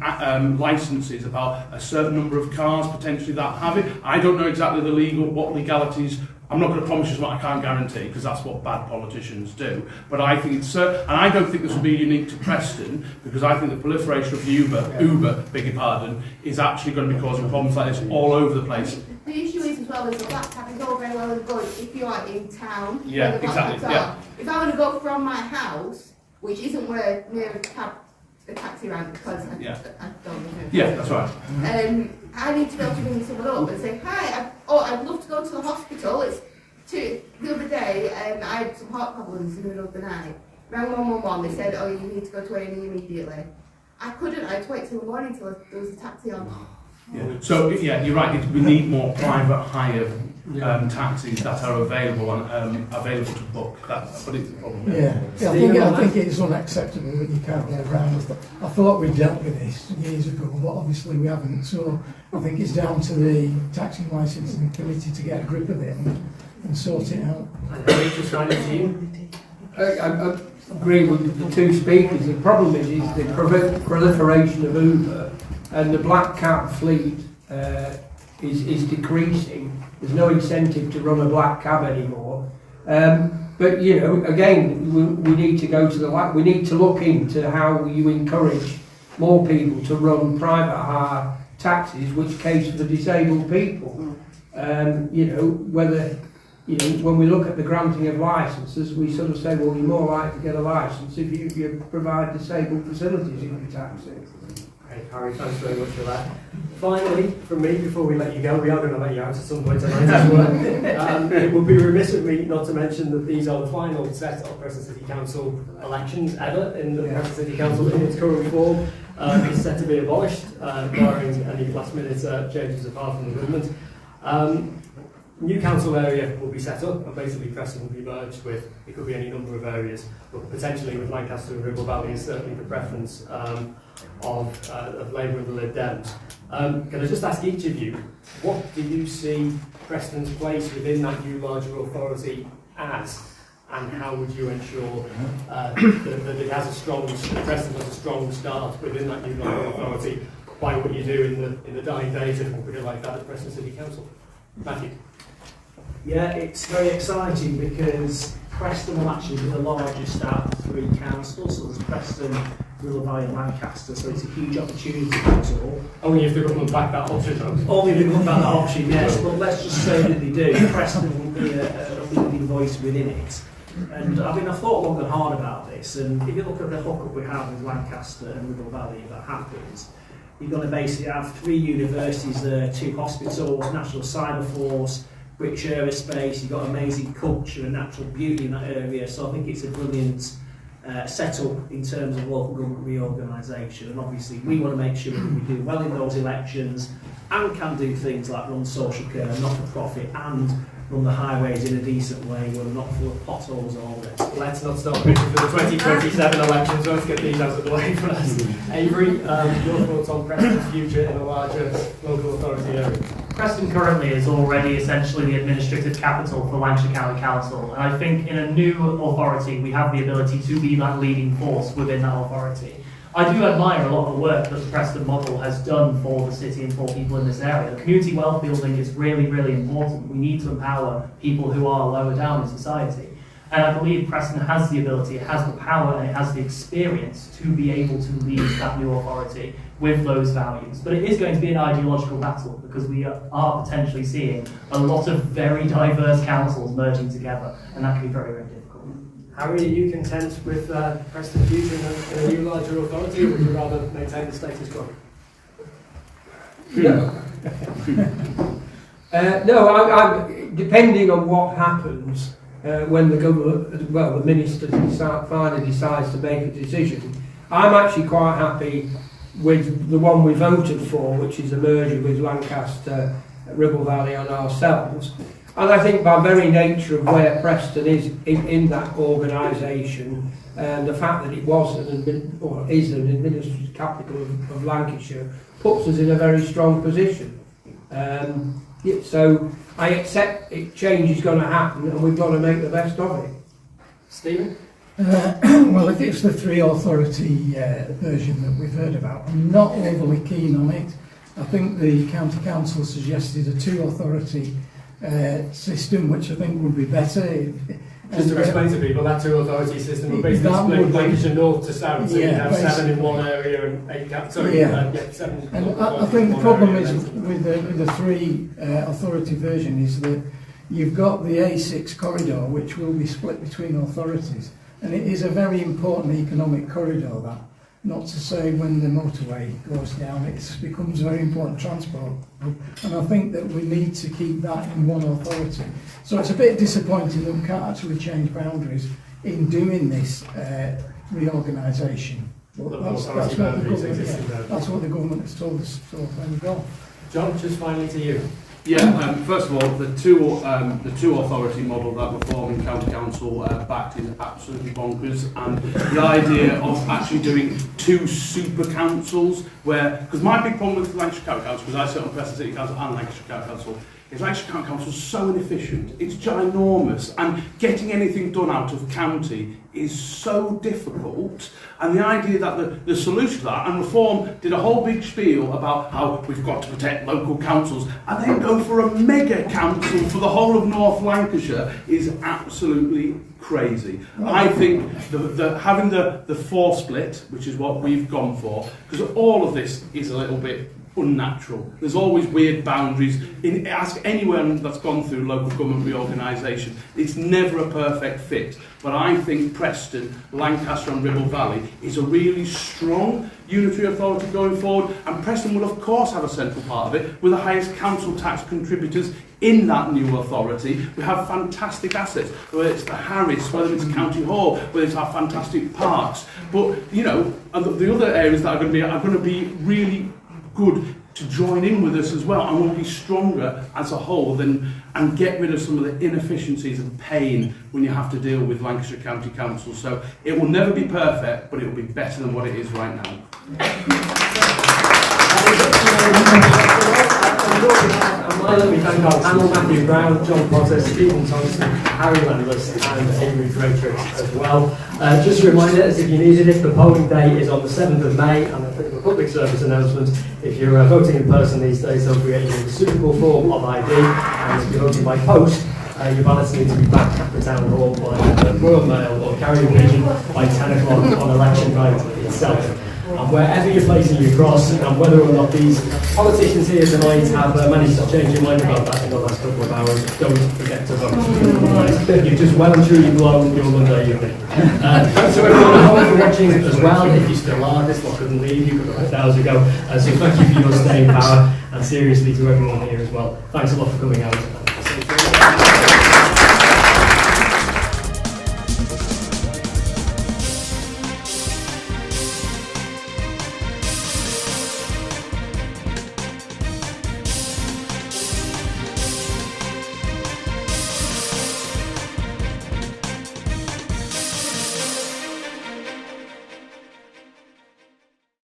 licenses, about a certain number of cars potentially that have it. I don't know exactly what legalities. I'm not going to promise you what I can't guarantee, because that's what bad politicians do. But I think it's and I don't think this will be unique to Preston, because I think the proliferation of Uber, beg your pardon, is actually going to be causing problems like this all over the place. The issue is as well as the black cab is all very well and good if you are in town. Yeah, where the black exactly. cabs Yeah. are. If I want to go from my house, which isn't where near a taxi rank, because I don't know. Yeah, that's right. I need to be able to ring someone up and say, hi, I'd love to go to the hospital. The other day, I had some heart problems in the middle of the night. Rang 111, they said, you need to go to A&E immediately. I couldn't, I had to wait till the morning till there was a taxi on. Yeah. So yeah, you're right. We need more private hire taxis that are available and available to book. But it's a problem. I think it's unacceptable that you can't get around. I thought we dealt with this years ago, but obviously we haven't. So I think it's down to the taxi licensing committee to get a grip of it and sort it out. I agree with the two speakers. The problem is the proliferation of Uber, and the black cab fleet is decreasing. There's no incentive to run a black cab anymore. But you know, again, we need to go to we need to look into how you encourage more people to run private hire taxis which cater for disabled people. You know, whether when we look at the granting of licences, we sort of say, well, you're more likely to get a licence if you provide disabled facilities in your taxi. Great, Harry, thanks very much for that. Finally, from me, before we let you go, we are going to let you out at some point tonight as well. It would be remiss of me not to mention that these are the final set of Preston City Council elections ever in the Preston City Council in its current form. It's set to be abolished, barring any last-minute changes apart from the government. New council area will be set up, and basically Preston will be merged with, it could be any number of areas, but potentially with Lancaster and Ribble Valley is certainly the preference of Labour and the Lib Dems. Can I just ask each of you, what do you see Preston's place within that new larger authority as, and how would you ensure that it has Preston has a strong start within that new larger authority by what you do in the dying days, if we put it like that, at Preston City Council? Matthew? Yeah, it's very exciting because Preston will actually be the largest out of 3 councils. So there's Preston, Ribble Valley and Lancaster, so it's a huge opportunity for us all. Only if the government back that option, though. Only if the government back that option, yes, but let's just say that they do. Preston will be a leading voice within it. And I mean, I've thought long and hard about this, and if you look at the hookup we have with Lancaster and Ribble Valley, if that happens, you're going to basically have 3 universities there, 2 hospitals, National Cyber Force, rich aerospace, you've got amazing culture and natural beauty in that area, so I think it's a brilliant setup in terms of local government reorganisation, and obviously we want to make sure that we do well in those elections and can do things like run social care, not-for-profit, and run the highways in a decent way where we're not full of potholes and all this. Let's not start pushing for the 2027 elections, let's get these out of the way first. Avery, your thoughts on Preston's future in a larger local authority area? Preston currently is already essentially the administrative capital for Lancashire County Council, and I think in a new authority we have the ability to be that leading force within that authority. I do admire a lot of the work that the Preston model has done for the city and for people in this area. The community wealth building is really, really important. We need to empower people who are lower down in society. And I believe Preston has the ability, it has the power, and it has the experience to be able to lead that new authority with those values. But it is going to be an ideological battle because we are potentially seeing a lot of very diverse councils merging together, and that can be very, very difficult. Harry, are you content with Preston's future in a new larger authority, or would you rather maintain the status quo? No. No, depending on what happens when the government, the minister finally decides to make a decision, I'm actually quite happy with the one we voted for, which is a merger with Lancaster, Ribble Valley and ourselves. And I think by very nature of where Preston is in that organisation, and the fact that it was is an administrative capital of Lancashire, puts us in a very strong position. So I accept change is going to happen, and we've got to make the best of it. Stephen? Well, if it's the 3 authority version that we've heard about, I'm not overly keen on it. I think the County Council suggested a 2 authority system, which I think would be better. Just to explain to people, that 2 authority system would basically split Lancashire north to south, so you'd have 7 in one area and 8 7. And I think the problem is with the 3 authority version is that you've got the A6 corridor, which will be split between authorities, and it is a very important economic corridor, that. Not to say when the motorway goes down, it becomes a very important transport. And I think that we need to keep that in one authority. So it's a bit disappointing that we can't actually change boundaries in doing this reorganisation. That's what the government has told us so far we go. John, just finally to you. Yeah, first of all, the two authority model that Reform County Council backed is absolutely bonkers, and the idea of actually doing two super councils where, because my big problem with Lancashire County Council, because I sit on Preston City Council and Lancashire County Council, is Lancashire County Council is so inefficient, it's ginormous, and getting anything done out of county is so difficult. And the idea that the solution to that, and Reform did a whole big spiel about how we've got to protect local councils, and then go for a mega council for the whole of North Lancashire is absolutely crazy. I think having the 4 split, which is what we've gone for, because all of this is a little bit unnatural. There's always weird boundaries. Ask anyone that's gone through local government reorganisation. It's never a perfect fit. But I think Preston, Lancaster and Ribble Valley is a really strong unitary authority going forward, and Preston will of course have a central part of it with the highest council tax contributors in that new authority. We have fantastic assets, whether it's the Harris, whether it's County Hall, whether it's our fantastic parks. But, you know, the other areas that are going to be really good to join in with us as well, and we'll be stronger as a whole and get rid of some of the inefficiencies and pain when you have to deal with Lancashire County Council. So it will never be perfect, but it will be better than what it is right now. We thank our panel, Matthew Brown, John Potter, Stephen Thompson, Harry Landless and Amy Greatrix as well. Just a reminder, as if you needed it, the polling day is on the 7th of May, and a bit of a public service announcement. If you're voting in person these days, don't forget you need a suitable form of ID, and if you're voting by post, your ballots need to be back at the town hall by Royal Mail or carrier pigeon by 10 o'clock on election night itself. And wherever you're placing your cross, and whether or not these politicians here tonight have managed to change your mind about that in the last couple of hours, don't forget to vote. You've just well and truly blown your Monday evening. Thanks to everyone at home for watching as well. If you still are, this lot couldn't leave you a couple of hours ago. So thank you for your staying power, and seriously to everyone here as well. Thanks a lot for coming out.